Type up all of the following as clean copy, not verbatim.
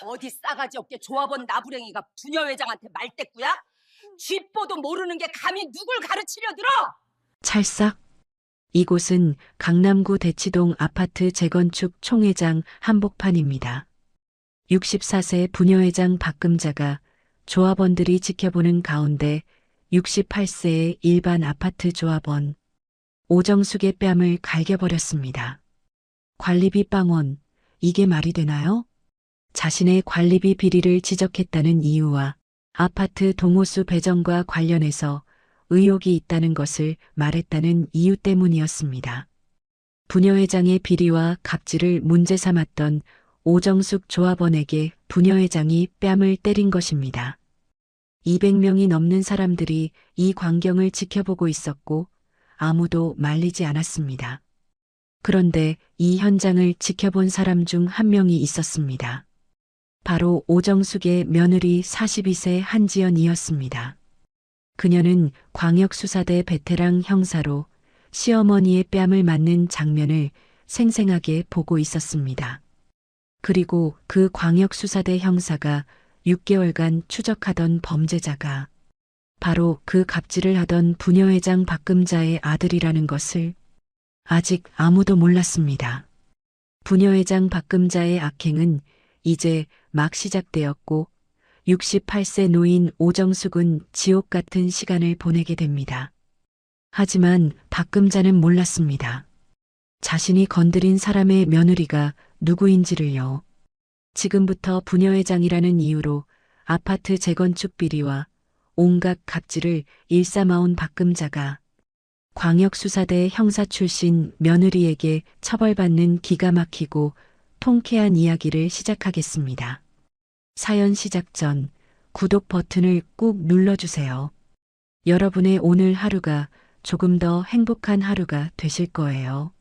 어디 싸가지 없게 조합원 나부랭이가 부녀회장한테 말대꾸야? 쥐뽀도 모르는 게 감히 누굴 가르치려 들어? 찰싹. 이곳은 강남구 대치동 아파트 재건축 총회장 한복판입니다. 64세 부녀회장 박금자가 조합원들이 지켜보는 가운데 68세의 일반 아파트 조합원 오정숙의 뺨을 갈겨버렸습니다. 관리비 빵원, 이게 말이 되나요? 자신의 관리비 비리를 지적했다는 이유와 아파트 동호수 배정과 관련해서 의혹이 있다는 것을 말했다는 이유 때문이었습니다. 부녀회장의 비리와 갑질을 문제 삼았던 오정숙 조합원에게 부녀회장이 뺨을 때린 것입니다. 200명이 넘는 사람들이 이 광경을 지켜보고 있었고 아무도 말리지 않았습니다. 그런데 이 현장을 지켜본 사람 중 한 명이 있었습니다. 바로 오정숙의 며느리 42세 한지연이었습니다. 그녀는 광역수사대 베테랑 형사로 시어머니의 뺨을 맞는 장면을 생생하게 보고 있었습니다. 그리고 그 광역수사대 형사가 6개월간 추적하던 범죄자가 바로 그 갑질을 하던 부녀회장 박금자의 아들이라는 것을 아직 아무도 몰랐습니다. 부녀회장 박금자의 악행은 이제 막 시작되었고 68세 노인 오정숙은 지옥 같은 시간을 보내게 됩니다. 하지만 박금자는 몰랐습니다. 자신이 건드린 사람의 며느리가 누구인지를요. 지금부터 부녀회장이라는 이유로 아파트 재건축 비리와 온갖 갑질을 일삼아온 박금자가 광역수사대 형사 출신 며느리에게 처벌받는 기가 막히고 통쾌한 이야기를 시작하겠습니다. 사연 시작 전 구독 버튼을 꾹 눌러주세요. 여러분의 오늘 하루가 조금 더 행복한 하루가 되실 거예요.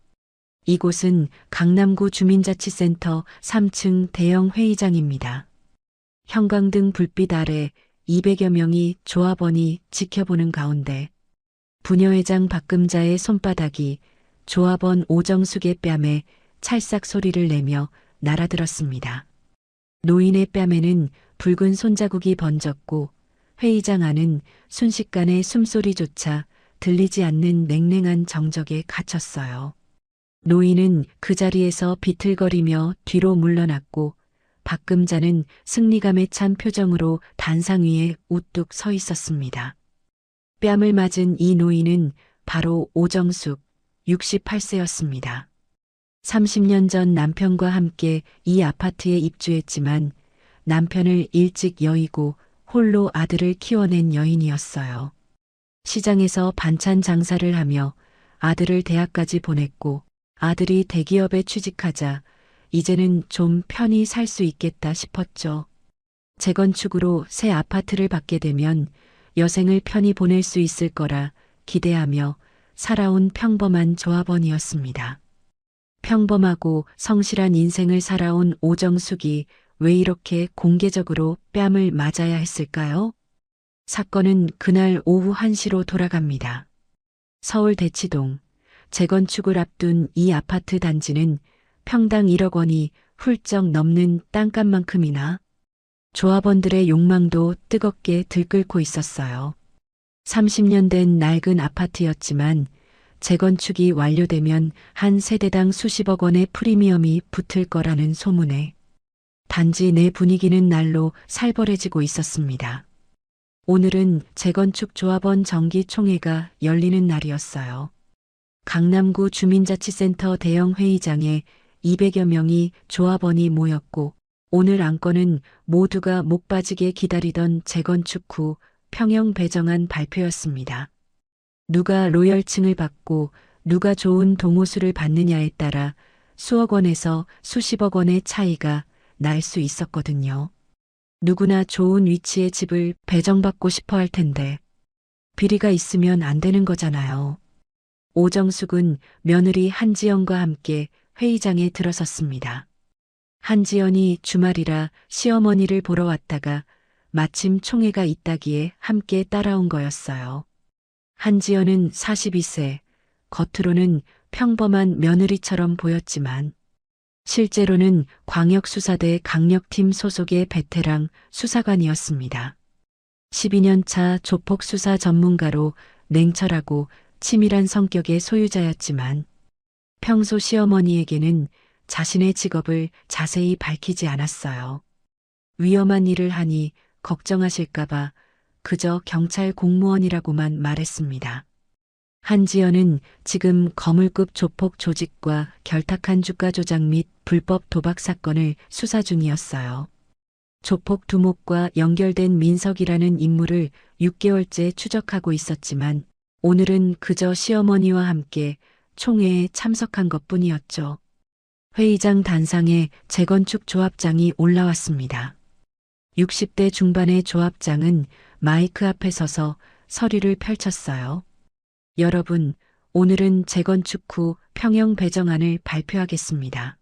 이곳은 강남구 주민자치센터 3층 대형 회의장입니다. 형광등 불빛 아래 200여 명이 조합원이 지켜보는 가운데 부녀회장 박금자의 손바닥이 조합원 오정숙의 뺨에 찰싹 소리를 내며 날아들었습니다. 노인의 뺨에는 붉은 손자국이 번졌고 회의장 안은 순식간에 숨소리조차 들리지 않는 냉랭한 정적에 갇혔어요. 노인은 그 자리에서 비틀거리며 뒤로 물러났고 박금자는 승리감에 찬 표정으로 단상 위에 우뚝 서 있었습니다. 뺨을 맞은 이 노인은 바로 오정숙 68세였습니다. 30년 전 남편과 함께 이 아파트에 입주했지만 남편을 일찍 여의고 홀로 아들을 키워낸 여인이었어요. 시장에서 반찬 장사를 하며 아들을 대학까지 보냈고 아들이 대기업에 취직하자 이제는 좀 편히 살 수 있겠다 싶었죠. 재건축으로 새 아파트를 받게 되면 여생을 편히 보낼 수 있을 거라 기대하며 살아온 평범한 조합원이었습니다. 평범하고 성실한 인생을 살아온 오정숙이 왜 이렇게 공개적으로 뺨을 맞아야 했을까요? 사건은 그날 오후 1시로 돌아갑니다. 서울 대치동 재건축을 앞둔 이 아파트 단지는 평당 1억 원이 훌쩍 넘는 땅값만큼이나 조합원들의 욕망도 뜨겁게 들끓고 있었어요. 30년 된 낡은 아파트였지만 재건축이 완료되면 한 세대당 수십억 원의 프리미엄이 붙을 거라는 소문에 단지 내 분위기는 날로 살벌해지고 있었습니다. 오늘은 재건축 조합원 정기총회가 열리는 날이었어요. 강남구 주민자치센터 대형 회의장에 200여 명이 조합원이 모였고 오늘 안건은 모두가 목 빠지게 기다리던 재건축 후 평형 배정안 발표였습니다. 누가 로열층을 받고 누가 좋은 동호수를 받느냐에 따라 수억 원에서 수십억 원의 차이가 날 수 있었거든요. 누구나 좋은 위치의 집을 배정받고 싶어 할 텐데 비리가 있으면 안 되는 거잖아요. 오정숙은 며느리 한지연과 함께 회의장에 들어섰습니다. 한지연이 주말이라 시어머니를 보러 왔다가 마침 총회가 있다기에 함께 따라온 거였어요. 한지연은 42세, 겉으로는 평범한 며느리처럼 보였지만 실제로는 광역수사대 강력팀 소속의 베테랑 수사관이었습니다. 12년 차 조폭 수사 전문가로 냉철하고 치밀한 성격의 소유자였지만 평소 시어머니에게는 자신의 직업을 자세히 밝히지 않았어요. 위험한 일을 하니 걱정하실까봐 그저 경찰 공무원이라고만 말했습니다. 한지연은 지금 거물급 조폭 조직과 결탁한 주가 조작 및 불법 도박 사건을 수사 중이었어요. 조폭 두목과 연결된 민석이라는 인물을 6개월째 추적하고 있었지만 오늘은 그저 시어머니와 함께 총회에 참석한 것뿐이었죠. 회의장 단상에 재건축 조합장이 올라왔습니다. 60대 중반의 조합장은 마이크 앞에 서서 서류를 펼쳤어요. 여러분, 오늘은 재건축 후 평형 배정안을 발표하겠습니다.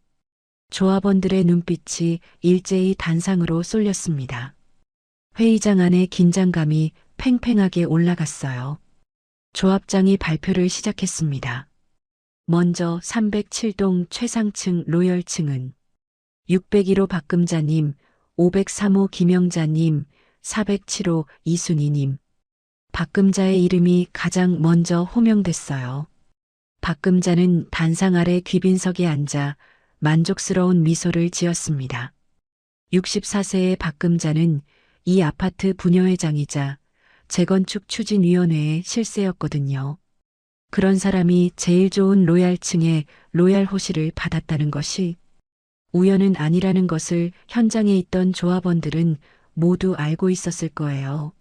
조합원들의 눈빛이 일제히 단상으로 쏠렸습니다. 회의장 안에 긴장감이 팽팽하게 올라갔어요. 조합장이 발표를 시작했습니다. 먼저 307동 최상층 로열층은 601호 박금자님, 503호 김영자님, 407호 이순희님. 박금자의 이름이 가장 먼저 호명됐어요. 박금자는 단상 아래 귀빈석에 앉아 만족스러운 미소를 지었습니다. 64세의 박금자는 이 아파트 부녀회장이자 재건축 추진위원회의 실세였거든요. 그런 사람이 제일 좋은 로얄층의 로얄 호실을 받았다는 것이 우연은 아니라는 것을 현장에 있던 조합원들은 모두 알고 있었을 거예요.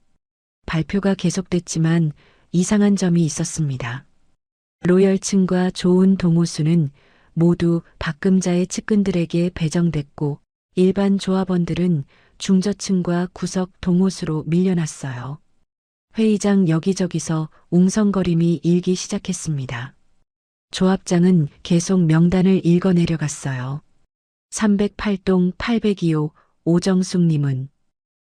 발표가 계속됐지만 이상한 점이 있었습니다. 로열층과 좋은 동호수는 모두 박금자의 측근들에게 배정됐고 일반 조합원들은 중저층과 구석 동호수로 밀려났어요. 회의장 여기저기서 웅성거림이 일기 시작했습니다. 조합장은 계속 명단을 읽어내려갔어요. 308동 802호 오정숙님은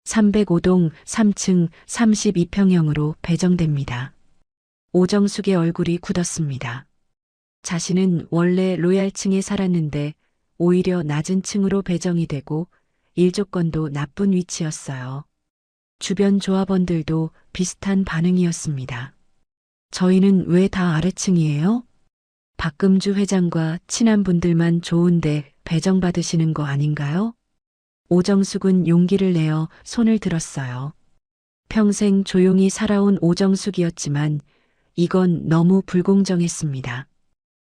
305동 3층 32평형으로 배정됩니다. 오정숙의 얼굴이 굳었습니다. 자신은 원래 로얄층에 살았는데 오히려 낮은 층으로 배정이 되고 일조건도 나쁜 위치였어요. 주변 조합원들도 비슷한 반응이었습니다. 저희는 왜 다 아래층이에요? 박금주 회장과 친한 분들만 좋은데 배정받으시는 거 아닌가요? 오정숙은 용기를 내어 손을 들었어요. 평생 조용히 살아온 오정숙이었지만 이건 너무 불공정했습니다.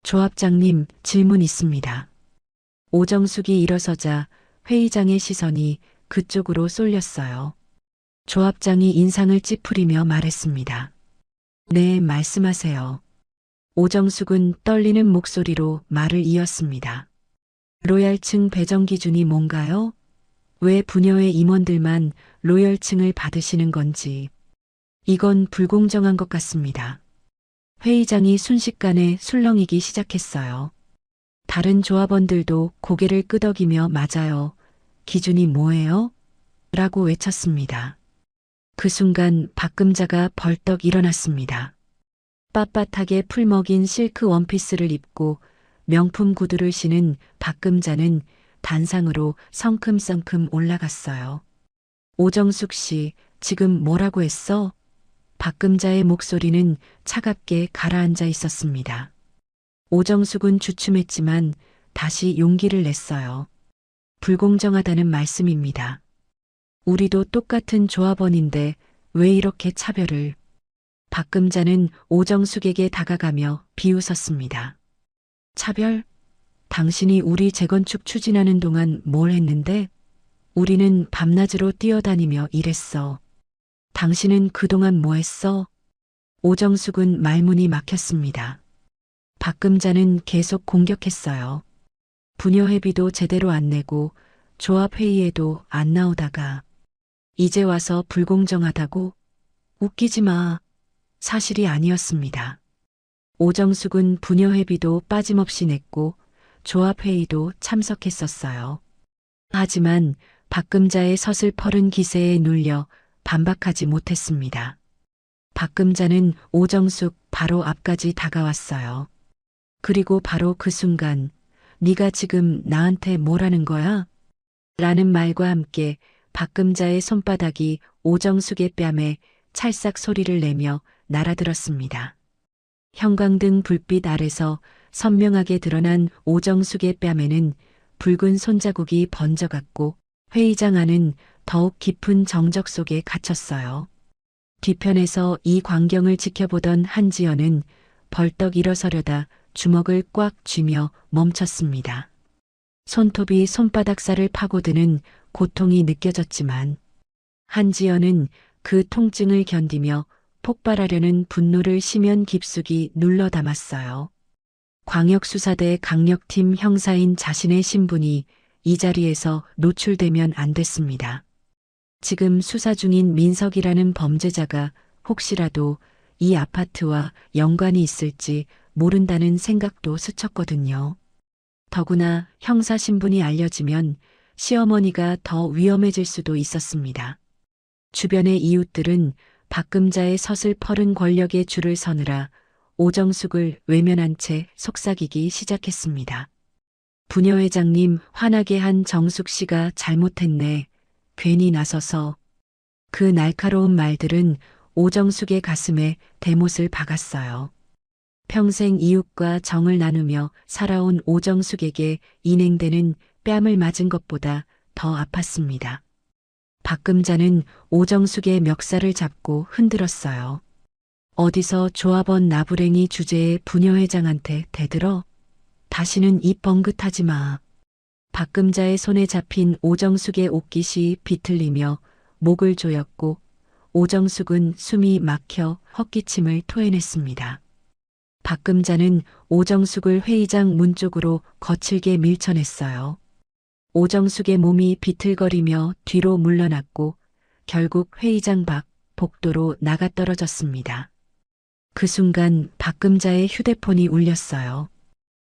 조합장님, 질문 있습니다. 오정숙이 일어서자 회의장의 시선이 그쪽으로 쏠렸어요. 조합장이 인상을 찌푸리며 말했습니다. 네, 말씀하세요. 오정숙은 떨리는 목소리로 말을 이었습니다. 로얄층 배정 기준이 뭔가요? 왜 부녀회 임원들만 로열층을 받으시는 건지. 이건 불공정한 것 같습니다. 회의장이 순식간에 술렁이기 시작했어요. 다른 조합원들도 고개를 끄덕이며 맞아요. 기준이 뭐예요? 라고 외쳤습니다. 그 순간 박금자가 벌떡 일어났습니다. 빳빳하게 풀먹인 실크 원피스를 입고 명품 구두를 신은 박금자는 단상으로 성큼성큼 올라갔어요. 오정숙 씨, 지금 뭐라고 했어? 박금자의 목소리는 차갑게 가라앉아 있었습니다. 오정숙은 주춤했지만 다시 용기를 냈어요. 불공정하다는 말씀입니다. 우리도 똑같은 조합원인데 왜 이렇게 차별을. 박금자는 오정숙에게 다가가며 비웃었습니다. 차별? 당신이 우리 재건축 추진하는 동안 뭘 했는데? 우리는 밤낮으로 뛰어다니며 일했어. 당신은 그동안 뭐 했어? 오정숙은 말문이 막혔습니다. 박금자는 계속 공격했어요. 부녀회비도 제대로 안 내고 조합회의에도 안 나오다가 이제 와서 불공정하다고? 웃기지 마. 사실이 아니었습니다. 오정숙은 부녀회비도 빠짐없이 냈고 조합회의도 참석했었어요. 하지만 박금자의 서슬퍼른 기세에 눌려 반박하지 못했습니다. 박금자는 오정숙 바로 앞까지 다가왔어요. 그리고 바로 그 순간 네가 지금 나한테 뭐라는 거야? 라는 말과 함께 박금자의 손바닥이 오정숙의 뺨에 찰싹 소리를 내며 날아들었습니다. 형광등 불빛 아래서 선명하게 드러난 오정숙의 뺨에는 붉은 손자국이 번져갔고 회의장 안은 더욱 깊은 정적 속에 갇혔어요. 뒤편에서 이 광경을 지켜보던 한지연은 벌떡 일어서려다 주먹을 꽉 쥐며 멈췄습니다. 손톱이 손바닥 살을 파고드는 고통이 느껴졌지만 한지연은 그 통증을 견디며 폭발하려는 분노를 심연 깊숙이 눌러 담았어요. 광역수사대 강력팀 형사인 자신의 신분이 이 자리에서 노출되면 안 됐습니다. 지금 수사 중인 민석이라는 범죄자가 혹시라도 이 아파트와 연관이 있을지 모른다는 생각도 스쳤거든요. 더구나 형사 신분이 알려지면 시어머니가 더 위험해질 수도 있었습니다. 주변의 이웃들은 박금자의 서슬퍼른 권력에 줄을 서느라 오정숙을 외면한 채 속삭이기 시작했습니다. 부녀회장님 화나게 한 정숙 씨가 잘못했네. 괜히 나서서. 그 날카로운 말들은 오정숙의 가슴에 대못을 박았어요. 평생 이웃과 정을 나누며 살아온 오정숙에게 인행되는 뺨을 맞은 것보다 더 아팠습니다. 박금자는 오정숙의 멱살을 잡고 흔들었어요. 어디서 조합원 나부랭이 주제에 부녀회장한테 대들어? 다시는 입 뻥긋하지 마. 박금자의 손에 잡힌 오정숙의 옷깃이 비틀리며 목을 조였고 오정숙은 숨이 막혀 헛기침을 토해냈습니다. 박금자는 오정숙을 회의장 문 쪽으로 거칠게 밀쳐냈어요. 오정숙의 몸이 비틀거리며 뒤로 물러났고 결국 회의장 밖 복도로 나가떨어졌습니다. 그 순간 박금자의 휴대폰이 울렸어요.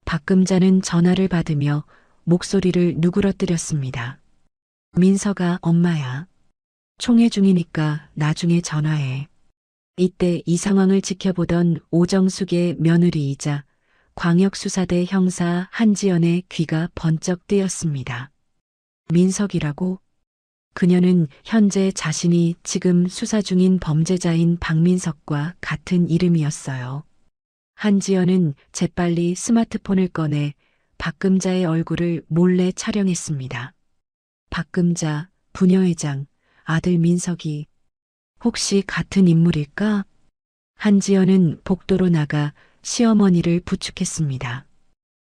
박금자는 전화를 받으며 목소리를 누그러뜨렸습니다. 민서가 엄마야. 총회 중이니까 나중에 전화해. 이때 이 상황을 지켜보던 오정숙의 며느리이자 광역수사대 형사 한지연의 귀가 번쩍 뜨였습니다. 민석이라고? 그녀는 현재 자신이 지금 수사 중인 범죄자인 박민석과 같은 이름이었어요. 한지연은 재빨리 스마트폰을 꺼내 박금자의 얼굴을 몰래 촬영했습니다. 박금자, 부녀회장, 아들 민석이 혹시 같은 인물일까? 한지연은 복도로 나가 시어머니를 부축했습니다.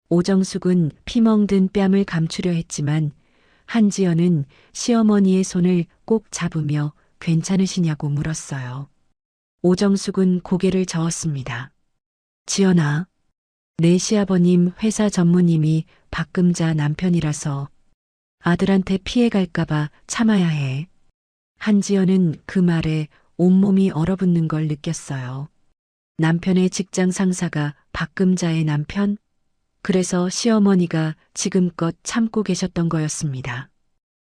오정숙은 피멍든 뺨을 감추려 했지만 한지연은 시어머니의 손을 꼭 잡으며 괜찮으시냐고 물었어요. 오정숙은 고개를 저었습니다. 지연아, 내 시아버님 회사 전무님이 박금자 남편이라서 아들한테 피해갈까봐 참아야 해. 한지연은 그 말에 온몸이 얼어붙는 걸 느꼈어요. 남편의 직장 상사가 박금자의 남편? 그래서 시어머니가 지금껏 참고 계셨던 거였습니다.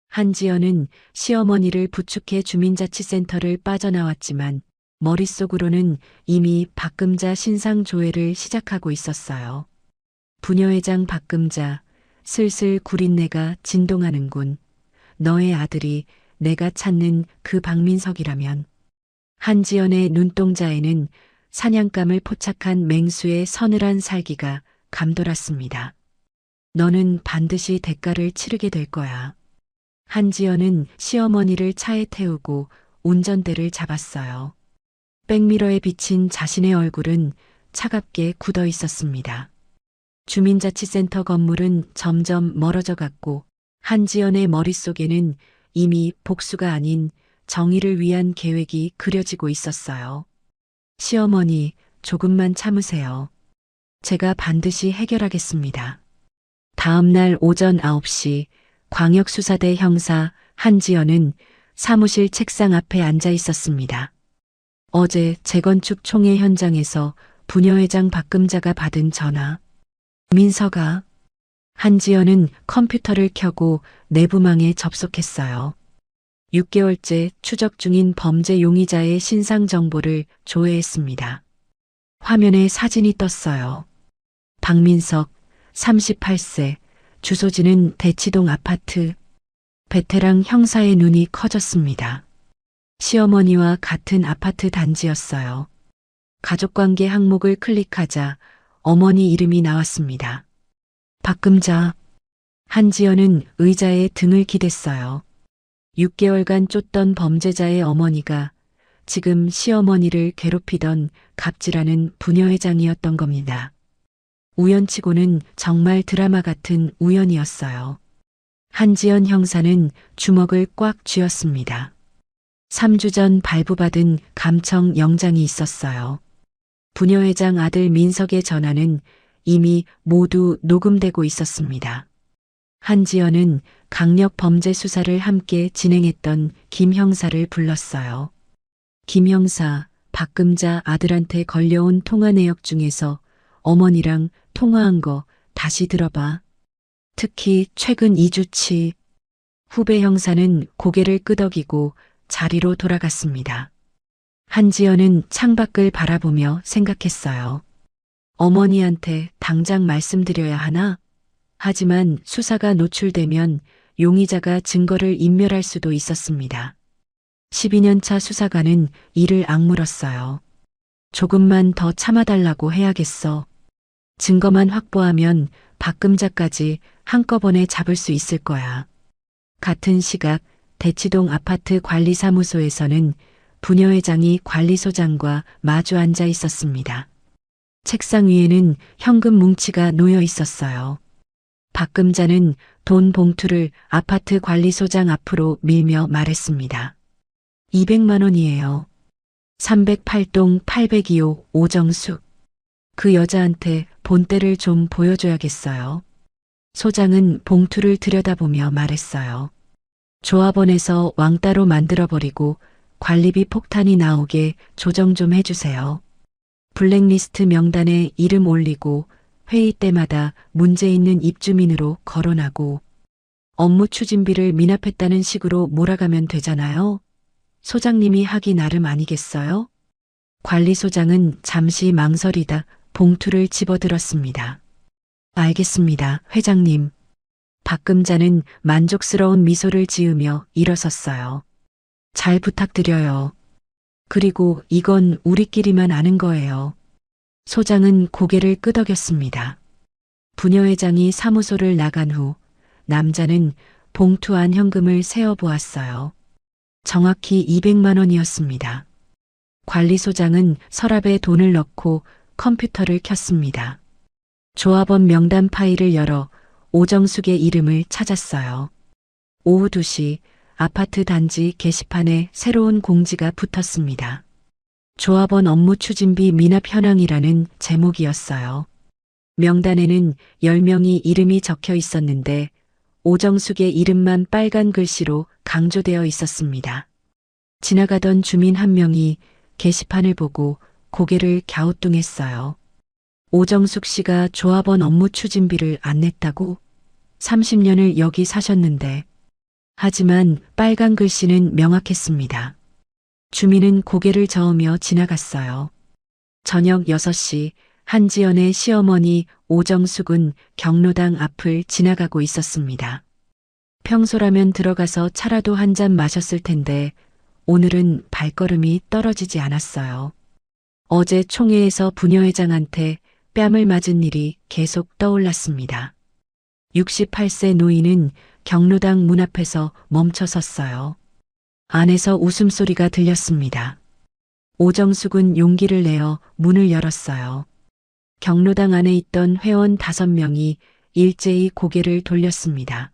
한지연은 시어머니를 부축해 주민자치센터를 빠져나왔지만 머릿속으로는 이미 박금자 신상조회를 시작하고 있었어요. 부녀회장 박금자, 슬슬 구린내가 진동하는군. 너의 아들이 내가 찾는 그 박민석이라면. 한지연의 눈동자에는 사냥감을 포착한 맹수의 서늘한 살기가 감돌았습니다. 너는 반드시 대가를 치르게 될 거야. 한지연은 시어머니를 차에 태우고 운전대를 잡았어요. 백미러에 비친 자신의 얼굴은 차갑게 굳어 있었습니다. 주민자치센터 건물은 점점 멀어져 갔고 한지연의 머릿속에는 이미 복수가 아닌 정의를 위한 계획이 그려지고 있었어요. 시어머니, 조금만 참으세요. 제가 반드시 해결하겠습니다. 다음 날 오전 9시 광역수사대 형사 한지연은 사무실 책상 앞에 앉아 있었습니다. 어제 재건축 총회 현장에서 부녀회장 박금자가 받은 전화. 민서가. 한지연은 컴퓨터를 켜고 내부망에 접속했어요. 6개월째 추적 중인 범죄 용의자의 신상 정보를 조회했습니다. 화면에 사진이 떴어요. 박민석, 38세, 주소지는 대치동 아파트. 베테랑 형사의 눈이 커졌습니다. 시어머니와 같은 아파트 단지였어요. 가족관계 항목을 클릭하자 어머니 이름이 나왔습니다. 박금자. 한지연은 의자에 등을 기댔어요. 6개월간 쫓던 범죄자의 어머니가 지금 시어머니를 괴롭히던 갑질하는 부녀회장이었던 겁니다. 우연치고는 정말 드라마 같은 우연이었어요. 한지연 형사는 주먹을 꽉 쥐었습니다. 3주 전 발부받은 감청 영장이 있었어요. 부녀회장 아들 민석의 전화는 이미 모두 녹음되고 있었습니다. 한지연은 강력 범죄 수사를 함께 진행했던 김 형사를 불렀어요. 김 형사, 박금자 아들한테 걸려온 통화 내역 중에서 어머니랑 통화한 거 다시 들어봐. 특히 최근 2주치. 후배 형사는 고개를 끄덕이고 자리로 돌아갔습니다. 한지연은 창밖을 바라보며 생각했어요. 어머니한테 당장 말씀드려야 하나? 하지만 수사가 노출되면 용의자가 증거를 인멸할 수도 있었습니다. 12년차 수사관은 이를 악물었어요. 조금만 더 참아달라고 해야겠어. 증거만 확보하면 박금자까지 한꺼번에 잡을 수 있을 거야. 같은 시각 대치동 아파트 관리사무소에서는 부녀회장이 관리소장과 마주 앉아 있었습니다. 책상 위에는 현금 뭉치가 놓여 있었어요. 박금자는 돈 봉투를 아파트 관리소장 앞으로 밀며 말했습니다. 200만 원이에요. 308동 802호 오정숙. 그 여자한테 본때를 좀 보여줘야겠어요. 소장은 봉투를 들여다보며 말했어요. 조합원에서 왕따로 만들어버리고 관리비 폭탄이 나오게 조정 좀 해주세요. 블랙리스트 명단에 이름 올리고 회의 때마다 문제 있는 입주민으로 거론하고 업무 추진비를 미납했다는 식으로 몰아가면 되잖아요. 소장님이 하기 나름 아니겠어요? 관리소장은 잠시 망설이다 봉투를 집어들었습니다. 알겠습니다, 회장님. 박금자는 만족스러운 미소를 지으며 일어섰어요. 잘 부탁드려요. 그리고 이건 우리끼리만 아는 거예요. 소장은 고개를 끄덕였습니다. 부녀회장이 사무소를 나간 후 남자는 봉투 안 현금을 세어보았어요. 정확히 200만 원이었습니다. 관리소장은 서랍에 돈을 넣고 컴퓨터를 켰습니다. 조합원 명단 파일을 열어 오정숙의 이름을 찾았어요. 오후 2시 아파트 단지 게시판에 새로운 공지가 붙었습니다. 조합원 업무 추진비 미납 현황이라는 제목이었어요. 명단에는 10명이 이름이 적혀 있었는데 오정숙의 이름만 빨간 글씨로 강조되어 있었습니다. 지나가던 주민 한 명이 게시판을 보고 고개를 갸우뚱했어요. 오정숙 씨가 조합원 업무 추진비를 안 냈다고? 30년을 여기 사셨는데. 하지만 빨간 글씨는 명확했습니다. 주민은 고개를 저으며 지나갔어요. 저녁 6시 한지연의 시어머니 오정숙은 경로당 앞을 지나가고 있었습니다. 평소라면 들어가서 차라도 한 잔 마셨을 텐데 오늘은 발걸음이 떨어지지 않았어요. 어제 총회에서 부녀회장한테 뺨을 맞은 일이 계속 떠올랐습니다. 68세 노인은 경로당 문 앞에서 멈춰 섰어요. 안에서 웃음소리가 들렸습니다. 오정숙은 용기를 내어 문을 열었어요. 경로당 안에 있던 회원 5명이 일제히 고개를 돌렸습니다.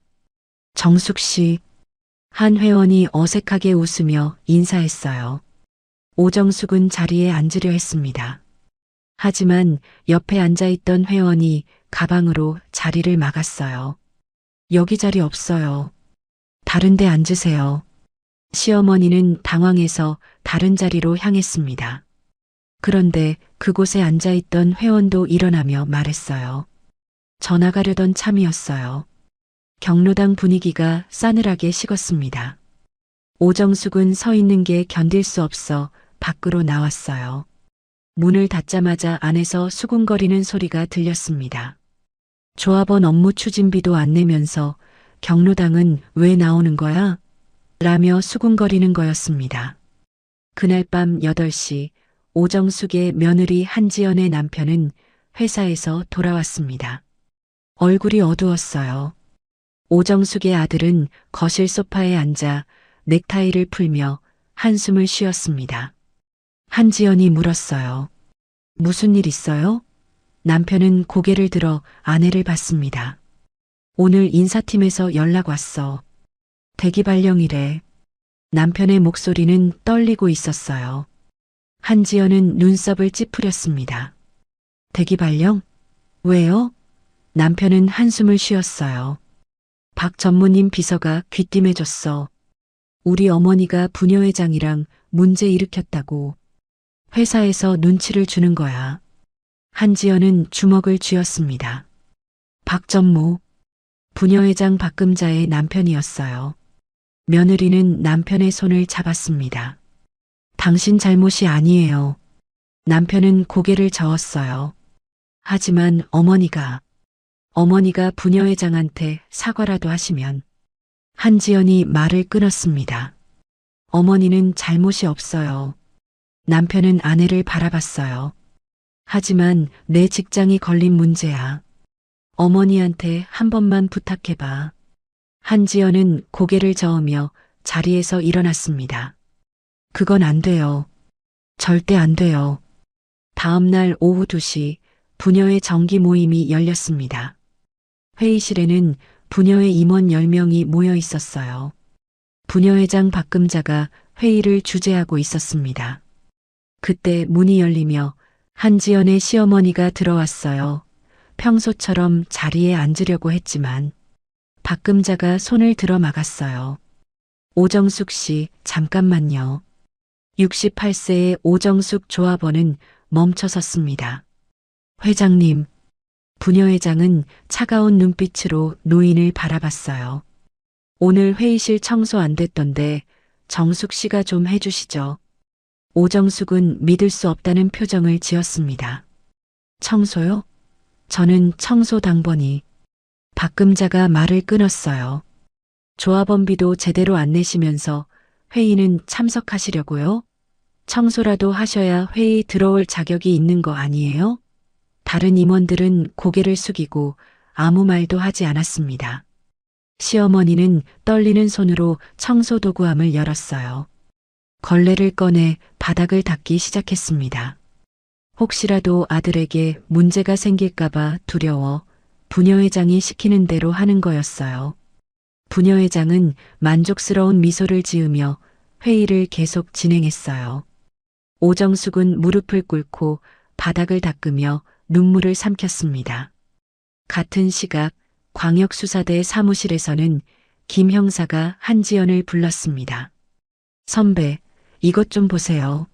정숙 씨. 한 회원이 어색하게 웃으며 인사했어요. 오정숙은 자리에 앉으려 했습니다. 하지만 옆에 앉아있던 회원이 가방으로 자리를 막았어요. 여기 자리 없어요. 다른 데 앉으세요. 시어머니는 당황해서 다른 자리로 향했습니다. 그런데 그곳에 앉아있던 회원도 일어나며 말했어요. 전화 가려던 참이었어요. 경로당 분위기가 싸늘하게 식었습니다. 오정숙은 서 있는 게 견딜 수 없어 밖으로 나왔어요. 문을 닫자마자 안에서 수군거리는 소리가 들렸습니다. 조합원 업무 추진비도 안 내면서 경로당은 왜 나오는 거야? 라며 수군거리는 거였습니다. 그날 밤 8시 오정숙의 며느리 한지연의 남편은 회사에서 돌아왔습니다. 얼굴이 어두웠어요. 오정숙의 아들은 거실 소파에 앉아 넥타이를 풀며 한숨을 쉬었습니다. 한지연이 물었어요. 무슨 일 있어요? 남편은 고개를 들어 아내를 봤습니다. 오늘 인사팀에서 연락 왔어. 대기 발령이래. 남편의 목소리는 떨리고 있었어요. 한지연은 눈썹을 찌푸렸습니다. 대기 발령? 왜요? 남편은 한숨을 쉬었어요. 박 전무님 비서가 귀띔해줬어. 우리 어머니가 부녀회장이랑 문제 일으켰다고. 회사에서 눈치를 주는 거야. 한지연은 주먹을 쥐었습니다. 박 전무, 부녀회장 박금자의 남편이었어요. 며느리는 남편의 손을 잡았습니다. 당신 잘못이 아니에요. 남편은 고개를 저었어요. 하지만 어머니가 부녀회장한테 사과라도 하시면. 한지연이 말을 끊었습니다. 어머니는 잘못이 없어요. 남편은 아내를 바라봤어요. 하지만 내 직장이 걸린 문제야. 어머니한테 한 번만 부탁해봐. 한지연은 고개를 저으며 자리에서 일어났습니다. 그건 안 돼요. 절대 안 돼요. 다음 날 오후 2시 부녀회 정기 모임이 열렸습니다. 회의실에는 부녀회 임원 10명이 모여 있었어요. 부녀회장 박금자가 회의를 주재하고 있었습니다. 그때 문이 열리며 한지연의 시어머니가 들어왔어요. 평소처럼 자리에 앉으려고 했지만 박금자가 손을 들어 막았어요. 오정숙 씨, 잠깐만요. 68세의 오정숙 조합원은 멈춰섰습니다. 회장님, 부녀회장은 차가운 눈빛으로 노인을 바라봤어요. 오늘 회의실 청소 안 됐던데 정숙 씨가 좀 해주시죠. 오정숙은 믿을 수 없다는 표정을 지었습니다. 청소요? 저는 청소 당번이. 박금자가 말을 끊었어요. 조합원비도 제대로 안 내시면서 회의는 참석하시려고요? 청소라도 하셔야 회의 들어올 자격이 있는 거 아니에요? 다른 임원들은 고개를 숙이고 아무 말도 하지 않았습니다. 시어머니는 떨리는 손으로 청소 도구함을 열었어요. 걸레를 꺼내 바닥을 닦기 시작했습니다. 혹시라도 아들에게 문제가 생길까봐 두려워 부녀회장이 시키는 대로 하는 거였어요. 부녀회장은 만족스러운 미소를 지으며 회의를 계속 진행했어요. 오정숙은 무릎을 꿇고 바닥을 닦으며 눈물을 삼켰습니다. 같은 시각 광역수사대 사무실에서는 김 형사가 한지연을 불렀습니다. 선배, 이것 좀 보세요.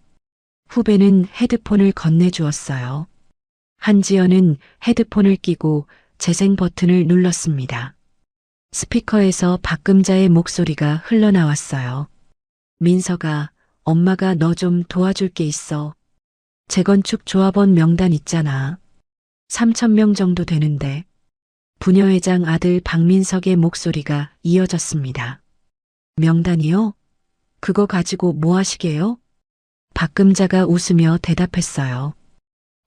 후배는 헤드폰을 건네주었어요. 한지연은 헤드폰을 끼고 재생 버튼을 눌렀습니다. 스피커에서 박금자의 목소리가 흘러나왔어요. 민서가, 엄마가 너 좀 도와줄 게 있어. 재건축 조합원 명단 있잖아. 3,000명 정도 되는데. 부녀회장 아들 박민석의 목소리가 이어졌습니다. 명단이요? 그거 가지고 뭐 하시게요? 박금자가 웃으며 대답했어요.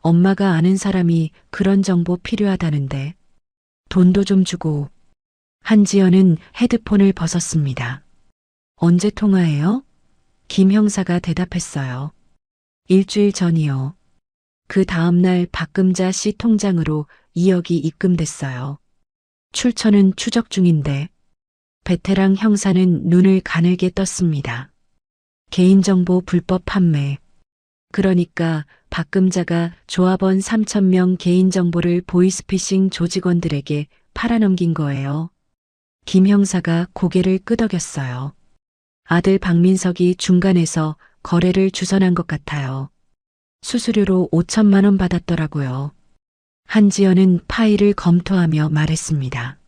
엄마가 아는 사람이 그런 정보 필요하다는데. 돈도 좀 주고. 한지연은 헤드폰을 벗었습니다. 언제 통화해요? 김 형사가 대답했어요. 일주일 전이요. 그 다음날 박금자 씨 통장으로 2억이 입금됐어요. 출처는 추적 중인데. 베테랑 형사는 눈을 가늘게 떴습니다. 개인정보 불법 판매. 그러니까 박금자가 조합원 3,000명 개인정보를 보이스피싱 조직원들에게 팔아넘긴 거예요. 김 형사가 고개를 끄덕였어요. 아들 박민석이 중간에서 거래를 주선한 것 같아요. 수수료로 5천만 원 받았더라고요. 한지연은 파일을 검토하며 말했습니다.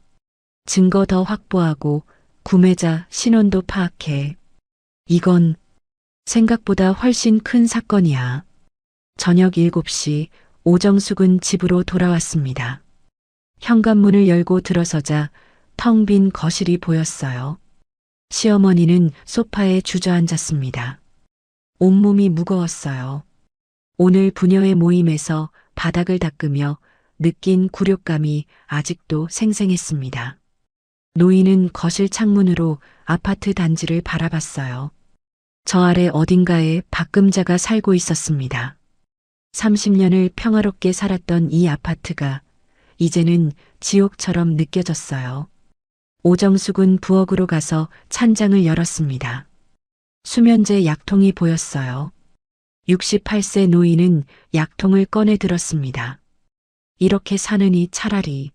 증거 더 확보하고 구매자 신원도 파악해. 이건 생각보다 훨씬 큰 사건이야. 저녁 7시 오정숙은 집으로 돌아왔습니다. 현관문을 열고 들어서자 텅 빈 거실이 보였어요. 시어머니는 소파에 주저앉았습니다. 온몸이 무거웠어요. 오늘 부녀의 모임에서 바닥을 닦으며 느낀 굴욕감이 아직도 생생했습니다. 노인은 거실 창문으로 아파트 단지를 바라봤어요. 저 아래 어딘가에 박금자가 살고 있었습니다. 30년을 평화롭게 살았던 이 아파트가 이제는 지옥처럼 느껴졌어요. 오정숙은 부엌으로 가서 찬장을 열었습니다. 수면제 약통이 보였어요. 68세 노인은 약통을 꺼내 들었습니다. 이렇게 사느니 차라리.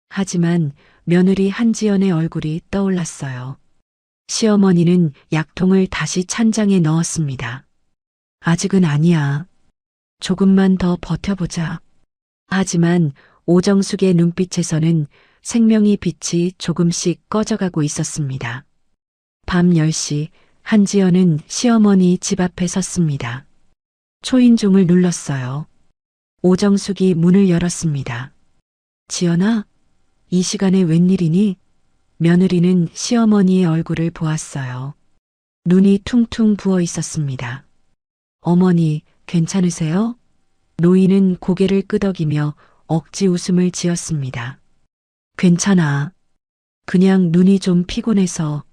하지만 며느리 한지연의 얼굴이 떠올랐어요. 시어머니는 약통을 다시 찬장에 넣었습니다. 아직은 아니야. 조금만 더 버텨보자. 하지만 오정숙의 눈빛에서는 생명의 빛이 조금씩 꺼져가고 있었습니다. 밤 10시 한지연은 시어머니 집 앞에 섰습니다. 초인종을 눌렀어요. 오정숙이 문을 열었습니다. 지연아, 이 시간에 웬일이니? 며느리는 시어머니의 얼굴을 보았어요. 눈이 퉁퉁 부어 있었습니다. 어머니, 괜찮으세요? 노인은 고개를 끄덕이며 억지 웃음을 지었습니다. 괜찮아. 그냥 눈이 좀 피곤해서.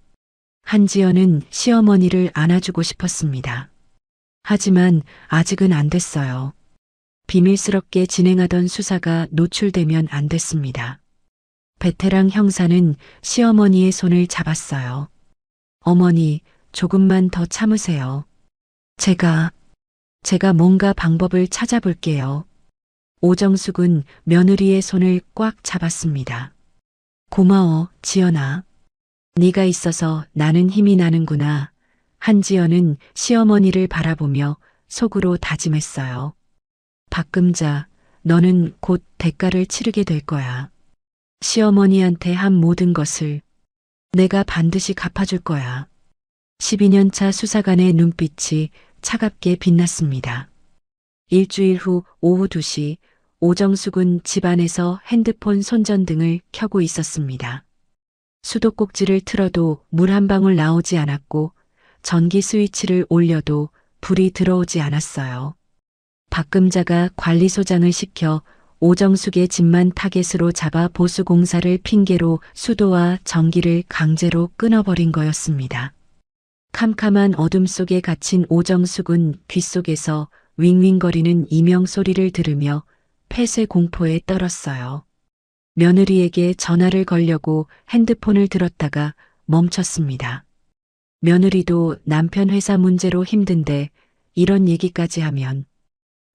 한지연은 시어머니를 안아주고 싶었습니다. 하지만 아직은 안 됐어요. 비밀스럽게 진행하던 수사가 노출되면 안 됐습니다. 베테랑 형사는 시어머니의 손을 잡았어요. 어머니, 조금만 더 참으세요. 제가 뭔가 방법을 찾아볼게요. 오정숙은 며느리의 손을 꽉 잡았습니다. 고마워, 지연아. 네가 있어서 나는 힘이 나는구나. 한지연은 시어머니를 바라보며 속으로 다짐했어요. 박금자, 너는 곧 대가를 치르게 될 거야. 시어머니한테 한 모든 것을 내가 반드시 갚아줄 거야. 12년 차 수사관의 눈빛이 차갑게 빛났습니다. 일주일 후 오후 2시 오정숙은 집안에서 핸드폰 손전등을 켜고 있었습니다. 수도꼭지를 틀어도 물 한 방울 나오지 않았고 전기 스위치를 올려도 불이 들어오지 않았어요. 박금자가 관리소장을 시켜 오정숙의 집만 타겟으로 잡아 보수공사를 핑계로 수도와 전기를 강제로 끊어버린 거였습니다. 캄캄한 어둠 속에 갇힌 오정숙은 귓속에서 윙윙거리는 이명 소리를 들으며 폐쇄 공포에 떨었어요. 며느리에게 전화를 걸려고 핸드폰을 들었다가 멈췄습니다. 며느리도 남편 회사 문제로 힘든데 이런 얘기까지 하면.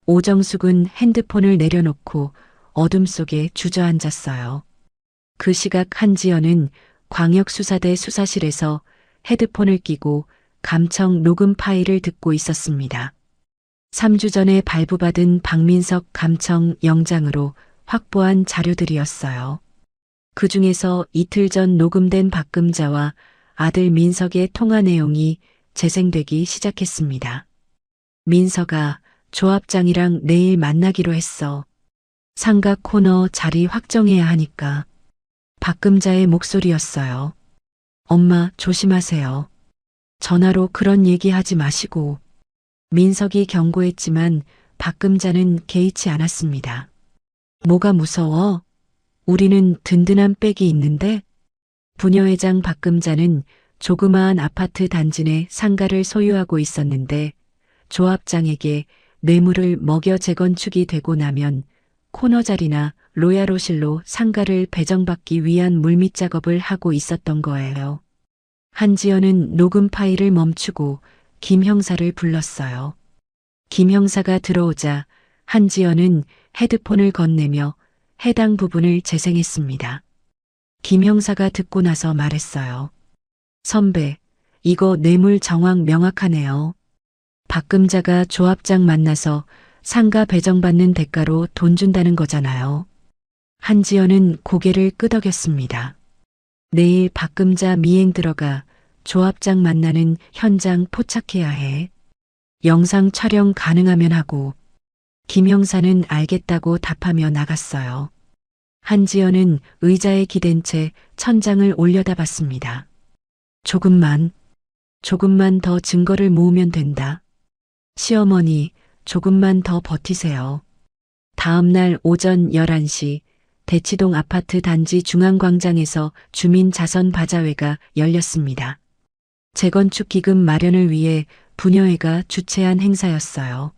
오정숙은 핸드폰을 내려놓고 어둠 속에 주저앉았어요. 그 시각 한지연은 광역수사대 수사실에서 헤드폰을 끼고 감청 녹음 파일을 듣고 있었습니다. 3주 전에 발부받은 박민석 감청 영장으로 확보한 자료들이었어요. 그 중에서 이틀 전 녹음된 박금자와 아들 민석의 통화 내용이 재생되기 시작했습니다. 민석아, 조합장이랑 내일 만나기로 했어. 상가 코너 자리 확정해야 하니까. 박금자의 목소리였어요. 엄마, 조심하세요. 전화로 그런 얘기하지 마시고. 민석이 경고했지만 박금자는 개의치 않았습니다. 뭐가 무서워? 우리는 든든한 백이 있는데? 부녀회장 박금자는 조그마한 아파트 단지 내 상가를 소유하고 있었는데 조합장에게 뇌물을 먹여 재건축이 되고 나면 코너 자리나 로얄호실로 상가를 배정받기 위한 물밑 작업을 하고 있었던 거예요. 한지연은 녹음 파일을 멈추고 김 형사를 불렀어요. 김 형사가 들어오자 한지연은 헤드폰을 건네며 해당 부분을 재생했습니다. 김 형사가 듣고 나서 말했어요. 선배, 이거 뇌물 정황 명확하네요. 박금자가 조합장 만나서 상가 배정받는 대가로 돈 준다는 거잖아요. 한지연은 고개를 끄덕였습니다. 내일 박금자 미행 들어가 조합장 만나는 현장 포착해야 해. 영상 촬영 가능하면 하고. 김 형사는 알겠다고 답하며 나갔어요. 한지연은 의자에 기댄 채 천장을 올려다봤습니다. 조금만 더 증거를 모으면 된다. 시어머니, 조금만 더 버티세요. 다음 날 오전 11시 대치동 아파트 단지 중앙광장에서 주민 자선 바자회가 열렸습니다. 재건축 기금 마련을 위해 부녀회가 주최한 행사였어요.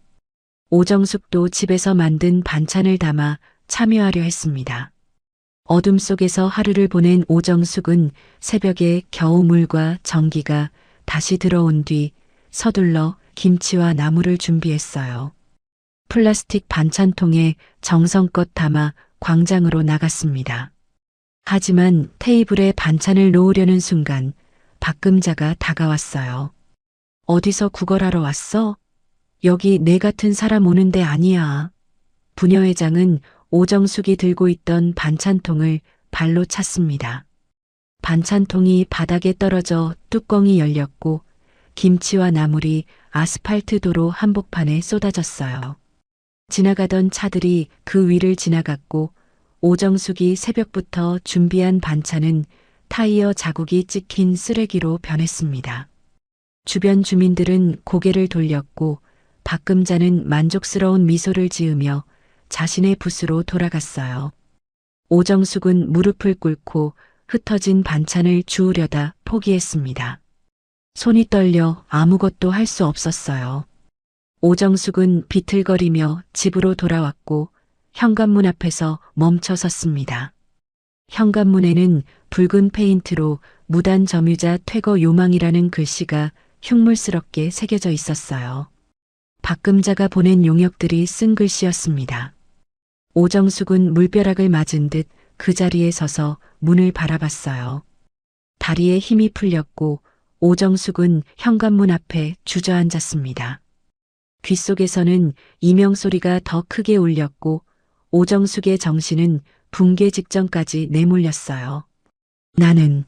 오정숙도 집에서 만든 반찬을 담아 참여하려 했습니다. 어둠 속에서 하루를 보낸 오정숙은 새벽에 겨우 물과 전기가 다시 들어온 뒤 서둘러 김치와 나물을 준비했어요. 플라스틱 반찬통에 정성껏 담아 광장으로 나갔습니다. 하지만 테이블에 반찬을 놓으려는 순간 박금자가 다가왔어요. 어디서 구걸하러 왔어? 여기 내 같은 사람 오는 데 아니야. 부녀회장은 오정숙이 들고 있던 반찬통을 발로 찼습니다. 반찬통이 바닥에 떨어져 뚜껑이 열렸고 김치와 나물이 아스팔트 도로 한복판에 쏟아졌어요. 지나가던 차들이 그 위를 지나갔고 오정숙이 새벽부터 준비한 반찬은 타이어 자국이 찍힌 쓰레기로 변했습니다. 주변 주민들은 고개를 돌렸고 박금자는 만족스러운 미소를 지으며 자신의 붓으로 돌아갔어요. 오정숙은 무릎을 꿇고 흩어진 반찬을 주우려다 포기했습니다. 손이 떨려 아무것도 할 수 없었어요. 오정숙은 비틀거리며 집으로 돌아왔고 현관문 앞에서 멈춰 섰습니다. 현관문에는 붉은 페인트로 무단 점유자 퇴거 요망이라는 글씨가 흉물스럽게 새겨져 있었어요. 박금자가 보낸 용역들이 쓴 글씨였습니다. 오정숙은 물벼락을 맞은 듯 그 자리에 서서 문을 바라봤어요. 다리에 힘이 풀렸고 오정숙은 현관문 앞에 주저앉았습니다. 귓속에서는 이명 소리가 더 크게 울렸고 오정숙의 정신은 붕괴 직전까지 내몰렸어요. 나는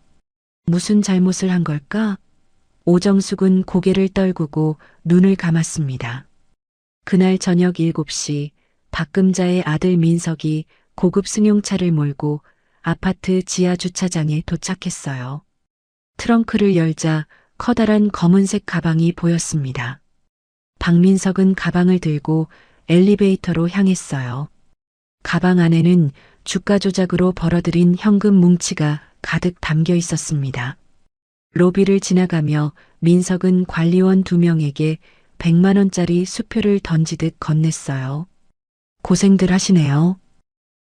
무슨 잘못을 한 걸까? 오정숙은 고개를 떨구고 눈을 감았습니다. 그날 저녁 7시 박금자의 아들 민석이 고급 승용차를 몰고 아파트 지하 주차장에 도착했어요. 트렁크를 열자 커다란 검은색 가방이 보였습니다. 박민석은 가방을 들고 엘리베이터로 향했어요. 가방 안에는 주가 조작으로 벌어들인 현금 뭉치가 가득 담겨 있었습니다. 로비를 지나가며 민석은 관리원 2명에게 100만 원짜리 수표를 던지듯 건넸어요. 고생들 하시네요.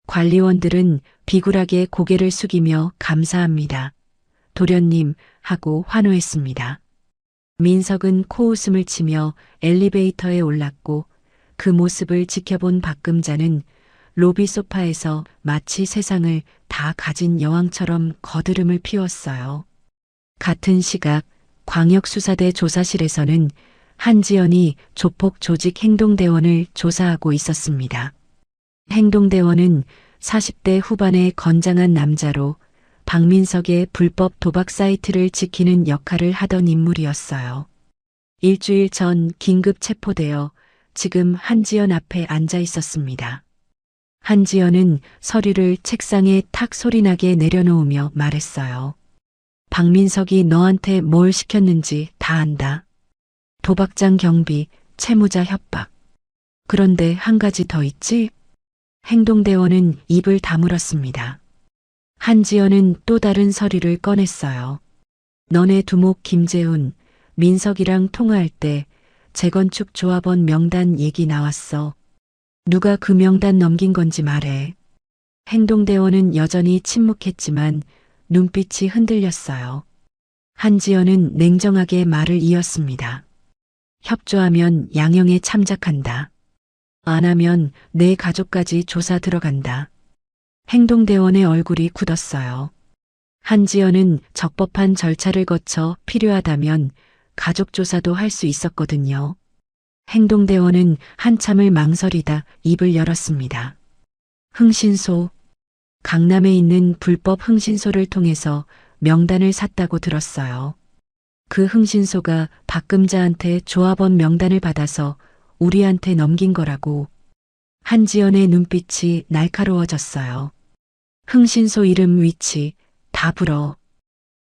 관리원들은 비굴하게 고개를 숙이며 감사합니다. 도련님 하고 환호했습니다. 민석은 코웃음을 치며 엘리베이터에 올랐고 그 모습을 지켜본 박금자는 로비 소파에서 마치 세상을 다 가진 여왕처럼 거드름을 피웠어요. 같은 시각 광역수사대 조사실에서는 한지연이 조폭 조직 행동대원을 조사하고 있었습니다. 행동대원은 40대 후반의 건장한 남자로 박민석의 불법 도박 사이트를 지키는 역할을 하던 인물이었어요. 일주일 전 긴급 체포되어 지금 한지연 앞에 앉아 있었습니다. 한지연은 서류를 책상에 탁 소리나게 내려놓으며 말했어요. 박민석이 너한테 뭘 시켰는지 다 안다. 도박장 경비, 채무자 협박. 그런데 한 가지 더 있지? 행동대원은 입을 다물었습니다. 한지연은 또 다른 서류를 꺼냈어요. 너네 두목 김재훈, 민석이랑 통화할 때 재건축 조합원 명단 얘기 나왔어. 누가 그 명단 넘긴 건지 말해. 행동대원은 여전히 침묵했지만 눈빛이 흔들렸어요. 한지연은 냉정하게 말을 이었습니다. 협조하면 양형에 참작한다. 안 하면 내 가족까지 조사 들어간다. 행동대원의 얼굴이 굳었어요. 한지연은 적법한 절차를 거쳐 필요하다면 가족조사도 할 수 있었거든요. 행동대원은 한참을 망설이다 입을 열었습니다. 흥신소. 강남에 있는 불법 흥신소를 통해서 명단을 샀다고 들었어요. 그 흥신소가 박금자한테 조합원 명단을 받아서 우리한테 넘긴 거라고. 한지연의 눈빛이 날카로워졌어요. 흥신소 이름, 위치 다 불어.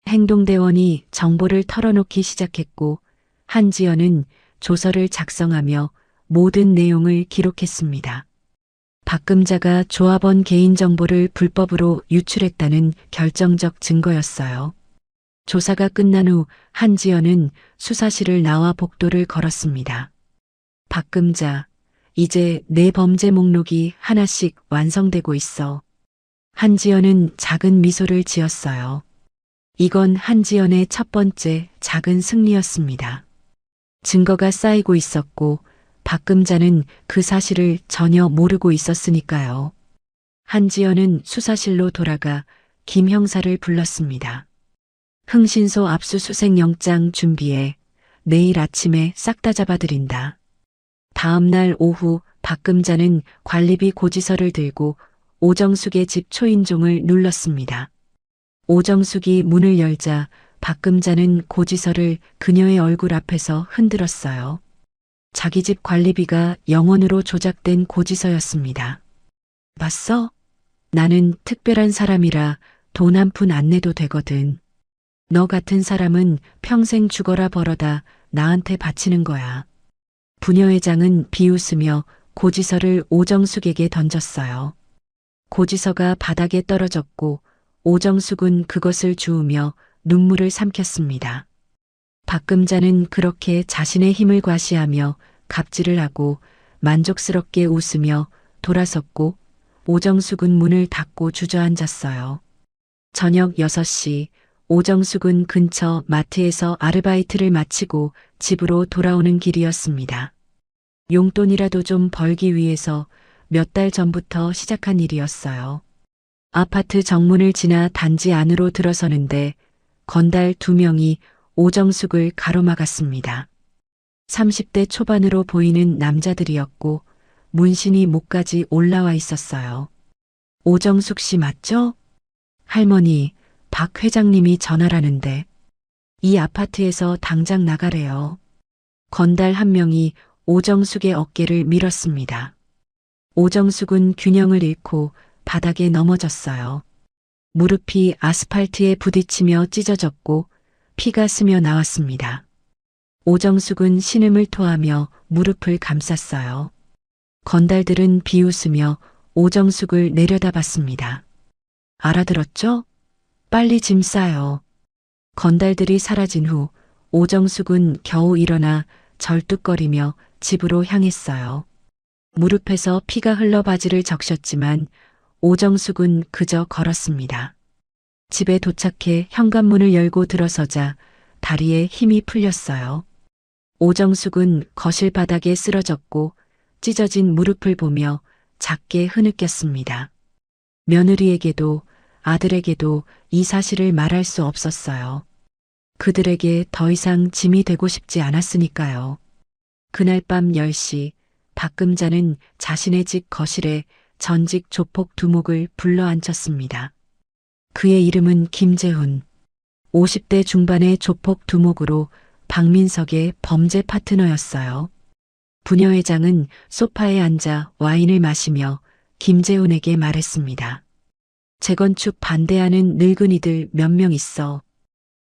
행동대원이 정보를 털어놓기 시작했고 한지연은 조서를 작성하며 모든 내용을 기록했습니다. 박금자가 조합원 개인정보를 불법으로 유출했다는 결정적 증거였어요. 조사가 끝난 후 한지연은 수사실을 나와 복도를 걸었습니다. 박금자, 이제 내 범죄 목록이 하나씩 완성되고 있어. 한지연은 작은 미소를 지었어요. 이건 한지연의 첫 번째 작은 승리였습니다. 증거가 쌓이고 있었고 박금자는 그 사실을 전혀 모르고 있었으니까요. 한지연은 수사실로 돌아가 김 형사를 불렀습니다. 흥신소 압수수색 영장 준비해. 내일 아침에 싹 다 잡아들인다. 다음 날 오후 박금자는 관리비 고지서를 들고 오정숙의 집 초인종을 눌렀습니다. 오정숙이 문을 열자 박금자는 고지서를 그녀의 얼굴 앞에서 흔들었어요. 자기 집 관리비가 영원으로 조작된 고지서였습니다. 봤어? 나는 특별한 사람이라 돈 한 푼 안 내도 되거든. 너 같은 사람은 평생 죽어라 벌어다 나한테 바치는 거야. 부녀회장은 비웃으며 고지서를 오정숙에게 던졌어요. 고지서가 바닥에 떨어졌고 오정숙은 그것을 주우며 눈물을 삼켰습니다. 박금자는 그렇게 자신의 힘을 과시하며 갑질을 하고 만족스럽게 웃으며 돌아섰고 오정숙은 문을 닫고 주저앉았어요. 저녁 6시 오정숙은 근처 마트에서 아르바이트를 마치고 집으로 돌아오는 길이었습니다. 용돈이라도 좀 벌기 위해서 몇 달 전부터 시작한 일이었어요. 아파트 정문을 지나 단지 안으로 들어서는데 건달 2명이 오정숙을 가로막았습니다. 30대 초반으로 보이는 남자들이었고 문신이 목까지 올라와 있었어요. 오정숙 씨 맞죠? 할머니, 박 회장님이 전화라는데 이 아파트에서 당장 나가래요. 건달 한 명이 오정숙의 어깨를 밀었습니다. 오정숙은 균형을 잃고 바닥에 넘어졌어요. 무릎이 아스팔트에 부딪히며 찢어졌고 피가 스며 나왔습니다. 오정숙은 신음을 토하며 무릎을 감쌌어요. 건달들은 비웃으며 오정숙을 내려다봤습니다. 알아들었죠? 빨리 짐 싸요. 건달들이 사라진 후 오정숙은 겨우 일어나 절뚝거리며 집으로 향했어요. 무릎에서 피가 흘러 바지를 적셨지만 오정숙은 그저 걸었습니다. 집에 도착해 현관문을 열고 들어서자 다리에 힘이 풀렸어요. 오정숙은 거실 바닥에 쓰러졌고 찢어진 무릎을 보며 작게 흐느꼈습니다. 며느리에게도 아들에게도 이 사실을 말할 수 없었어요. 그들에게 더 이상 짐이 되고 싶지 않았으니까요. 그날 밤 10시 박금자는 자신의 집 거실에 전직 조폭 두목을 불러 앉혔습니다. 그의 이름은 김재훈. 50대 중반의 조폭 두목으로 박민석의 범죄 파트너였어요. 부녀회장은 소파에 앉아 와인을 마시며 김재훈에게 말했습니다. 재건축 반대하는 늙은이들 몇 명 있어.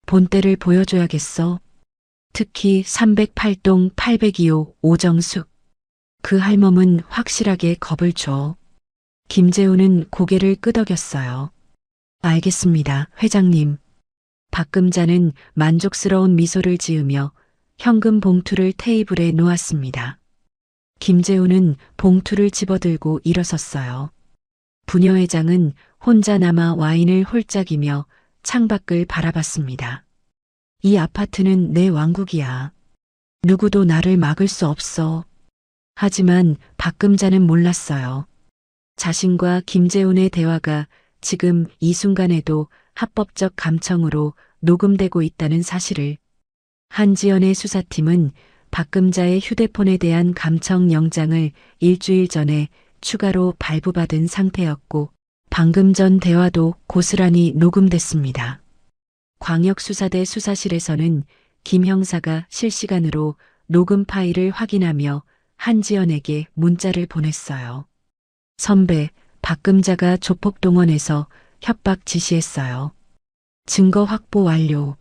본때를 보여줘야겠어. 특히 308동 802호 오정숙. 그 할멈은 확실하게 겁을 줘. 김재훈은 고개를 끄덕였어요. 알겠습니다, 회장님. 박금자는 만족스러운 미소를 지으며 현금 봉투를 테이블에 놓았습니다. 김재훈은 봉투를 집어들고 일어섰어요. 부녀회장은 혼자 남아 와인을 홀짝이며 창밖을 바라봤습니다. 이 아파트는 내 왕국이야. 누구도 나를 막을 수 없어. 하지만 박금자는 몰랐어요. 자신과 김재훈의 대화가 지금 이 순간에도 합법적 감청으로 녹음되고 있다는 사실을. 한지연의 수사팀은 박금자의 휴대폰에 대한 감청 영장을 일주일 전에 추가로 발부받은 상태였고 방금 전 대화도 고스란히 녹음됐습니다. 광역수사대 수사실에서는 김 형사가 실시간으로 녹음 파일을 확인하며 한지연에게 문자를 보냈어요. 선배, 박금자가 조폭동원해서 협박 지시했어요. 증거 확보 완료.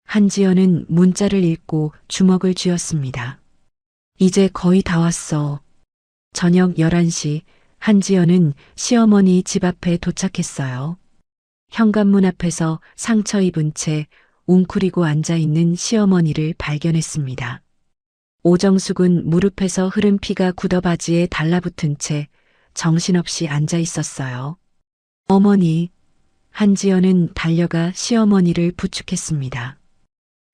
한지연은 문자를 읽고 주먹을 쥐었습니다. 이제 거의 다 왔어. 저녁 11시 한지연은 시어머니 집 앞에 도착했어요. 현관문 앞에서 상처 입은 채 웅크리고 앉아있는 시어머니를 발견했습니다. 오정숙은 무릎에서 흐른 피가 굳어 바지에 달라붙은 채 정신없이 앉아 있었어요. 어머니, 한지연은 달려가 시어머니를 부축했습니다.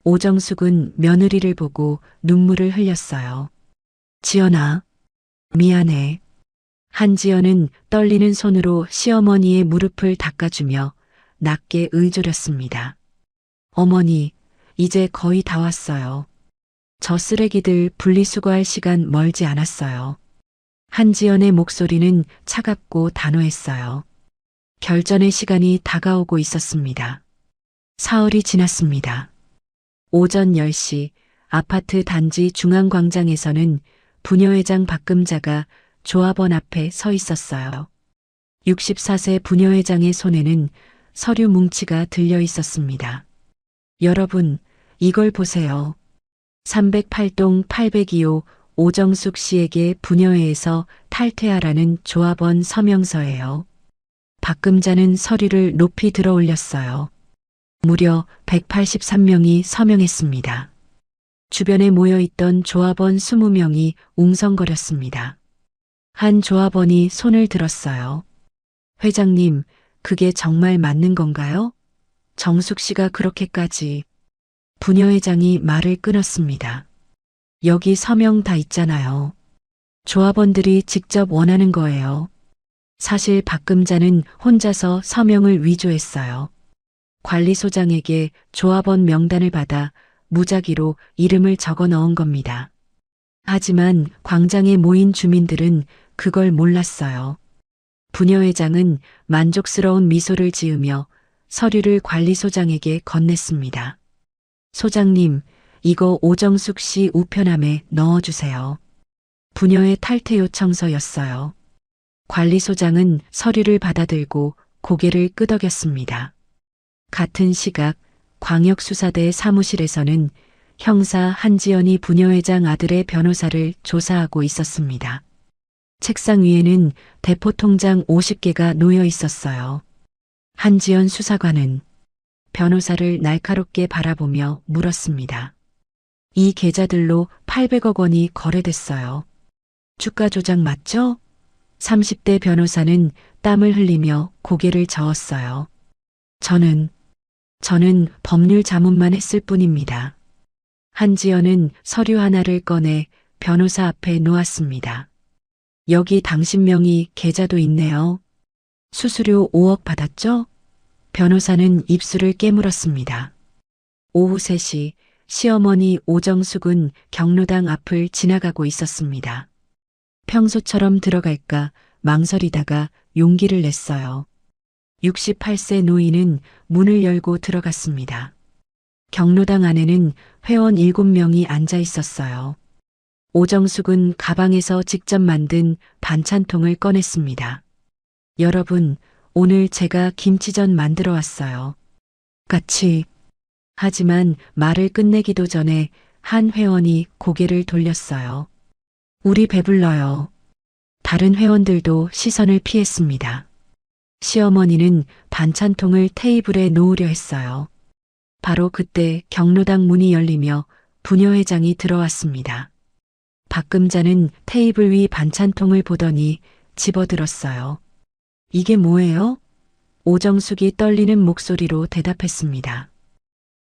오정숙은 며느리를 보고 눈물을 흘렸어요. 지연아, 미안해. 한지연은 떨리는 손으로 시어머니의 무릎을 닦아주며 낮게 의조렸습니다. 어머니, 이제 거의 다 왔어요. 저 쓰레기들 분리수거할 시간 멀지 않았어요. 한지연의 목소리는 차갑고 단호했어요. 결전의 시간이 다가오고 있었습니다. 사흘이 지났습니다. 오전 10시 아파트 단지 중앙광장에서는 부녀회장 박금자가 조합원 앞에 서 있었어요. 64세 부녀회장의 손에는 서류 뭉치가 들려 있었습니다. 여러분, 이걸 보세요. 308동 802호 오정숙 씨에게 부녀회에서 탈퇴하라는 조합원 서명서예요. 박금자는 서류를 높이 들어 올렸어요. 무려 183명이 서명했습니다. 주변에 모여있던 조합원 20명이 웅성거렸습니다. 한 조합원이 손을 들었어요. 회장님, 그게 정말 맞는 건가요? 정숙 씨가 그렇게까지. 부녀회장이 말을 끊었습니다. 여기 서명 다 있잖아요. 조합원들이 직접 원하는 거예요. 사실 박금자는 혼자서 서명을 위조했어요. 관리소장에게 조합원 명단을 받아 무작위로 이름을 적어 넣은 겁니다. 하지만 광장에 모인 주민들은 그걸 몰랐어요. 부녀회장은 만족스러운 미소를 지으며 서류를 관리소장에게 건넸습니다. 소장님, 이거 오정숙 씨 우편함에 넣어주세요. 부녀의 탈퇴 요청서였어요. 관리소장은 서류를 받아들고 고개를 끄덕였습니다. 같은 시각 광역수사대 사무실에서는 형사 한지연이 부녀회장 아들의 변호사를 조사하고 있었습니다. 책상 위에는 대포통장 50개가 놓여 있었어요. 한지연 수사관은 변호사를 날카롭게 바라보며 물었습니다. 이 계좌들로 800억 원이 거래됐어요. 주가 조작 맞죠? 30대 변호사는 땀을 흘리며 고개를 저었어요. 저는 법률 자문만 했을 뿐입니다. 한지연은 서류 하나를 꺼내 변호사 앞에 놓았습니다. 여기 당신 명의 계좌도 있네요. 수수료 5억 받았죠? 변호사는 입술을 깨물었습니다. 오후 3시 시어머니 오정숙은 경로당 앞을 지나가고 있었습니다. 평소처럼 들어갈까 망설이다가 용기를 냈어요. 68세 노인은 문을 열고 들어갔습니다. 경로당 안에는 회원 7명이 앉아 있었어요. 오정숙은 가방에서 직접 만든 반찬통을 꺼냈습니다. 여러분, 오늘 제가 김치전 만들어 왔어요. 같이. 하지만 말을 끝내기도 전에 한 회원이 고개를 돌렸어요. 우리 배불러요. 다른 회원들도 시선을 피했습니다. 시어머니는 반찬통을 테이블에 놓으려 했어요. 바로 그때 경로당 문이 열리며 부녀회장이 들어왔습니다. 박금자는 테이블 위 반찬통을 보더니 집어들었어요. 이게 뭐예요? 오정숙이 떨리는 목소리로 대답했습니다.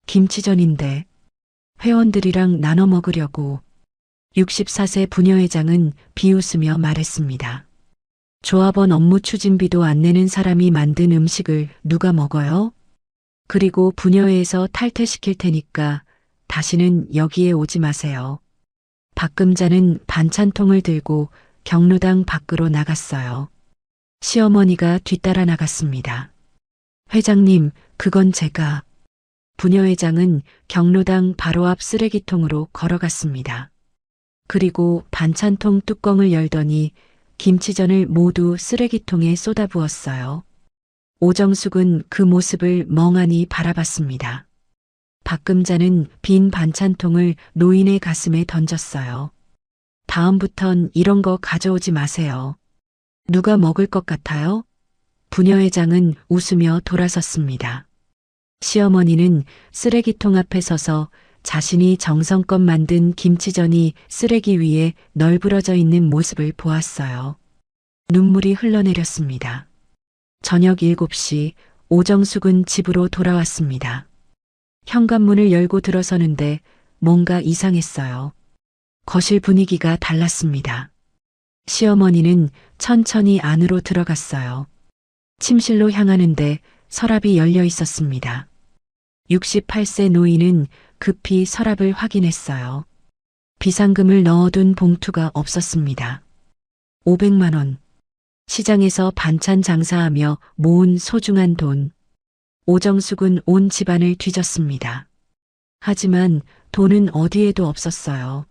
김치전인데 회원들이랑 나눠 먹으려고. 64세 부녀회장은 비웃으며 말했습니다. 조합원 업무 추진비도 안 내는 사람이 만든 음식을 누가 먹어요? 그리고 부녀회에서 탈퇴시킬 테니까 다시는 여기에 오지 마세요. 박금자는 반찬통을 들고 경로당 밖으로 나갔어요. 시어머니가 뒤따라 나갔습니다. 회장님, 그건 제가. 부녀회장은 경로당 바로 앞 쓰레기통으로 걸어갔습니다. 그리고 반찬통 뚜껑을 열더니 김치전을 모두 쓰레기통에 쏟아부었어요. 오정숙은 그 모습을 멍하니 바라봤습니다. 박금자는 빈 반찬통을 노인의 가슴에 던졌어요. 다음부턴 이런 거 가져오지 마세요. 누가 먹을 것 같아요? 부녀회장은 웃으며 돌아섰습니다. 시어머니는 쓰레기통 앞에 서서 자신이 정성껏 만든 김치전이 쓰레기 위에 널브러져 있는 모습을 보았어요. 눈물이 흘러내렸습니다. 저녁 7시 오정숙은 집으로 돌아왔습니다. 현관문을 열고 들어서는데 뭔가 이상했어요. 거실 분위기가 달랐습니다. 시어머니는 천천히 안으로 들어갔어요. 침실로 향하는데 서랍이 열려 있었습니다. 68세 노인은 급히 서랍을 확인했어요. 비상금을 넣어둔 봉투가 없었습니다. 500만 원. 시장에서 반찬 장사하며 모은 소중한 돈. 오정숙은 온 집안을 뒤졌습니다. 하지만 돈은 어디에도 없었어요.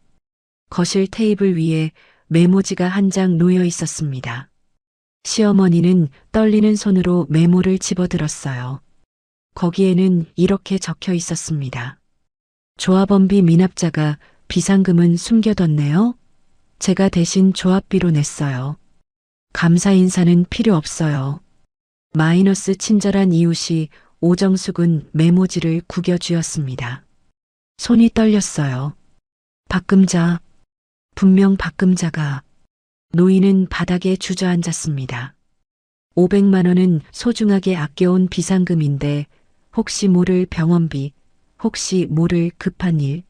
거실 테이블 위에 메모지가 한 장 놓여 있었습니다. 시어머니는 떨리는 손으로 메모를 집어들었어요. 거기에는 이렇게 적혀 있었습니다. 조합원비 미납자가 비상금은 숨겨뒀네요. 제가 대신 조합비로 냈어요. 감사 인사는 필요 없어요. 마이너스 친절한 이웃이 오정숙은 메모지를 구겨쥐었습니다. 손이 떨렸어요. 박금자, 분명 박금자가. 노인은 바닥에 주저앉았습니다. 500만 원은 소중하게 아껴온 비상금인데 혹시 모를 병원비, 혹시 모를 급한 일.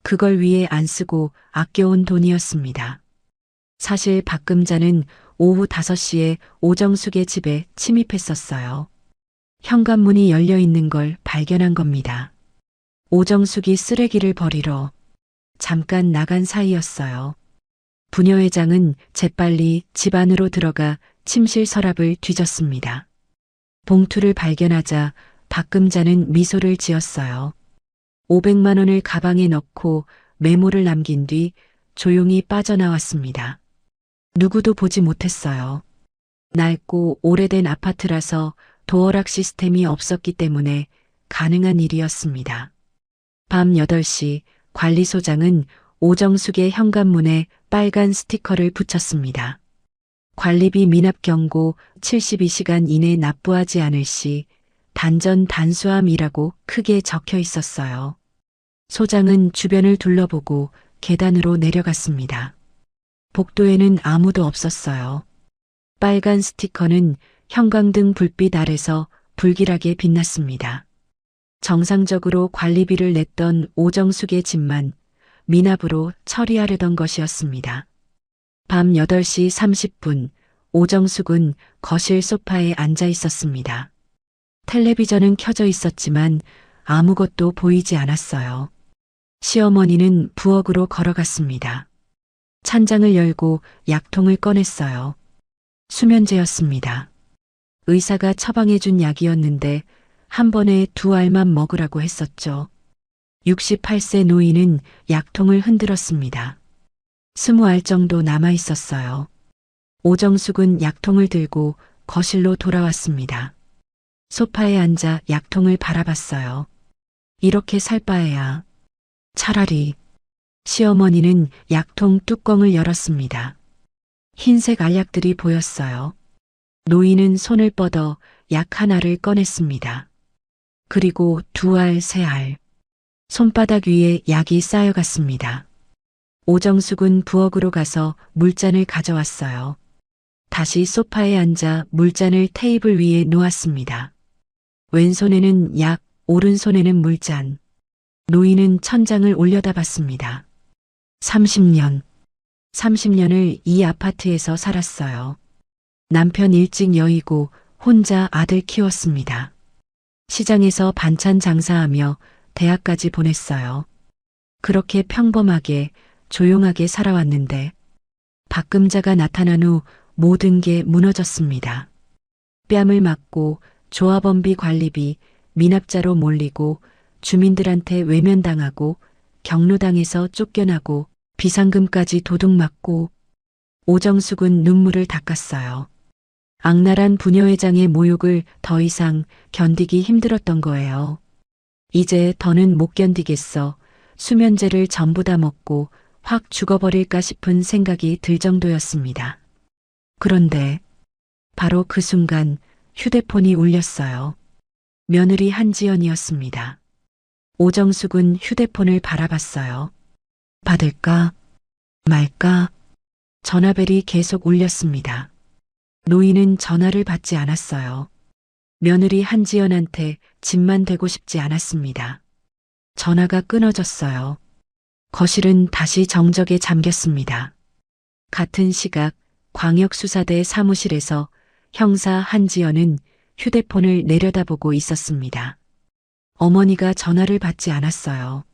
그걸 위해 안 쓰고 아껴온 돈이었습니다. 사실 박금자는 오후 5시에 오정숙의 집에 침입했었어요. 현관문이 열려 있는 걸 발견한 겁니다. 오정숙이 쓰레기를 버리러 잠깐 나간 사이였어요. 부녀회장은 재빨리 집 안으로 들어가 침실 서랍을 뒤졌습니다. 봉투를 발견하자 박금자는 미소를 지었어요. 500만 원을 가방에 넣고 메모를 남긴 뒤 조용히 빠져나왔습니다. 누구도 보지 못했어요. 낡고 오래된 아파트라서 도어락 시스템이 없었기 때문에 가능한 일이었습니다. 밤 8시 관리소장은 오정숙의 현관문에 빨간 스티커를 붙였습니다. 관리비 미납 경고 72시간 이내 납부하지 않을 시 단전 단수함이라고 크게 적혀 있었어요. 소장은 주변을 둘러보고 계단으로 내려갔습니다. 복도에는 아무도 없었어요. 빨간 스티커는 형광등 불빛 아래서 불길하게 빛났습니다. 정상적으로 관리비를 냈던 오정숙의 집만 미납으로 처리하려던 것이었습니다. 밤 8시 30분 오정숙은 거실 소파에 앉아 있었습니다. 텔레비전은 켜져 있었지만 아무것도 보이지 않았어요. 시어머니는 부엌으로 걸어갔습니다. 찬장을 열고 약통을 꺼냈어요. 수면제였습니다. 의사가 처방해준 약이었는데 한 번에 2알만 먹으라고 했었죠. 68세 노인은 약통을 흔들었습니다. 20알 정도 남아 있었어요. 오정숙은 약통을 들고 거실로 돌아왔습니다. 소파에 앉아 약통을 바라봤어요. 이렇게 살 바에야 차라리. 시어머니는 약통 뚜껑을 열었습니다. 흰색 알약들이 보였어요. 노인은 손을 뻗어 약 하나를 꺼냈습니다. 그리고 2알, 3알. 손바닥 위에 약이 쌓여갔습니다. 오정숙은 부엌으로 가서 물잔을 가져왔어요. 다시 소파에 앉아 물잔을 테이블 위에 놓았습니다. 왼손에는 약, 오른손에는 물잔. 노인은 천장을 올려다봤습니다. 30년. 30년을 이 아파트에서 살았어요. 남편 일찍 여의고 혼자 아들 키웠습니다. 시장에서 반찬 장사하며 대학까지 보냈어요. 그렇게 평범하게 조용하게 살아왔는데 박금자가 나타난 후 모든 게 무너졌습니다. 뺨을 맞고 조합원비 관리비 미납자로 몰리고 주민들한테 외면당하고 경로당에서 쫓겨나고 비상금까지 도둑맞고 오정숙은 눈물을 닦았어요. 악랄한 부녀회장의 모욕을 더 이상 견디기 힘들었던 거예요. 이제 더는 못 견디겠어. 수면제를 전부 다 먹고 확 죽어버릴까 싶은 생각이 들 정도였습니다. 그런데 바로 그 순간 휴대폰이 울렸어요. 며느리 한지연이었습니다. 오정숙은 휴대폰을 바라봤어요. 받을까 말까? 전화벨이 계속 울렸습니다. 노인은 전화를 받지 않았어요. 며느리 한지연한테 집만 되고 싶지 않았습니다. 전화가 끊어졌어요. 거실은 다시 정적에 잠겼습니다. 같은 시각 광역수사대 사무실에서 형사 한지연은 휴대폰을 내려다보고 있었습니다. 어머니가 전화를 받지 않았어요.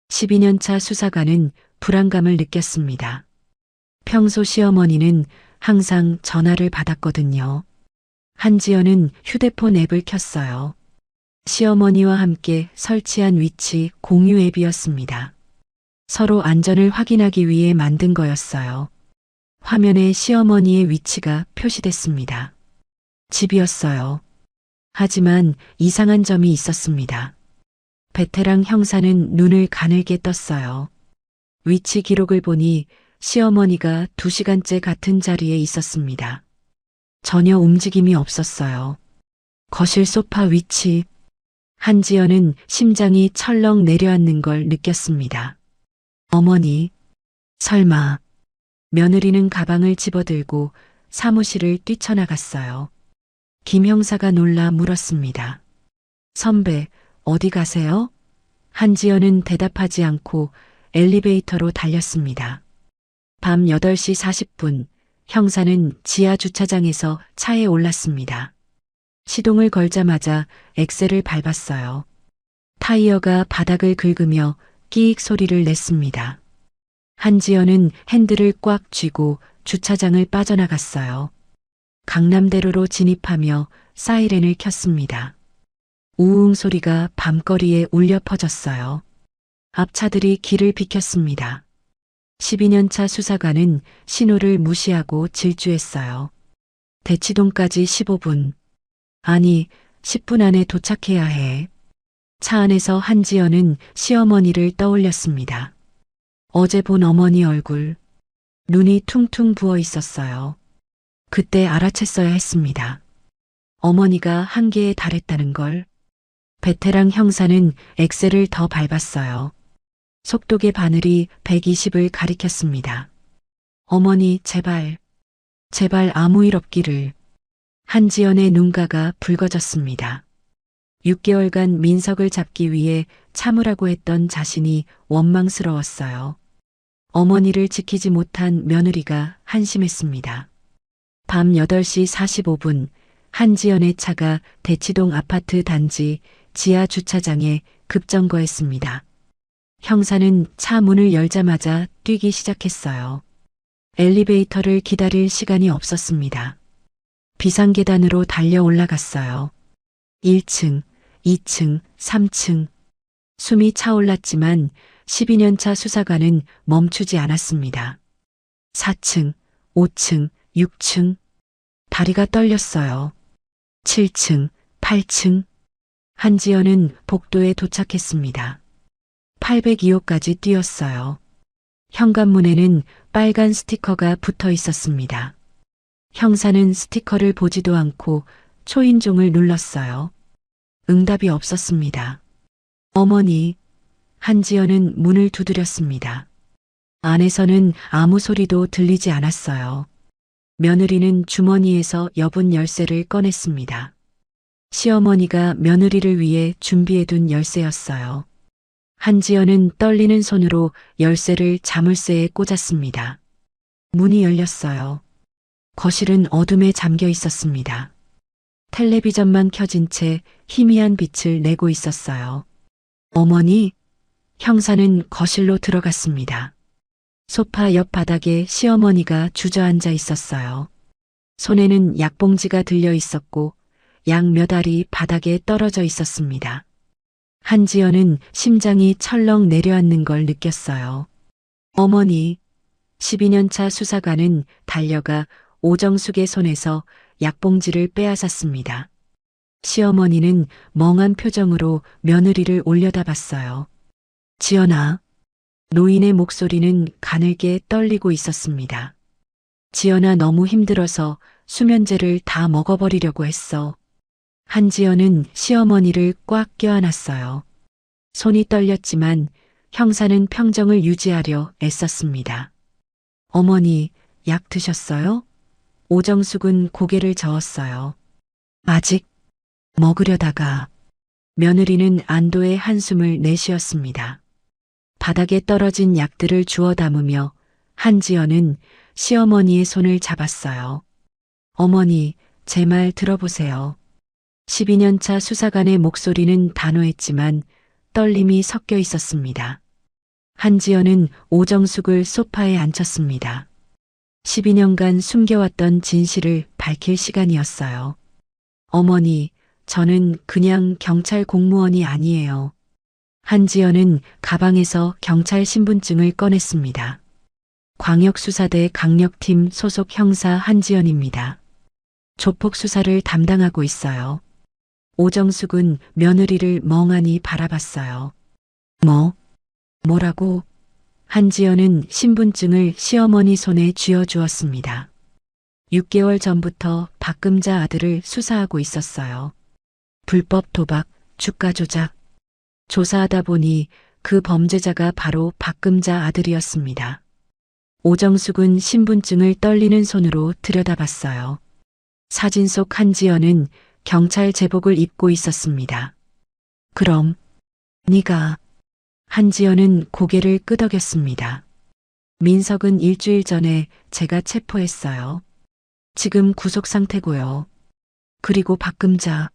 12년차 수사관은 불안감을 느꼈습니다. 평소 시어머니는 항상 전화를 받았거든요. 한지연은 휴대폰 앱을 켰어요. 시어머니와 함께 설치한 위치 공유 앱이었습니다. 서로 안전을 확인하기 위해 만든 거였어요. 화면에 시어머니의 위치가 표시됐습니다. 집이었어요. 하지만 이상한 점이 있었습니다. 베테랑 형사는 눈을 가늘게 떴어요. 위치 기록을 보니 시어머니가 2시간째 같은 자리에 있었습니다. 전혀 움직임이 없었어요. 거실 소파 위치. 한지연은 심장이 철렁 내려앉는 걸 느꼈습니다. 어머니, 설마. 며느리는 가방을 집어들고 사무실을 뛰쳐나갔어요. 김 형사가 놀라 물었습니다. 선배, 어디 가세요? 한지연은 대답하지 않고 엘리베이터로 달렸습니다. 밤 8시 40분, 형사는 지하 주차장에서 차에 올랐습니다. 시동을 걸자마자 엑셀을 밟았어요. 타이어가 바닥을 긁으며 끼익 소리를 냈습니다. 한지연은 핸들을 꽉 쥐고 주차장을 빠져나갔어요. 강남대로로 진입하며 사이렌을 켰습니다. 우웅 소리가 밤거리에 울려 퍼졌어요. 앞차들이 길을 비켰습니다. 12년차 수사관은 신호를 무시하고 질주했어요. 대치동까지 15분. 아니, 10분 안에 도착해야 해. 차 안에서 한지연은 시어머니를 떠올렸습니다. 어제 본 어머니 얼굴. 눈이 퉁퉁 부어 있었어요. 그때 알아챘어야 했습니다. 어머니가 한계에 달했다는 걸. 베테랑 형사는 엑셀을 더 밟았어요. 속도계 바늘이 120을 가리켰습니다. 어머니, 제발, 제발 아무 일 없기를. 한지연의 눈가가 붉어졌습니다. 6개월간 민석을 잡기 위해 참으라고 했던 자신이 원망스러웠어요. 어머니를 지키지 못한 며느리가 한심했습니다. 밤 8시 45분 한지연의 차가 대치동 아파트 단지 지하 주차장에 급정거했습니다. 형사는 차 문을 열자마자 뛰기 시작했어요. 엘리베이터를 기다릴 시간이 없었습니다. 비상계단으로 달려 올라갔어요. 1층, 2층, 3층. 숨이 차올랐지만 12년차 수사관은 멈추지 않았습니다. 4층, 5층, 6층. 다리가 떨렸어요. 7층, 8층. 한지연은 복도에 도착했습니다. 802호까지 뛰었어요. 현관문에는 빨간 스티커가 붙어 있었습니다. 형사는 스티커를 보지도 않고 초인종을 눌렀어요. 응답이 없었습니다. 어머니, 한지연은 문을 두드렸습니다. 안에서는 아무 소리도 들리지 않았어요. 며느리는 주머니에서 여분 열쇠를 꺼냈습니다. 시어머니가 며느리를 위해 준비해둔 열쇠였어요. 한지연은 떨리는 손으로 열쇠를 자물쇠에 꽂았습니다. 문이 열렸어요. 거실은 어둠에 잠겨 있었습니다. 텔레비전만 켜진 채 희미한 빛을 내고 있었어요. 어머니, 형사는 거실로 들어갔습니다. 소파 옆 바닥에 시어머니가 주저앉아 있었어요. 손에는 약봉지가 들려 있었고 약 몇 알이 바닥에 떨어져 있었습니다. 한지연은 심장이 철렁 내려앉는 걸 느꼈어요. 어머니, 12년차 수사관은 달려가 오정숙의 손에서 약봉지를 빼앗았습니다. 시어머니는 멍한 표정으로 며느리를 올려다봤어요. 지연아. 노인의 목소리는 가늘게 떨리고 있었습니다. 지연아, 너무 힘들어서 수면제를 다 먹어버리려고 했어. 한지연은 시어머니를 꽉 껴안았어요. 손이 떨렸지만 형사는 평정을 유지하려 애썼습니다. 어머니, 약 드셨어요? 오정숙은 고개를 저었어요. 아직 먹으려다가. 며느리는 안도의 한숨을 내쉬었습니다. 바닥에 떨어진 약들을 주워 담으며 한지연은 시어머니의 손을 잡았어요. 어머니, 제 말 들어보세요. 12년 차 수사관의 목소리는 단호했지만 떨림이 섞여 있었습니다. 한지연은 오정숙을 소파에 앉혔습니다. 12년간 숨겨왔던 진실을 밝힐 시간이었어요. 어머니, 저는 그냥 경찰 공무원이 아니에요. 한지연은 가방에서 경찰 신분증을 꺼냈습니다. 광역수사대 강력팀 소속 형사 한지연입니다. 조폭 수사를 담당하고 있어요. 오정숙은 며느리를 멍하니 바라봤어요. 뭐라고? 한지연은 신분증을 시어머니 손에 쥐어주었습니다. 6개월 전부터 박금자 아들을 수사하고 있었어요. 불법 도박, 주가 조작. 조사하다 보니 그 범죄자가 바로 박금자 아들이었습니다. 오정숙은 신분증을 떨리는 손으로 들여다봤어요. 사진 속 한지연은 경찰 제복을 입고 있었습니다. 그럼 네가. 한지연은 고개를 끄덕였습니다. 민석은 일주일 전에 제가 체포했어요. 지금 구속 상태고요. 그리고 박금자.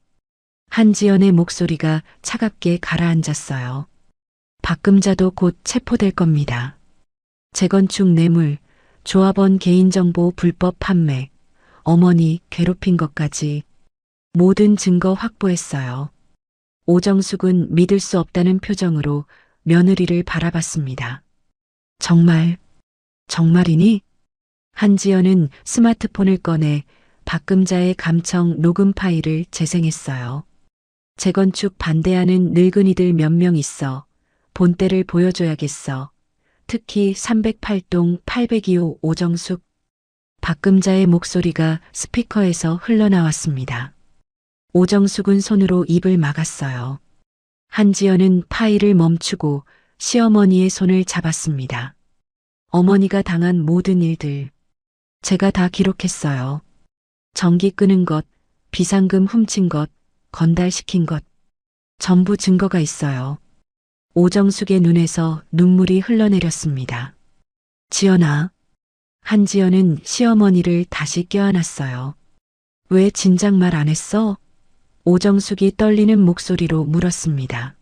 한지연의 목소리가 차갑게 가라앉았어요. 박금자도 곧 체포될 겁니다. 재건축 뇌물, 조합원 개인정보 불법 판매, 어머니 괴롭힌 것까지 모든 증거 확보했어요. 오정숙은 믿을 수 없다는 표정으로 며느리를 바라봤습니다. 정말이니? 한지연은 스마트폰을 꺼내 박금자의 감청 녹음 파일을 재생했어요. 재건축 반대하는 늙은이들 몇 명 있어. 본때를 보여줘야겠어. 특히 308동 802호 오정숙. 박금자의 목소리가 스피커에서 흘러나왔습니다. 오정숙은 손으로 입을 막았어요. 한지연은 파일을 멈추고 시어머니의 손을 잡았습니다. 어머니가 당한 모든 일들. 제가 다 기록했어요. 전기 끄는 것, 비상금 훔친 것, 건달시킨 것. 전부 증거가 있어요. 오정숙의 눈에서 눈물이 흘러내렸습니다. 지연아. 한지연은 시어머니를 다시 껴안았어요. 왜 진작 말 안 했어? 오정숙이 떨리는 목소리로 물었습니다.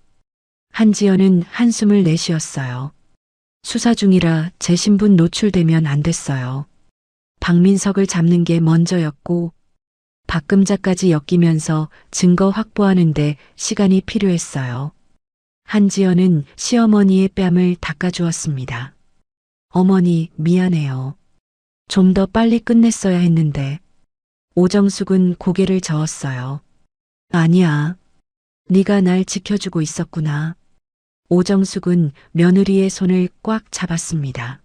한지연은 한숨을 내쉬었어요. 수사 중이라 제 신분 노출되면 안 됐어요. 박민석을 잡는 게 먼저였고 박금자까지 엮이면서 증거 확보하는데 시간이 필요했어요. 한지연은 시어머니의 뺨을 닦아주었습니다. 어머니, 미안해요. 좀 더 빨리 끝냈어야 했는데. 오정숙은 고개를 저었어요. 아니야. 네가 날 지켜주고 있었구나. 오정숙은 며느리의 손을 꽉 잡았습니다.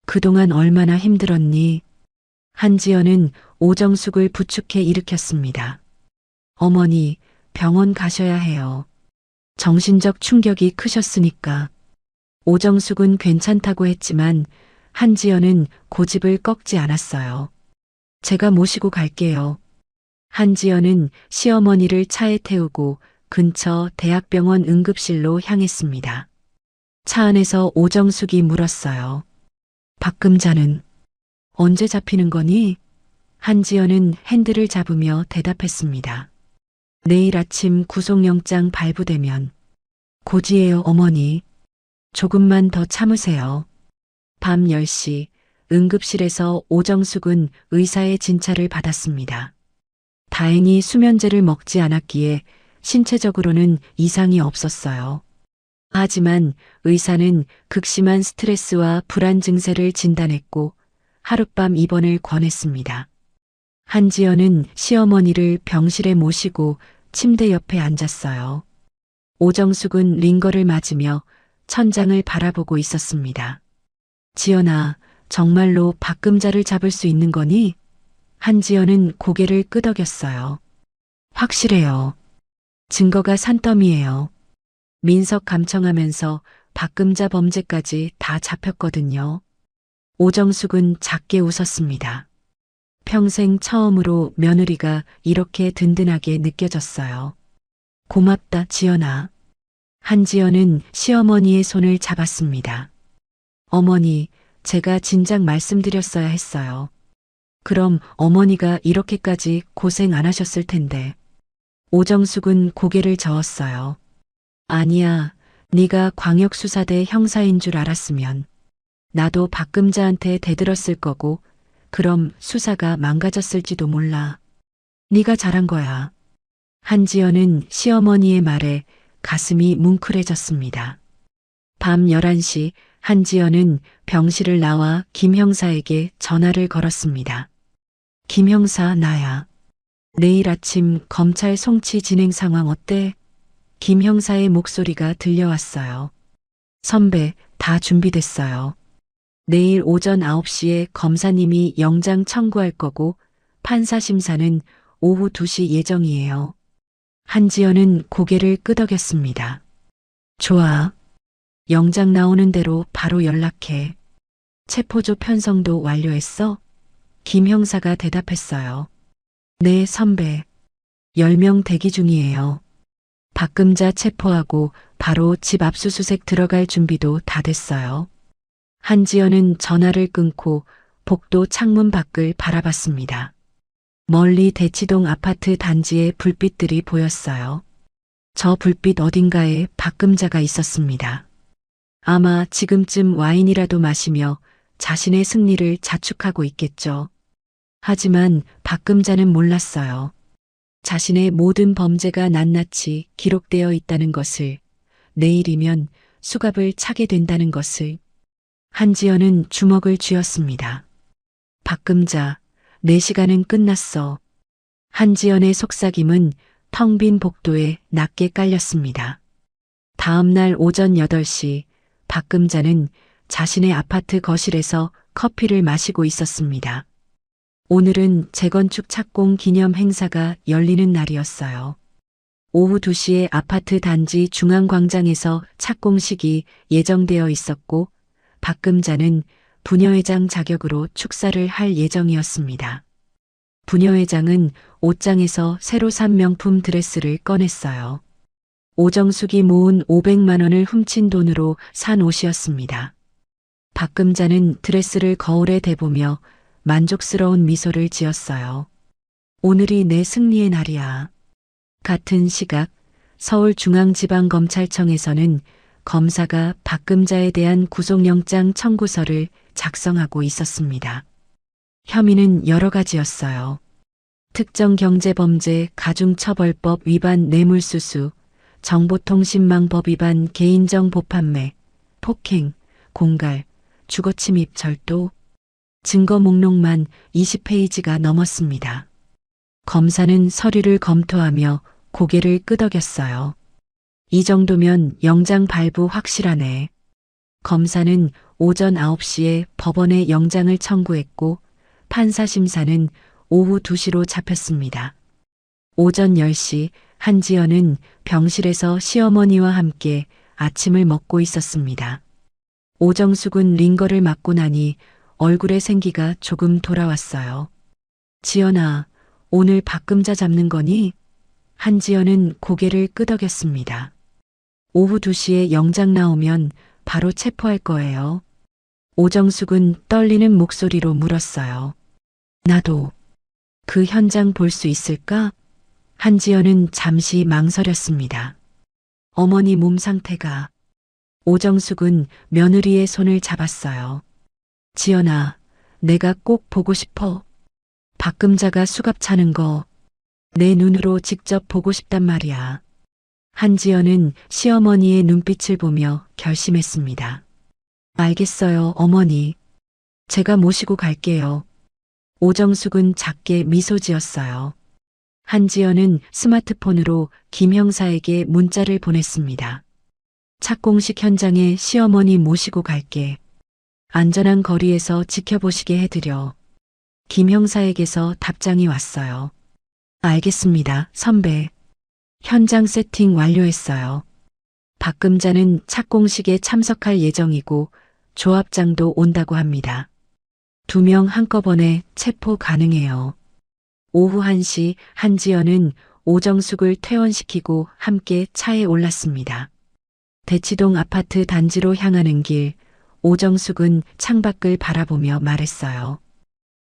그동안 얼마나 힘들었니? 한지연은 오정숙을 부축해 일으켰습니다. 어머니, 병원 가셔야 해요. 정신적 충격이 크셨으니까. 오정숙은 괜찮다고 했지만 한지연은 고집을 꺾지 않았어요. 제가 모시고 갈게요. 한지연은 시어머니를 차에 태우고 근처 대학병원 응급실로 향했습니다. 차 안에서 오정숙이 물었어요. 박금자는 언제 잡히는 거니? 한지연은 핸들을 잡으며 대답했습니다. 내일 아침 구속영장 발부되면. 곧이에요, 어머니. 조금만 더 참으세요. 밤 10시 응급실에서 오정숙은 의사의 진찰을 받았습니다. 다행히 수면제를 먹지 않았기에 신체적으로는 이상이 없었어요. 하지만 의사는 극심한 스트레스와 불안 증세를 진단했고 하룻밤 입원을 권했습니다. 한지연은 시어머니를 병실에 모시고 침대 옆에 앉았어요. 오정숙은 링거를 맞으며 천장을 바라보고 있었습니다. 지연아, 정말로 박금자를 잡을 수 있는 거니? 한지연은 고개를 끄덕였어요. 확실해요. 증거가 산더미예요. 민석 감청하면서 박금자 범죄까지 다 잡혔거든요. 오정숙은 작게 웃었습니다. 평생 처음으로 며느리가 이렇게 든든하게 느껴졌어요. 고맙다, 지연아. 한지연은 시어머니의 손을 잡았습니다. 어머니, 제가 진작 말씀드렸어야 했어요. 그럼 어머니가 이렇게까지 고생 안 하셨을 텐데. 오정숙은 고개를 저었어요. 아니야, 네가 광역수사대 형사인 줄 알았으면 나도 박금자한테 대들었을 거고 그럼 수사가 망가졌을지도 몰라. 네가 잘한 거야. 한지연은 시어머니의 말에 가슴이 뭉클해졌습니다. 밤 11시 한지연은 병실을 나와 김 형사에게 전화를 걸었습니다. 김 형사, 나야. 내일 아침 검찰 송치 진행 상황 어때? 김 형사의 목소리가 들려왔어요. 선배, 다 준비됐어요. 내일 오전 9시에 검사님이 영장 청구할 거고 판사 심사는 오후 2시 예정이에요. 한지연은 고개를 끄덕였습니다. 좋아. 영장 나오는 대로 바로 연락해. 체포조 편성도 완료했어? 김 형사가 대답했어요. 네, 선배. 10명 대기 중이에요. 박금자 체포하고 바로 집 압수수색 들어갈 준비도 다 됐어요. 한지연은 전화를 끊고 복도 창문 밖을 바라봤습니다. 멀리 대치동 아파트 단지의 불빛들이 보였어요. 저 불빛 어딘가에 박금자가 있었습니다. 아마 지금쯤 와인이라도 마시며 자신의 승리를 자축하고 있겠죠. 하지만 박금자는 몰랐어요. 자신의 모든 범죄가 낱낱이 기록되어 있다는 것을, 내일이면 수갑을 차게 된다는 것을. 한지연은 주먹을 쥐었습니다. 박금자, 내 시간은 끝났어. 한지연의 속삭임은 텅 빈 복도에 낮게 깔렸습니다. 다음 날 오전 8시 박금자는 자신의 아파트 거실에서 커피를 마시고 있었습니다. 오늘은 재건축 착공 기념 행사가 열리는 날이었어요. 오후 2시에 아파트 단지 중앙광장에서 착공식이 예정되어 있었고 박금자는 부녀회장 자격으로 축사를 할 예정이었습니다. 부녀회장은 옷장에서 새로 산 명품 드레스를 꺼냈어요. 오정숙이 모은 500만 원을 훔친 돈으로 산 옷이었습니다. 박금자는 드레스를 거울에 대보며 만족스러운 미소를 지었어요. 오늘이 내 승리의 날이야. 같은 시각 서울중앙지방검찰청에서는 검사가 박금자에 대한 구속영장 청구서를 작성하고 있었습니다. 혐의는 여러 가지였어요. 특정경제범죄 가중처벌법 위반 뇌물수수, 정보통신망법 위반 개인정보 판매, 폭행, 공갈, 주거침입 절도, 증거 목록만 20페이지가 넘었습니다. 검사는 서류를 검토하며 고개를 끄덕였어요. 이 정도면 영장 발부 확실하네. 검사는 오전 9시에 법원에 영장을 청구했고 판사 심사는 오후 2시로 잡혔습니다. 오전 10시 한지연은 병실에서 시어머니와 함께 아침을 먹고 있었습니다. 오정숙은 링거를 맞고 나니 얼굴에 생기가 조금 돌아왔어요. 지연아, 오늘 박금자 잡는 거니? 한지연은 고개를 끄덕였습니다. 오후 2시에 영장 나오면 바로 체포할 거예요. 오정숙은 떨리는 목소리로 물었어요. 나도 그 현장 볼 수 있을까? 한지연은 잠시 망설였습니다. 어머니 몸 상태가. 오정숙은 며느리의 손을 잡았어요. 지연아, 내가 꼭 보고 싶어. 박금자가 수갑 차는 거 내 눈으로 직접 보고 싶단 말이야. 한지연은 시어머니의 눈빛을 보며 결심했습니다. 알겠어요, 어머니. 제가 모시고 갈게요. 오정숙은 작게 미소 지었어요. 한지연은 스마트폰으로 김 형사에게 문자를 보냈습니다. 착공식 현장에 시어머니 모시고 갈게. 안전한 거리에서 지켜보시게 해드려. 김 형사에게서 답장이 왔어요. 알겠습니다, 선배. 현장 세팅 완료했어요. 박금자는 착공식에 참석할 예정이고 조합장도 온다고 합니다. 2명 한꺼번에 체포 가능해요. 오후 1시 한지연은 오정숙을 퇴원시키고 함께 차에 올랐습니다. 대치동 아파트 단지로 향하는 길, 오정숙은 창밖을 바라보며 말했어요.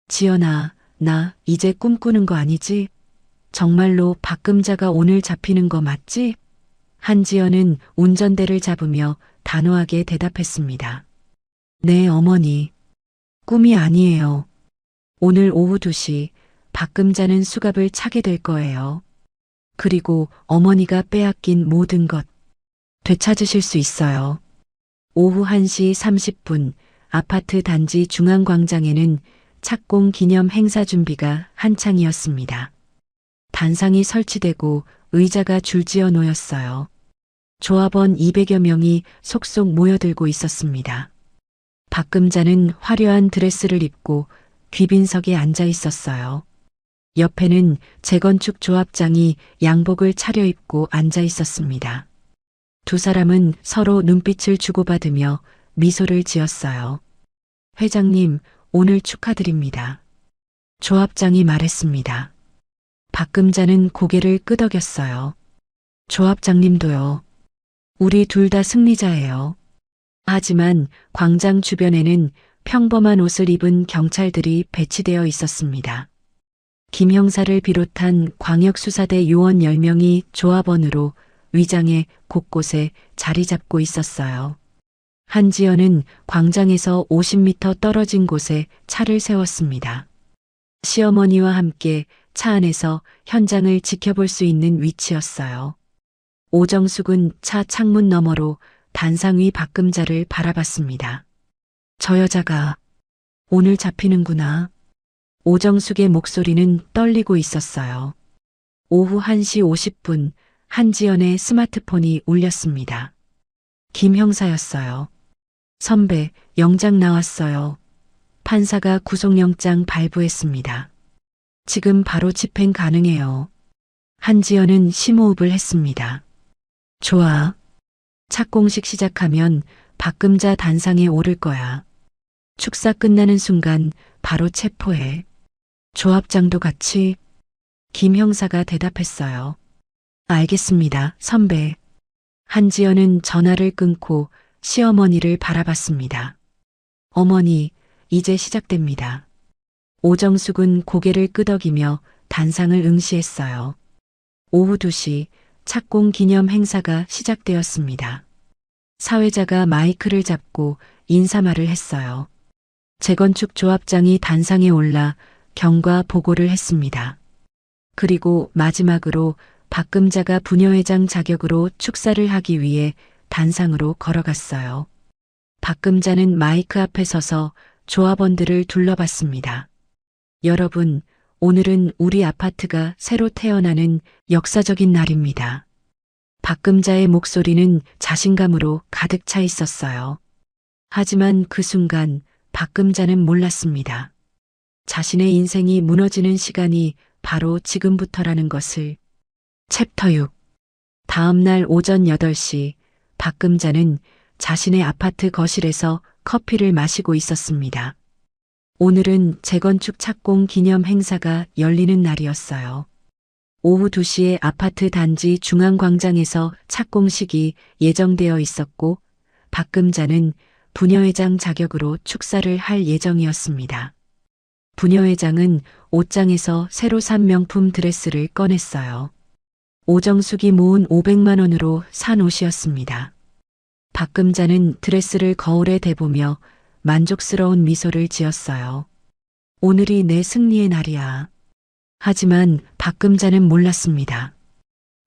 지연아, 나 이제 꿈꾸는 거 아니지? 정말로 박금자가 오늘 잡히는 거 맞지? 한지연은 운전대를 잡으며 단호하게 대답했습니다. 네, 어머니. 꿈이 아니에요. 오늘 오후 2시 박금자는 수갑을 차게 될 거예요. 그리고 어머니가 빼앗긴 모든 것 되찾으실 수 있어요. 오후 1시 30분 아파트 단지 중앙광장에는 착공 기념 행사 준비가 한창이었습니다. 단상이 설치되고 의자가 줄지어 놓였어요. 조합원 200여 명이 속속 모여들고 있었습니다. 박금자는 화려한 드레스를 입고 귀빈석에 앉아 있었어요. 옆에는 재건축 조합장이 양복을 차려입고 앉아 있었습니다. 두 사람은 서로 눈빛을 주고받으며 미소를 지었어요. 회장님, 오늘 축하드립니다. 조합장이 말했습니다. 박금자는 고개를 끄덕였어요. 조합장님도요. 우리 둘 다 승리자예요. 하지만 광장 주변에는 평범한 옷을 입은 경찰들이 배치되어 있었습니다. 김 형사를 비롯한 광역수사대 요원 10명이 조합원으로 위장에 곳곳에 자리 잡고 있었어요. 한지연은 광장에서 50m 떨어진 곳에 차를 세웠습니다. 시어머니와 함께 차 안에서 현장을 지켜볼 수 있는 위치였어요. 오정숙은 차 창문 너머로 단상 위 박금자를 바라봤습니다. 저 여자가 오늘 잡히는구나. 오정숙의 목소리는 떨리고 있었어요. 오후 1시 50분 한지연의 스마트폰이 울렸습니다. 김 형사였어요. 선배, 영장 나왔어요. 판사가 구속영장 발부했습니다. 지금 바로 집행 가능해요. 한지연은 심호흡을 했습니다. 좋아. 착공식 시작하면 박금자 단상에 오를 거야. 축사 끝나는 순간 바로 체포해. 조합장도 같이. 김 형사가 대답했어요. 알겠습니다, 선배. 한지연은 전화를 끊고 시어머니를 바라봤습니다. 어머니, 이제 시작됩니다. 오정숙은 고개를 끄덕이며 단상을 응시했어요. 오후 2시 착공 기념 행사가 시작되었습니다. 사회자가 마이크를 잡고 인사말을 했어요. 재건축 조합장이 단상에 올라 경과 보고를 했습니다. 그리고 마지막으로 박금자가 부녀회장 자격으로 축사를 하기 위해 단상으로 걸어갔어요. 박금자는 마이크 앞에 서서 조합원들을 둘러봤습니다. 여러분, 오늘은 우리 아파트가 새로 태어나는 역사적인 날입니다. 박금자의 목소리는 자신감으로 가득 차 있었어요. 하지만 그 순간 박금자는 몰랐습니다. 자신의 인생이 무너지는 시간이 바로 지금부터라는 것을. 챕터 6. 다음 날 오전 8시 박금자는 자신의 아파트 거실에서 커피를 마시고 있었습니다. 오늘은 재건축 착공 기념 행사가 열리는 날이었어요. 오후 2시에 아파트 단지 중앙광장에서 착공식이 예정되어 있었고 박금자는 부녀회장 자격으로 축사를 할 예정이었습니다. 부녀회장은 옷장에서 새로 산 명품 드레스를 꺼냈어요. 오정숙이 모은 500만 원으로 산 옷이었습니다. 박금자는 드레스를 거울에 대보며 만족스러운 미소를 지었어요. 오늘이 내 승리의 날이야. 하지만 박금자는 몰랐습니다.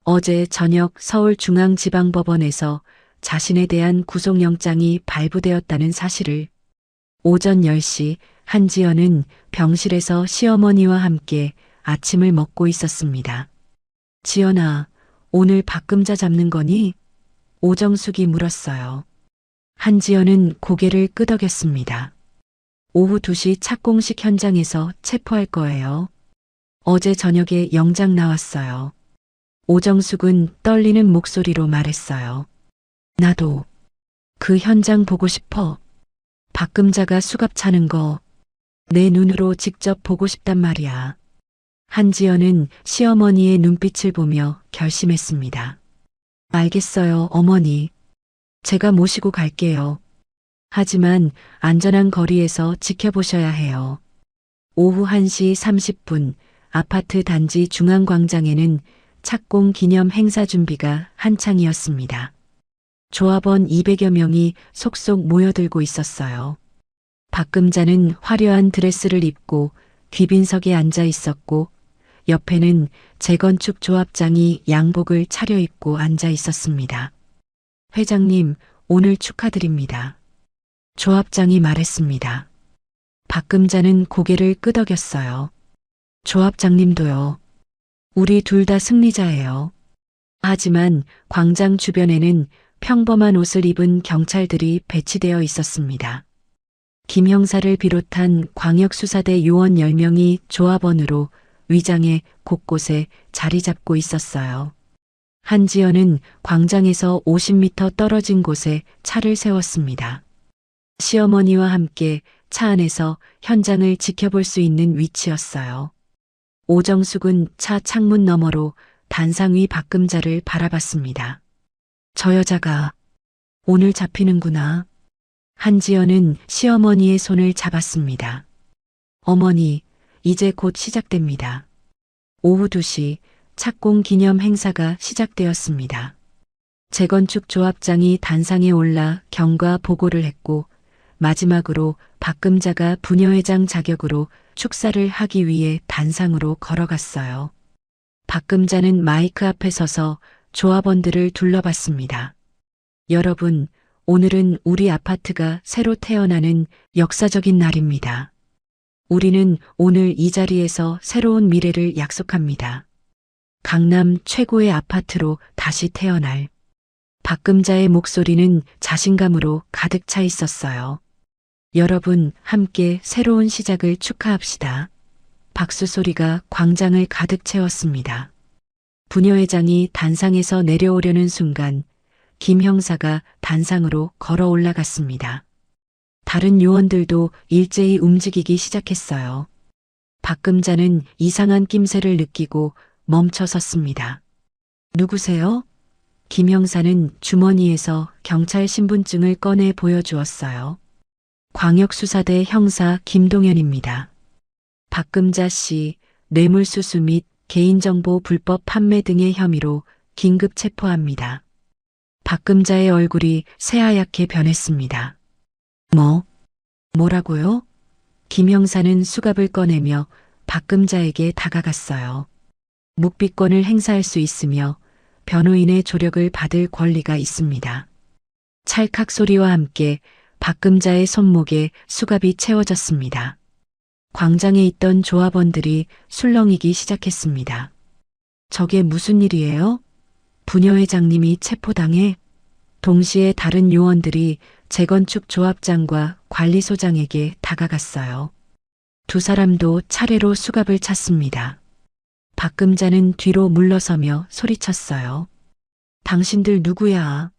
어제 저녁 서울중앙지방법원에서 자신에 대한 구속영장이 발부되었다는 사실을. 오전 10시 한지연은 병실에서 시어머니와 함께 아침을 먹고 있었습니다. 지연아, 오늘 박금자 잡는 거니? 오정숙이 물었어요. 한지연은 고개를 끄덕였습니다. 오후 2시 착공식 현장에서 체포할 거예요. 어제 저녁에 영장 나왔어요. 오정숙은 떨리는 목소리로 말했어요. 나도 그 현장 보고 싶어. 박금자가 수갑 차는 거 내 눈으로 직접 보고 싶단 말이야. 한지연은 시어머니의 눈빛을 보며 결심했습니다. 알겠어요, 어머니. 제가 모시고 갈게요. 하지만 안전한 거리에서 지켜보셔야 해요. 오후 1시 30분 아파트 단지 중앙광장에는 착공 기념 행사 준비가 한창이었습니다. 조합원 200여 명이 속속 모여들고 있었어요. 박금자는 화려한 드레스를 입고 귀빈석에 앉아 있었고 옆에는 재건축 조합장이 양복을 차려입고 앉아 있었습니다. 회장님, 오늘 축하드립니다. 조합장이 말했습니다. 박금자는 고개를 끄덕였어요. 조합장님도요. 우리 둘 다 승리자예요. 하지만 광장 주변에는 평범한 옷을 입은 경찰들이 배치되어 있었습니다. 김 형사를 비롯한 광역수사대 요원 10명이 조합원으로 위장에 곳곳에 자리 잡고 있었어요. 한지연은 광장에서 50m 떨어진 곳에 차를 세웠습니다. 시어머니와 함께 차 안에서 현장을 지켜볼 수 있는 위치였어요. 오정숙은 차 창문 너머로 단상 위 박금자를 바라봤습니다. 저 여자가 오늘 잡히는구나. 한지연은 시어머니의 손을 잡았습니다. 어머니, 이제 곧 시작됩니다. 오후 2시 착공 기념 행사가 시작되었습니다. 재건축 조합장이 단상에 올라 경과 보고를 했고 마지막으로 박금자가 부녀회장 자격으로 축사를 하기 위해 단상으로 걸어갔어요. 박금자는 마이크 앞에 서서 조합원들을 둘러봤습니다. 여러분, 오늘은 우리 아파트가 새로 태어나는 역사적인 날입니다. 우리는 오늘 이 자리에서 새로운 미래를 약속합니다. 강남 최고의 아파트로 다시 태어날. 박금자의 목소리는 자신감으로 가득 차 있었어요. 여러분, 함께 새로운 시작을 축하합시다. 박수 소리가 광장을 가득 채웠습니다. 부녀회장이 단상에서 내려오려는 순간 김 형사가 단상으로 걸어 올라갔습니다. 다른 요원들도 일제히 움직이기 시작했어요. 박금자는 이상한 낌새를 느끼고 멈춰 섰습니다. 누구세요? 김 형사는 주머니에서 경찰 신분증을 꺼내 보여주었어요. 광역수사대 형사 김동현입니다. 박금자 씨 뇌물수수 및 개인정보 불법 판매 등의 혐의로 긴급 체포합니다. 박금자의 얼굴이 새하얗게 변했습니다. 뭐라고요? 김 형사는 수갑을 꺼내며 박금자에게 다가갔어요. 묵비권을 행사할 수 있으며 변호인의 조력을 받을 권리가 있습니다. 찰칵 소리와 함께 박금자의 손목에 수갑이 채워졌습니다. 광장에 있던 조합원들이 술렁이기 시작했습니다. 저게 무슨 일이에요? 부녀회장님이 체포당해? 동시에 다른 요원들이 재건축 조합장과 관리소장에게 다가갔어요. 두 사람도 차례로 수갑을 찼습니다. 박금자는 뒤로 물러서며 소리쳤어요. 당신들 누구야?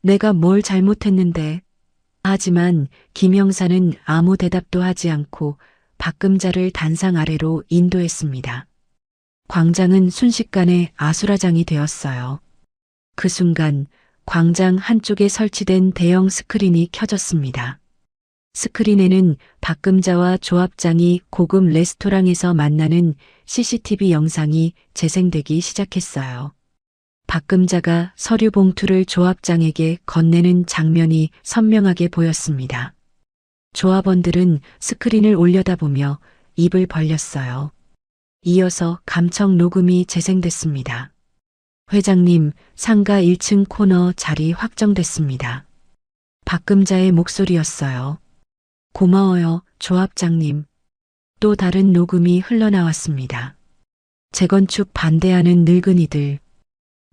내가 뭘 잘못했는데? 하지만 김 형사는 아무 대답도 하지 않고 박금자를 단상 아래로 인도했습니다. 광장은 순식간에 아수라장이 되었어요. 그 순간 광장 한쪽에 설치된 대형 스크린이 켜졌습니다. 스크린에는 박금자와 조합장이 고급 레스토랑에서 만나는 CCTV 영상이 재생되기 시작했어요. 박금자가 서류 봉투를 조합장에게 건네는 장면이 선명하게 보였습니다. 조합원들은 스크린을 올려다보며 입을 벌렸어요. 이어서 감청 녹음이 재생됐습니다. 회장님, 상가 1층 코너 자리 확정됐습니다. 박금자의 목소리였어요. 고마워요, 조합장님. 또 다른 녹음이 흘러나왔습니다. 재건축 반대하는 늙은이들.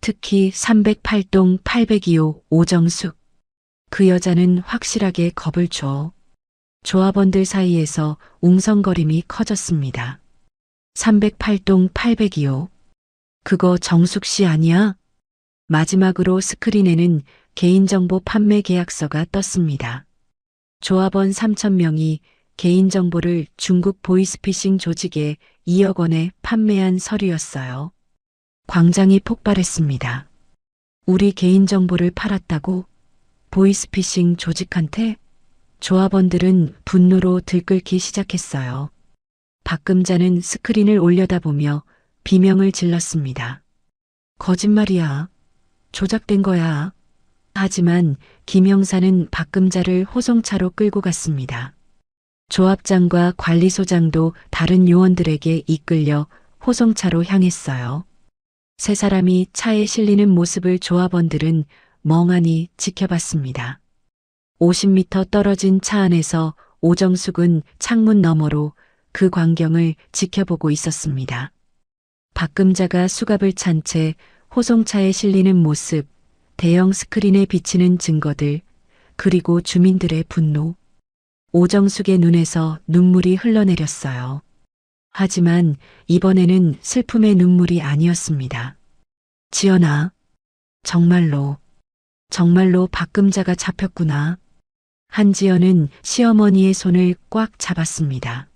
특히 308동 802호 오정숙. 그 여자는 확실하게 겁을 줘. 조합원들 사이에서 웅성거림이 커졌습니다. 308동 802호. 그거 정숙 씨 아니야? 마지막으로 스크린에는 개인정보 판매 계약서가 떴습니다. 조합원 3,000명이 개인정보를 중국 보이스피싱 조직에 2억 원에 판매한 서류였어요. 광장이 폭발했습니다. 우리 개인정보를 팔았다고? 보이스피싱 조직한테? 조합원들은 분노로 들끓기 시작했어요. 박금자는 스크린을 올려다보며 비명을 질렀습니다. 거짓말이야. 조작된 거야. 하지만 김 형사는 박금자를 호송차로 끌고 갔습니다. 조합장과 관리소장도 다른 요원들에게 이끌려 호송차로 향했어요. 세 사람이 차에 실리는 모습을 조합원들은 멍하니 지켜봤습니다. 50m 떨어진 차 안에서 오정숙은 창문 너머로 그 광경을 지켜보고 있었습니다. 박금자가 수갑을 찬 채 호송차에 실리는 모습, 대형 스크린에 비치는 증거들, 그리고 주민들의 분노. 오정숙의 눈에서 눈물이 흘러내렸어요. 하지만 이번에는 슬픔의 눈물이 아니었습니다. 지연아, 정말로 박금자가 잡혔구나. 한지연은 시어머니의 손을 꽉 잡았습니다.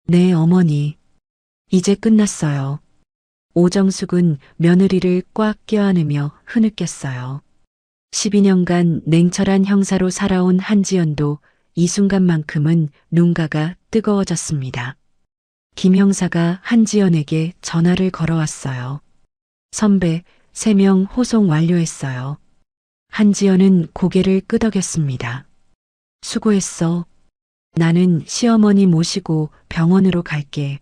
네, 어머니. 이제 끝났어요. 오정숙은 며느리를 꽉 껴안으며 흐느꼈어요. 12년간 냉철한 형사로 살아온 한지연도 이 순간만큼은 눈가가 뜨거워졌습니다. 김 형사가 한지연에게 전화를 걸어왔어요. 선배, 3명 호송 완료했어요. 한지연은 고개를 끄덕였습니다. 수고했어. 나는 시어머니 모시고 병원으로 갈게.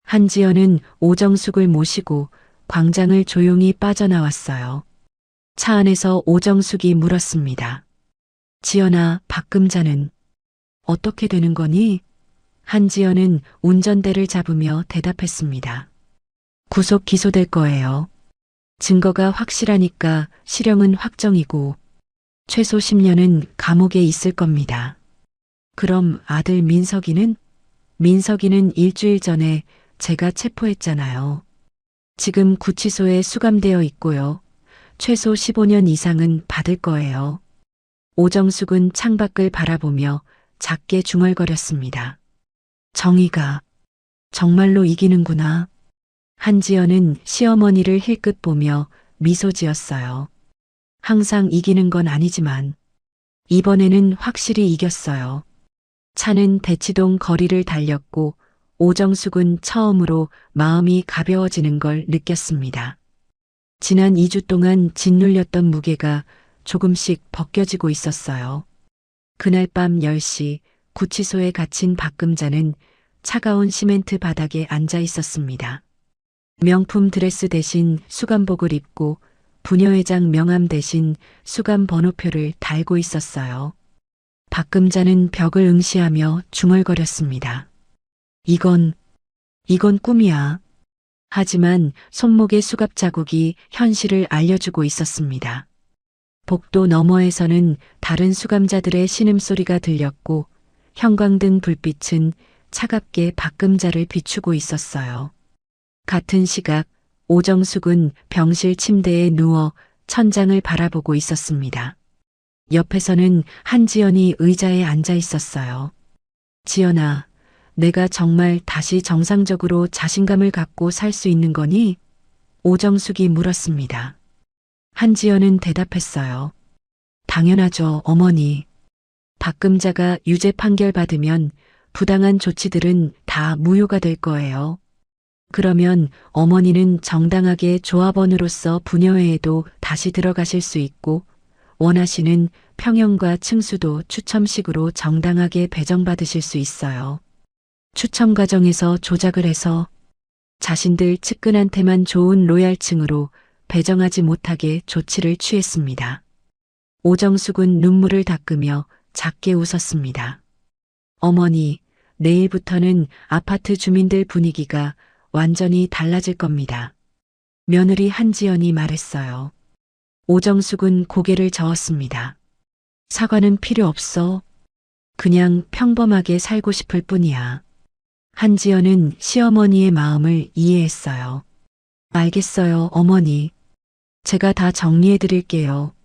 한지연은 오정숙을 모시고 광장을 조용히 빠져나왔어요. 차 안에서 오정숙이 물었습니다. 지연아, 박금자는 어떻게 되는 거니? 한지연은 운전대를 잡으며 대답했습니다. 구속 기소될 거예요. 증거가 확실하니까 실형은 확정이고 최소 10년은 감옥에 있을 겁니다. 그럼 아들 민석이는? 민석이는 일주일 전에 제가 체포했잖아요. 지금 구치소에 수감되어 있고요. 최소 15년 이상은 받을 거예요. 오정숙은 창밖을 바라보며 작게 중얼거렸습니다. 정의가 정말로 이기는구나. 한지연은 시어머니를 힐끗 보며 미소 지었어요. 항상 이기는 건 아니지만 이번에는 확실히 이겼어요. 차는 대치동 거리를 달렸고 오정숙은 처음으로 마음이 가벼워지는 걸 느꼈습니다. 지난 2주 동안 짓눌렸던 무게가 조금씩 벗겨지고 있었어요. 그날 밤 10시 구치소에 갇힌 박금자는 차가운 시멘트 바닥에 앉아 있었습니다. 명품 드레스 대신 수감복을 입고 부녀회장 명함 대신 수감 번호표를 달고 있었어요. 박금자는 벽을 응시하며 중얼거렸습니다. 이건 꿈이야. 하지만 손목의 수갑 자국이 현실을 알려주고 있었습니다. 복도 너머에서는 다른 수감자들의 신음소리가 들렸고 형광등 불빛은 차갑게 박금자를 비추고 있었어요. 같은 시각 오정숙은 병실 침대에 누워 천장을 바라보고 있었습니다. 옆에서는 한지연이 의자에 앉아 있었어요. 지연아, 내가 정말 다시 정상적으로 자신감을 갖고 살 수 있는 거니? 오정숙이 물었습니다. 한지연은 대답했어요. 당연하죠, 어머니. 박금자가 유죄 판결 받으면 부당한 조치들은 다 무효가 될 거예요. 그러면 어머니는 정당하게 조합원으로서 부녀회에도 다시 들어가실 수 있고 원하시는 평형과 층수도 추첨식으로 정당하게 배정받으실 수 있어요. 추첨 과정에서 조작을 해서 자신들 측근한테만 좋은 로얄층으로 배정하지 못하게 조치를 취했습니다. 오정숙은 눈물을 닦으며 작게 웃었습니다. 어머니, 내일부터는 아파트 주민들 분위기가 완전히 달라질 겁니다. 며느리 한지연이 말했어요. 오정숙은 고개를 저었습니다. 사과는 필요 없어. 그냥 평범하게 살고 싶을 뿐이야. 한지연은 시어머니의 마음을 이해했어요. 알겠어요, 어머니. 제가 다 정리해 드릴게요.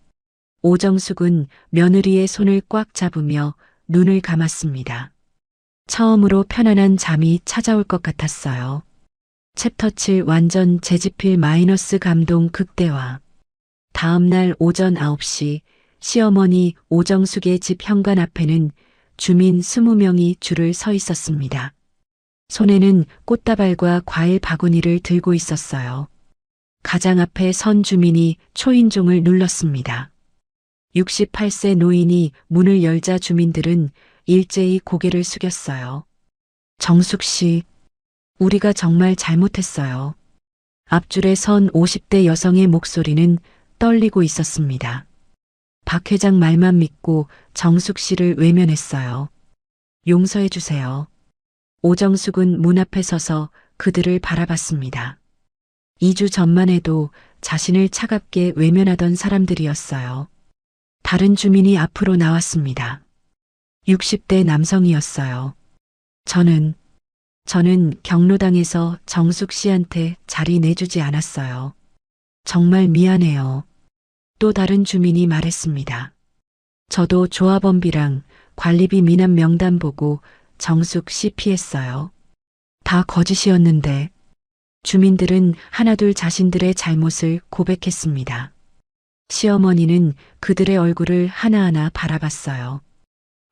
오정숙은 며느리의 손을 꽉 잡으며 눈을 감았습니다. 처음으로 편안한 잠이 찾아올 것 같았어요. 챕터 7 완전 재집필 마이너스 감동 극대화. 다음 날 오전 9시 시어머니 오정숙의 집 현관 앞에는 주민 20명이 줄을 서 있었습니다. 손에는 꽃다발과 과일 바구니를 들고 있었어요. 가장 앞에 선 주민이 초인종을 눌렀습니다. 68세 노인이 문을 열자 주민들은 일제히 고개를 숙였어요. 정숙 씨, 우리가 정말 잘못했어요. 앞줄에 선 50대 여성의 목소리는 떨리고 있었습니다. 박 회장 말만 믿고 정숙 씨를 외면했어요. 용서해 주세요. 오정숙은 문 앞에 서서 그들을 바라봤습니다. 2주 전만 해도 자신을 차갑게 외면하던 사람들이었어요. 다른 주민이 앞으로 나왔습니다. 60대 남성이었어요. 저는 경로당에서 정숙 씨한테 자리 내주지 않았어요. 정말 미안해요. 또 다른 주민이 말했습니다. 저도 조합원비랑 관리비 미납 명단 보고 정숙 씨 피했어요. 다 거짓이었는데 주민들은 하나둘 자신들의 잘못을 고백했습니다. 시어머니는 그들의 얼굴을 하나하나 바라봤어요.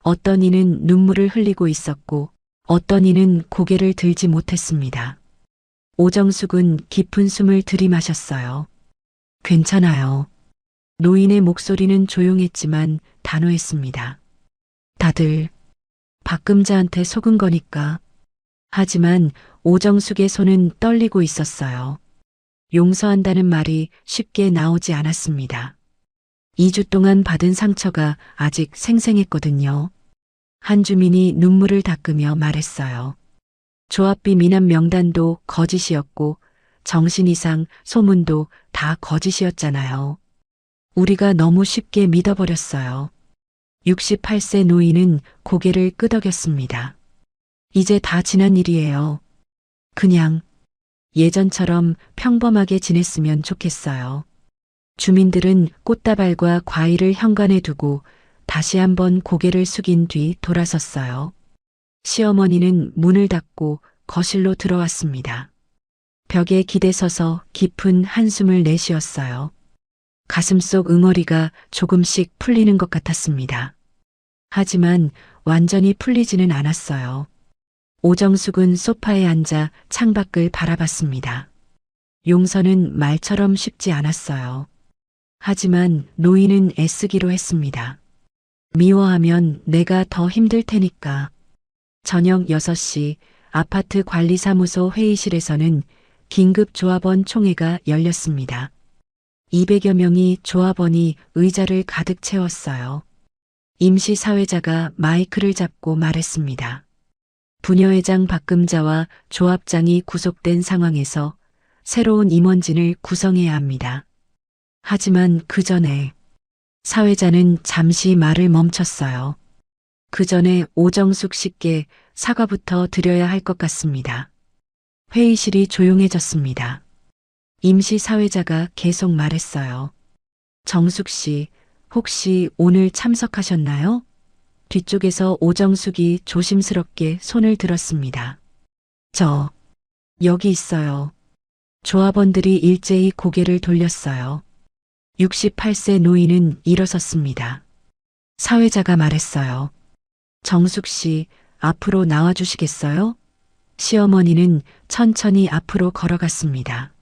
어떤 이는 눈물을 흘리고 있었고 어떤 이는 고개를 들지 못했습니다. 오정숙은 깊은 숨을 들이마셨어요. 괜찮아요. 노인의 목소리는 조용했지만 단호했습니다. 다들 박금자한테 속은 거니까. 하지만 오정숙의 손은 떨리고 있었어요. 용서한다는 말이 쉽게 나오지 않았습니다. 2주 동안 받은 상처가 아직 생생했거든요. 한 주민이 눈물을 닦으며 말했어요. 조합비 미납 명단도 거짓이었고 정신 이상 소문도 다 거짓이었잖아요. 우리가 너무 쉽게 믿어버렸어요. 68세 노인은 고개를 끄덕였습니다. 이제 다 지난 일이에요. 그냥 예전처럼 평범하게 지냈으면 좋겠어요. 주민들은 꽃다발과 과일을 현관에 두고 다시 한번 고개를 숙인 뒤 돌아섰어요. 시어머니는 문을 닫고 거실로 들어왔습니다. 벽에 기대서서 깊은 한숨을 내쉬었어요. 가슴속 응어리가 조금씩 풀리는 것 같았습니다. 하지만 완전히 풀리지는 않았어요. 오정숙은 소파에 앉아 창밖을 바라봤습니다. 용서는 말처럼 쉽지 않았어요. 하지만 노인은 애쓰기로 했습니다. 미워하면 내가 더 힘들 테니까. 저녁 6시 아파트 관리사무소 회의실에서는 긴급 조합원 총회가 열렸습니다. 200여 명의 조합원이 의자를 가득 채웠어요. 임시 사회자가 마이크를 잡고 말했습니다. 부녀회장 박금자와 조합장이 구속된 상황에서 새로운 임원진을 구성해야 합니다. 하지만 그 전에 사회자는 잠시 말을 멈췄어요. 그 전에 오정숙 씨께 사과부터 드려야 할 것 같습니다. 회의실이 조용해졌습니다. 임시 사회자가 계속 말했어요. 정숙 씨, 혹시 오늘 참석하셨나요? 뒤쪽에서 오정숙이 조심스럽게 손을 들었습니다. 저, 여기 있어요. 조합원들이 일제히 고개를 돌렸어요. 68세 노인은 일어섰습니다. 사회자가 말했어요. 정숙 씨, 앞으로 나와주시겠어요? 시어머니는 천천히 앞으로 걸어갔습니다.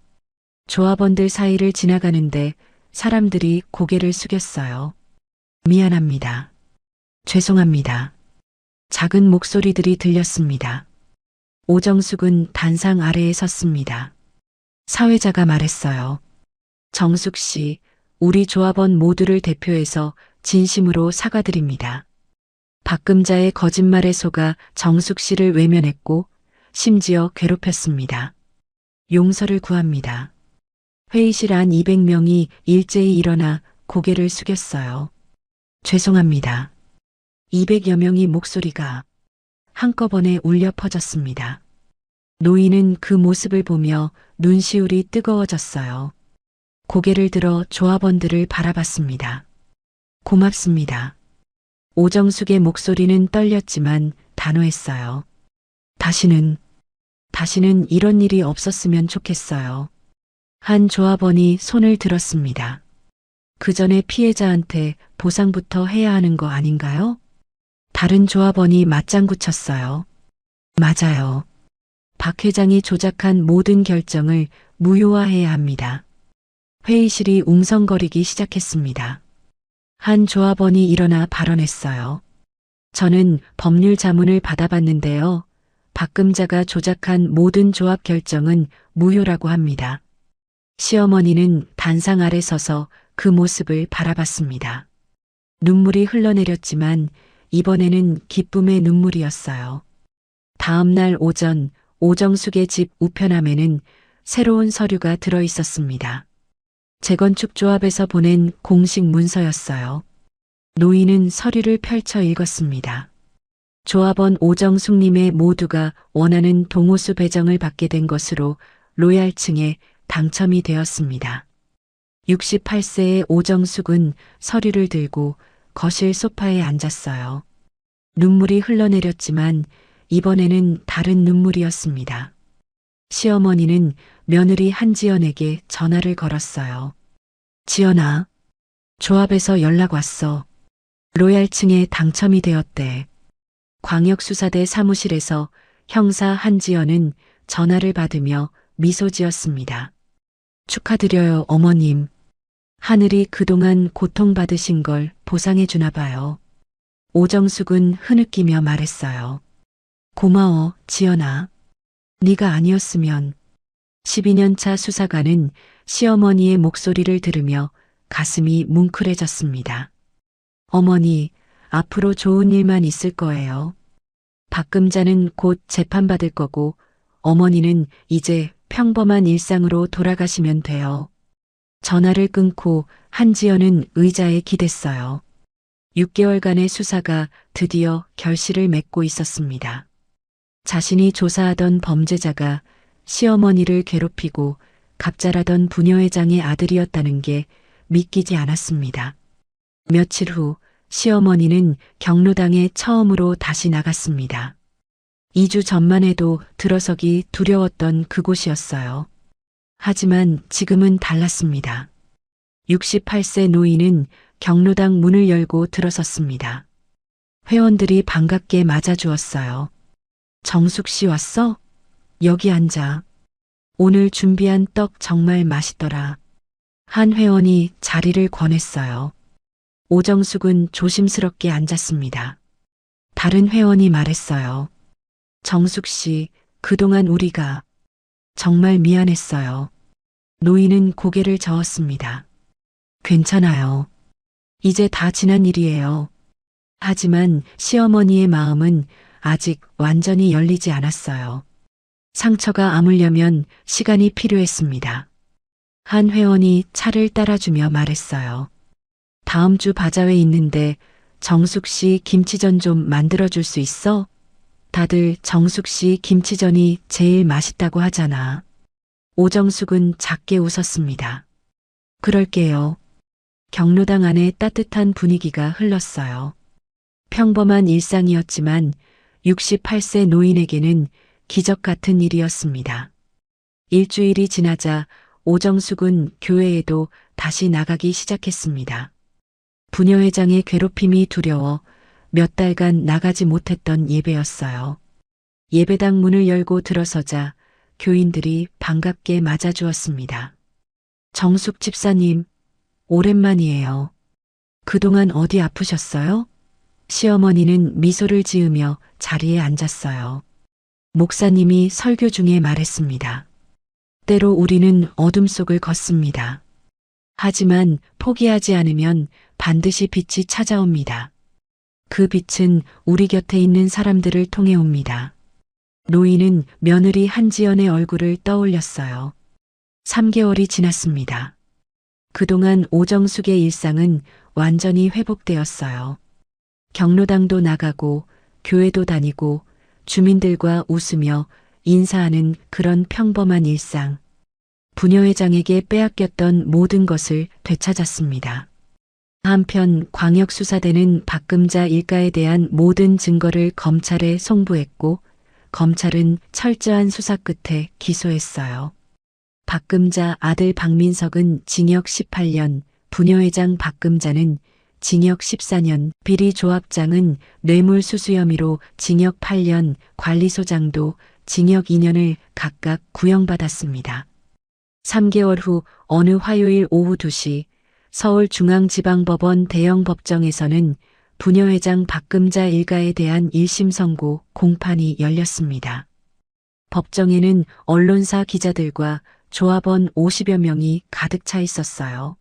조합원들 사이를 지나가는데 사람들이 고개를 숙였어요. 미안합니다. 죄송합니다. 작은 목소리들이 들렸습니다. 오정숙은 단상 아래에 섰습니다. 사회자가 말했어요. 정숙 씨, 우리 조합원 모두를 대표해서 진심으로 사과드립니다. 박금자의 거짓말에 속아 정숙 씨를 외면했고 심지어 괴롭혔습니다. 용서를 구합니다. 회의실 안 200명이 일제히 일어나 고개를 숙였어요. 죄송합니다. 200여 명의 목소리가 한꺼번에 울려 퍼졌습니다. 노인은 그 모습을 보며 눈시울이 뜨거워졌어요. 고개를 들어 조합원들을 바라봤습니다. 고맙습니다. 오정숙의 목소리는 떨렸지만 단호했어요. 다시는 이런 일이 없었으면 좋겠어요. 한 조합원이 손을 들었습니다. 그 전에 피해자한테 보상부터 해야 하는 거 아닌가요? 다른 조합원이 맞장구 쳤어요. 맞아요. 박 회장이 조작한 모든 결정을 무효화해야 합니다. 회의실이 웅성거리기 시작했습니다. 한 조합원이 일어나 발언했어요. 저는 법률 자문을 받아봤는데요. 박금자가 조작한 모든 조합 결정은 무효라고 합니다. 시어머니는 단상 아래 서서 그 모습을 바라봤습니다. 눈물이 흘러내렸지만 이번에는 기쁨의 눈물이었어요. 다음 날 오전 오정숙의 집 우편함에는 새로운 서류가 들어 있었습니다. 재건축 조합에서 보낸 공식 문서였어요. 노인은 서류를 펼쳐 읽었습니다. 조합원 오정숙님의 모두가 원하는 동호수 배정을 받게 된 것으로 로얄층에 당첨이 되었습니다. 68세의 오정숙은 서류를 들고 거실 소파에 앉았어요. 눈물이 흘러내렸지만 이번에는 다른 눈물이었습니다. 시어머니는 며느리 한지연에게 전화를 걸었어요. 지연아, 조합에서 연락 왔어. 로얄층에 당첨이 되었대. 광역수사대 사무실에서 형사 한지연은 전화를 받으며 미소 지었습니다. 축하드려요, 어머님. 하늘이 그동안 고통받으신 걸 보상해 주나 봐요. 오정숙은 흐느끼며 말했어요. 고마워, 지연아. 네가 아니었으면. 12년 차 수사관은 시어머니의 목소리를 들으며 가슴이 뭉클해졌습니다. 어머니, 앞으로 좋은 일만 있을 거예요. 박금자는 곧 재판받을 거고 어머니는 이제 평범한 일상으로 돌아가시면 돼요. 전화를 끊고 한지연은 의자에 기댔어요. 6개월간의 수사가 드디어 결실을 맺고 있었습니다. 자신이 조사하던 범죄자가 시어머니를 괴롭히고 갑잘하던 부녀회장의 아들이었다는 게 믿기지 않았습니다. 며칠 후 시어머니는 경로당에 처음으로 다시 나갔습니다. 2주 전만 해도 들어서기 두려웠던 그곳이었어요. 하지만 지금은 달랐습니다. 68세 노인은 경로당 문을 열고 들어섰습니다. 회원들이 반갑게 맞아주었어요. 정숙 씨 왔어? 여기 앉아. 오늘 준비한 떡 정말 맛있더라. 한 회원이 자리를 권했어요. 오정숙은 조심스럽게 앉았습니다. 다른 회원이 말했어요. 정숙 씨, 그동안 우리가 정말 미안했어요. 노인은 고개를 저었습니다. 괜찮아요. 이제 다 지난 일이에요. 하지만 시어머니의 마음은 아직 완전히 열리지 않았어요. 상처가 아물려면 시간이 필요했습니다. 한 회원이 차를 따라주며 말했어요. 다음 주 바자회 있는데 정숙 씨 김치전 좀 만들어줄 수 있어? 다들 정숙 씨 김치전이 제일 맛있다고 하잖아. 오정숙은 작게 웃었습니다. 그럴게요. 경로당 안에 따뜻한 분위기가 흘렀어요. 평범한 일상이었지만 68세 노인에게는 기적 같은 일이었습니다. 일주일이 지나자 오정숙은 교회에도 다시 나가기 시작했습니다. 부녀회장의 괴롭힘이 두려워 몇 달간 나가지 못했던 예배였어요. 예배당 문을 열고 들어서자 교인들이 반갑게 맞아주었습니다. 정숙 집사님, 오랜만이에요. 그동안 어디 아프셨어요? 시어머니는 미소를 지으며 자리에 앉았어요. 목사님이 설교 중에 말했습니다. 때로 우리는 어둠 속을 걷습니다. 하지만 포기하지 않으면 반드시 빛이 찾아옵니다. 그 빛은 우리 곁에 있는 사람들을 통해 옵니다. 노인은 며느리 한지연의 얼굴을 떠올렸어요. 3개월이 지났습니다. 그동안 오정숙의 일상은 완전히 회복되었어요. 경로당도 나가고 교회도 다니고 주민들과 웃으며 인사하는 그런 평범한 일상. 부녀회장에게 빼앗겼던 모든 것을 되찾았습니다. 한편 광역수사대는 박금자 일가에 대한 모든 증거를 검찰에 송부했고 검찰은 철저한 수사 끝에 기소했어요. 박금자 아들 박민석은 징역 18년, 부녀회장 박금자는 징역 14년, 비리 조합장은 뇌물수수 혐의로 징역 8년, 관리소장도 징역 2년을 각각 구형받았습니다. 3개월 후 어느 화요일 오후 2시 서울중앙지방법원 대형법정에서는 부녀회장 박금자 일가에 대한 1심 선고 공판이 열렸습니다. 법정에는 언론사 기자들과 조합원 50여 명이 가득 차 있었어요.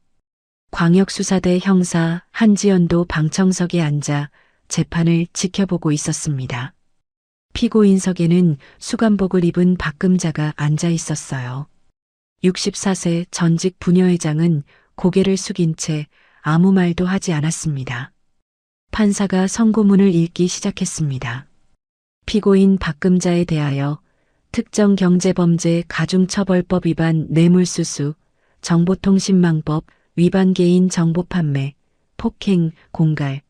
광역수사대 형사 한지연도 방청석에 앉아 재판을 지켜보고 있었습니다. 피고인석에는 수감복을 입은 박금자가 앉아 있었어요. 64세 전직 부녀회장은 고개를 숙인 채 아무 말도 하지 않았습니다. 판사가 선고문을 읽기 시작했습니다. 피고인 박금자에 대하여 특정경제범죄 가중처벌법 위반 뇌물수수, 정보통신망법 위반 개인 정보 판매, 폭행, 공갈,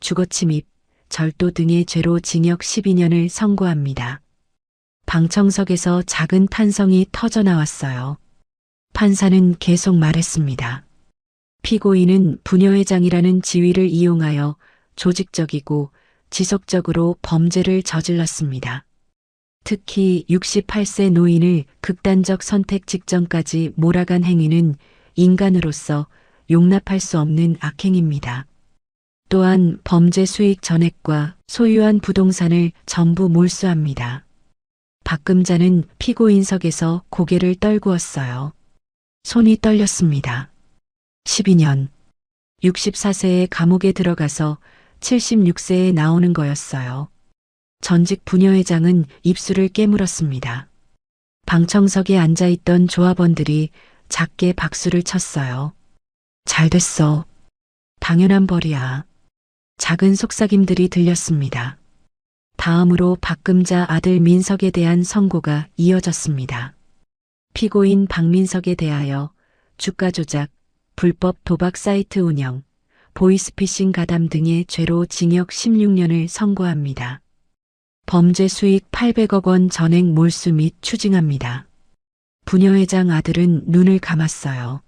주거침입, 절도 등의 죄로 징역 12년을 선고합니다. 방청석에서 작은 탄성이 터져 나왔어요. 판사는 계속 말했습니다. 피고인은 부녀회장이라는 지위를 이용하여 조직적이고 지속적으로 범죄를 저질렀습니다. 특히 68세 노인을 극단적 선택 직전까지 몰아간 행위는 인간으로서 용납할 수 없는 악행입니다. 또한 범죄 수익 전액과 소유한 부동산을 전부 몰수합니다. 박금자는 피고인석에서 고개를 떨구었어요. 손이 떨렸습니다. 12년. 64세의 감옥에 들어가서 76세에 나오는 거였어요. 전직 부녀회장은 입술을 깨물었습니다. 방청석에 앉아있던 조합원들이 작게 박수를 쳤어요. 잘 됐어. 당연한 벌이야. 작은 속삭임들이 들렸습니다. 다음으로 박금자 아들 민석에 대한 선고가 이어졌습니다. 피고인 박민석에 대하여 주가 조작, 불법 도박 사이트 운영, 보이스피싱 가담 등의 죄로 징역 16년을 선고합니다. 범죄 수익 800억 원 전액 몰수 및 추징합니다. 부녀회장 아들은 눈을 감았어요.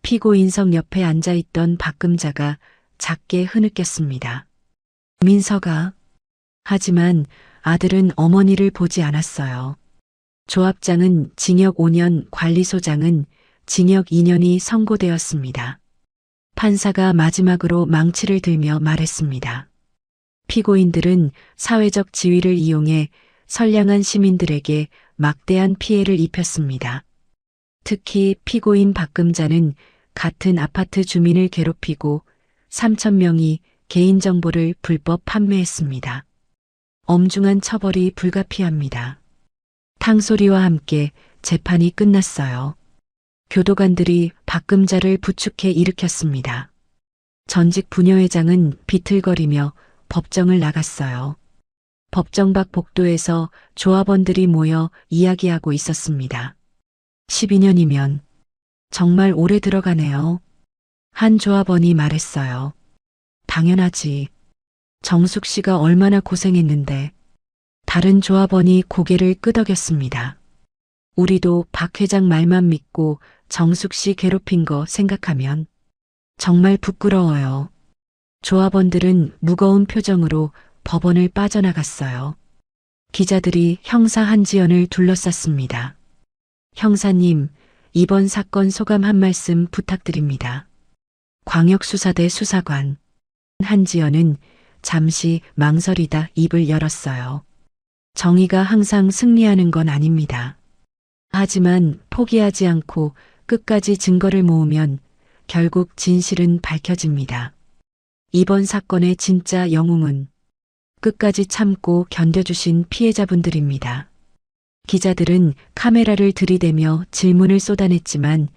피고인석 옆에 앉아있던 박금자가 작게 흐느꼈습니다. 민석아. 하지만 아들은 어머니를 보지 않았어요. 조합장은 징역 5년, 관리소장은 징역 2년이 선고되었습니다. 판사가 마지막으로 망치를 들며 말했습니다. 피고인들은 사회적 지위를 이용해 선량한 시민들에게 막대한 피해를 입혔습니다. 특히 피고인 박금자는 같은 아파트 주민을 괴롭히고 3,000명이 개인정보를 불법 판매했습니다. 엄중한 처벌이 불가피합니다. 탕소리와 함께 재판이 끝났어요. 교도관들이 박금자를 부축해 일으켰습니다. 전직 부녀회장은 비틀거리며 법정을 나갔어요. 법정 밖 복도에서 조합원들이 모여 이야기하고 있었습니다. 12년이면 정말 오래 들어가네요. 한 조합원이 말했어요. 당연하지. 정숙 씨가 얼마나 고생했는데. 다른 조합원이 고개를 끄덕였습니다. 우리도 박 회장 말만 믿고 정숙 씨 괴롭힌 거 생각하면 정말 부끄러워요. 조합원들은 무거운 표정으로 법원을 빠져나갔어요. 기자들이 형사 한지연을 둘러쌌습니다. 형사님, 이번 사건 소감 한 말씀 부탁드립니다. 광역수사대 수사관 한지연은 잠시 망설이다 입을 열었어요. 정의가 항상 승리하는 건 아닙니다. 하지만 포기하지 않고 끝까지 증거를 모으면 결국 진실은 밝혀집니다. 이번 사건의 진짜 영웅은 끝까지 참고 견뎌주신 피해자분들입니다. 기자들은 카메라를 들이대며 질문을 쏟아냈지만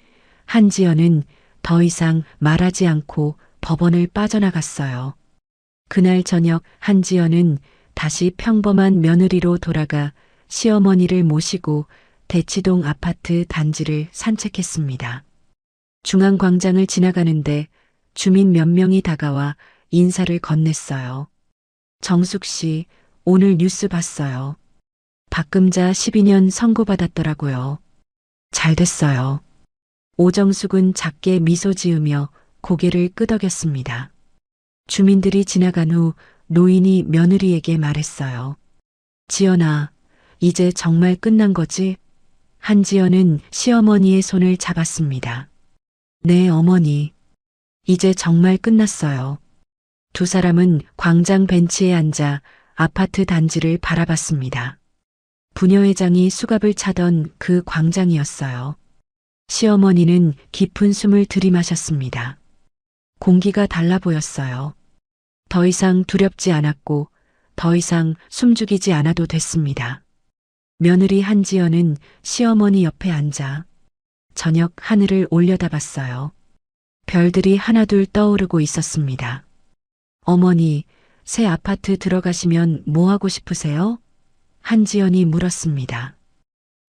한지연은 더 이상 말하지 않고 법원을 빠져나갔어요. 그날 저녁 한지연은 다시 평범한 며느리로 돌아가 시어머니를 모시고 대치동 아파트 단지를 산책했습니다. 중앙광장을 지나가는데 주민 몇 명이 다가와 인사를 건넸어요. 정숙 씨, 오늘 뉴스 봤어요. 박금자 12년 선고받았더라고요. 잘 됐어요. 오정숙은 작게 미소 지으며 고개를 끄덕였습니다. 주민들이 지나간 후 노인이 며느리에게 말했어요. 지연아, 이제 정말 끝난 거지? 한지연은 시어머니의 손을 잡았습니다. 네, 어머니. 이제 정말 끝났어요. 두 사람은 광장 벤치에 앉아 아파트 단지를 바라봤습니다. 부녀회장이 수갑을 차던 그 광장이었어요. 시어머니는 깊은 숨을 들이마셨습니다. 공기가 달라 보였어요. 더 이상 두렵지 않았고 더 이상 숨죽이지 않아도 됐습니다. 며느리 한지연은 시어머니 옆에 앉아 저녁 하늘을 올려다봤어요. 별들이 하나둘 떠오르고 있었습니다. 어머니, 새 아파트 들어가시면 뭐 하고 싶으세요? 한지연이 물었습니다.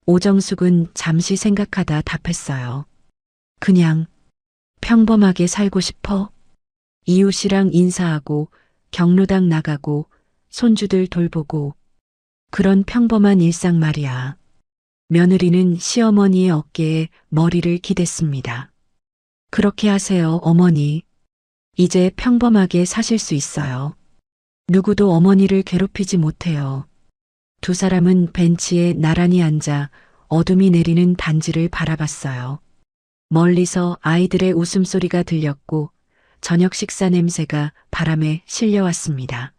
오정숙은 잠시 생각하다 답했어요. 그냥 평범하게 살고 싶어. 이웃이랑 인사하고 경로당 나가고 손주들 돌보고 그런 평범한 일상 말이야. 며느리는 시어머니의 어깨에 머리를 기댔습니다. 그렇게 하세요, 어머니. 이제 평범하게 사실 수 있어요. 누구도 어머니를 괴롭히지 못해요. 두 사람은 벤치에 나란히 앉아 어둠이 내리는 단지를 바라봤어요. 멀리서 아이들의 웃음소리가 들렸고 저녁 식사 냄새가 바람에 실려왔습니다.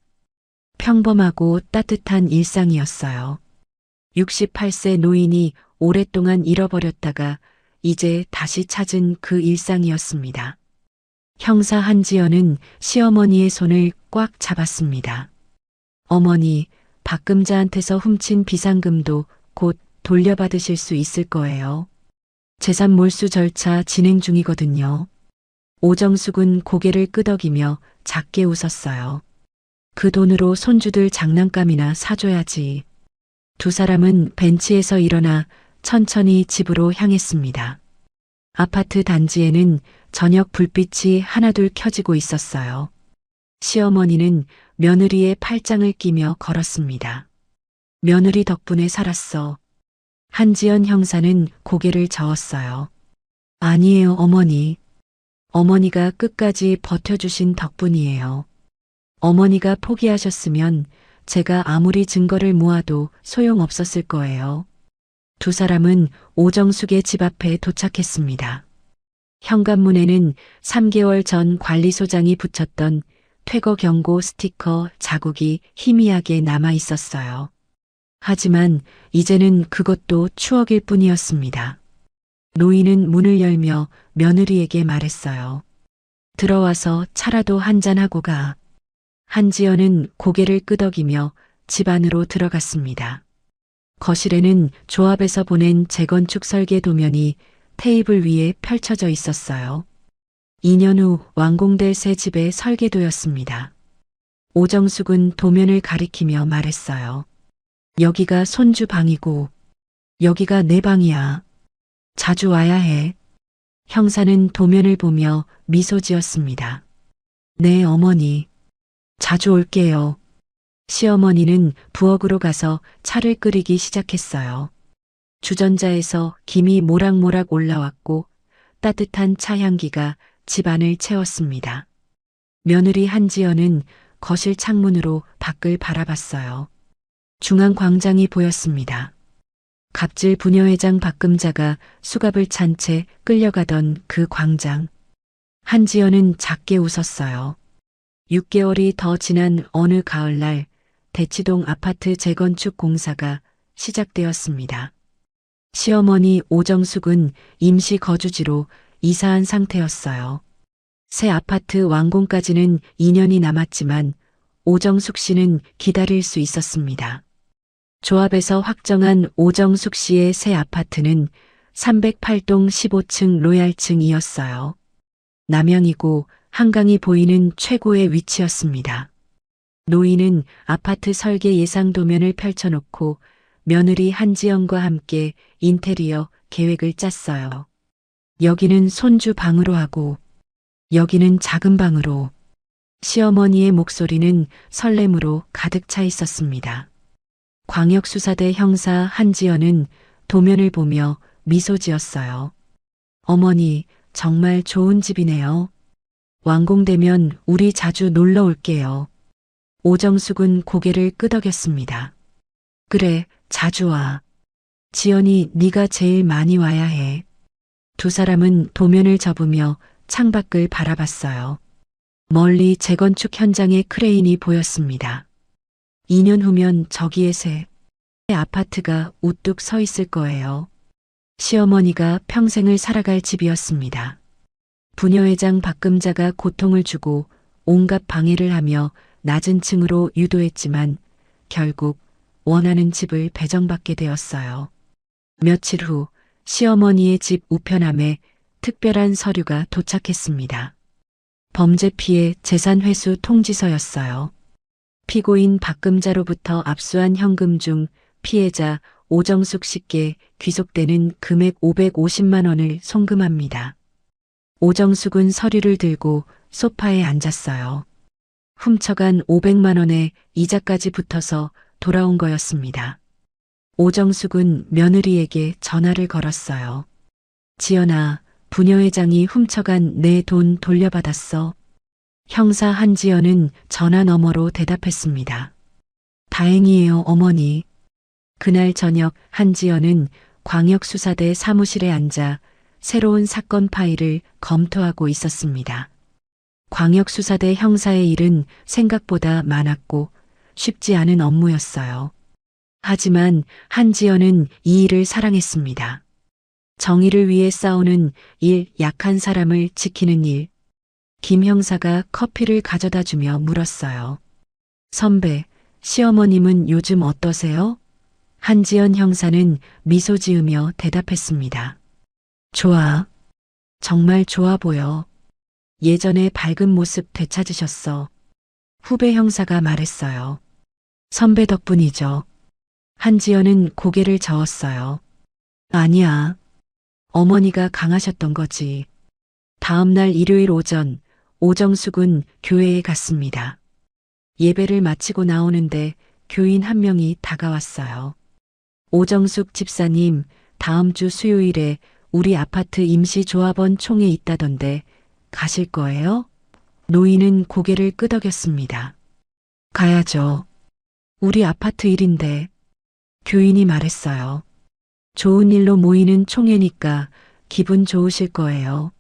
평범하고 따뜻한 일상이었어요. 68세 노인이 오랫동안 잃어버렸다가 이제 다시 찾은 그 일상이었습니다. 형사 한지연은 시어머니의 손을 꽉 잡았습니다. 어머니, 박금자한테서 훔친 비상금도 곧 돌려받으실 수 있을 거예요. 재산 몰수 절차 진행 중이거든요. 오정숙은 고개를 끄덕이며 작게 웃었어요. 그 돈으로 손주들 장난감이나 사줘야지. 두 사람은 벤치에서 일어나 천천히 집으로 향했습니다. 아파트 단지에는 저녁 불빛이 하나둘 켜지고 있었어요. 시어머니는 며느리의 팔짱을 끼며 걸었습니다. 며느리 덕분에 살았어. 한지연 형사는 고개를 저었어요. 아니에요, 어머니. 어머니가 끝까지 버텨주신 덕분이에요. 어머니가 포기하셨으면 제가 아무리 증거를 모아도 소용없었을 거예요. 두 사람은 오정숙의 집 앞에 도착했습니다. 현관문에는 3개월 전 관리소장이 붙였던 퇴거 경고 스티커 자국이 희미하게 남아 있었어요. 하지만 이제는 그것도 추억일 뿐이었습니다. 노인은 문을 열며 며느리에게 말했어요. 들어와서 차라도 한잔하고 가. 한지연은 고개를 끄덕이며 집 안으로 들어갔습니다. 거실에는 조합에서 보낸 재건축 설계 도면이 테이블 위에 펼쳐져 있었어요. 2년 후 완공될 새 집의 설계도였습니다. 오정숙은 도면을 가리키며 말했어요. 여기가 손주 방이고 여기가 내 방이야. 자주 와야 해. 형사는 도면을 보며 미소 지었습니다. 네, 어머니. 자주 올게요. 시어머니는 부엌으로 가서 차를 끓이기 시작했어요. 주전자에서 김이 모락모락 올라왔고 따뜻한 차 향기가 집안을 채웠습니다. 며느리 한지연은 거실 창문으로 밖을 바라봤어요. 중앙 광장이 보였습니다. 갑질 부녀회장 박금자가 수갑을 찬 채 끌려가던 그 광장. 한지연은 작게 웃었어요. 6개월이 더 지난 어느 가을날 대치동 아파트 재건축 공사가 시작되었습니다. 시어머니 오정숙은 임시 거주지로 이사한 상태였어요. 새 아파트 완공까지는 2년이 남았지만 오정숙 씨는 기다릴 수 있었습니다. 조합에서 확정한 오정숙 씨의 새 아파트는 308동 15층 로얄층이었어요. 남영이고 한강이 보이는 최고의 위치였습니다. 노인은 아파트 설계 예상 도면을 펼쳐놓고 며느리 한지연과 함께 인테리어 계획을 짰어요. 여기는 손주 방으로 하고 여기는 작은 방으로. 시어머니의 목소리는 설렘으로 가득 차 있었습니다. 광역수사대 형사 한지연은 도면을 보며 미소 지었어요. 어머니, 정말 좋은 집이네요. 완공되면 우리 자주 놀러 올게요. 오정숙은 고개를 끄덕였습니다. 그래, 자주 와. 지연이 네가 제일 많이 와야 해. 두 사람은 도면을 접으며 창밖을 바라봤어요. 멀리 재건축 현장의 크레인이 보였습니다. 2년 후면 저기에 새 아파트가 우뚝 서 있을 거예요. 시어머니가 평생을 살아갈 집이었습니다. 부녀회장 박금자가 고통을 주고 온갖 방해를 하며 낮은 층으로 유도했지만 결국 원하는 집을 배정받게 되었어요. 며칠 후 시어머니의 집 우편함에 특별한 서류가 도착했습니다. 범죄 피해 재산 회수 통지서였어요. 피고인 박금자로부터 압수한 현금 중 피해자 오정숙 씨께 귀속되는 금액 550만 원을 송금합니다. 오정숙은 서류를 들고 소파에 앉았어요. 훔쳐간 500만 원에 이자까지 붙어서 돌아온 거였습니다. 오정숙은 며느리에게 전화를 걸었어요. 지연아, 부녀회장이 훔쳐간 내 돈 돌려받았어. 형사 한지연은 전화 너머로 대답했습니다. 다행이에요, 어머니. 그날 저녁 한지연은 광역수사대 사무실에 앉아 새로운 사건 파일을 검토하고 있었습니다. 광역수사대 형사의 일은 생각보다 많았고 쉽지 않은 업무였어요. 하지만 한지연은 이 일을 사랑했습니다. 정의를 위해 싸우는 일, 약한 사람을 지키는 일. 김 형사가 커피를 가져다 주며 물었어요. 선배, 시어머님은 요즘 어떠세요? 한지연 형사는 미소 지으며 대답했습니다. 좋아. 정말 좋아 보여. 예전의 밝은 모습 되찾으셨어. 후배 형사가 말했어요. 선배 덕분이죠. 한지연은 고개를 저었어요. 아니야. 어머니가 강하셨던 거지. 다음 날 일요일 오전, 오정숙은 교회에 갔습니다. 예배를 마치고 나오는데 교인 한 명이 다가왔어요. 오정숙 집사님, 다음 주 수요일에 우리 아파트 임시조합원 총회 있다던데 가실 거예요? 노인은 고개를 끄덕였습니다. 가야죠. 우리 아파트 일인데. 교인이 말했어요. 좋은 일로 모이는 총회니까 기분 좋으실 거예요.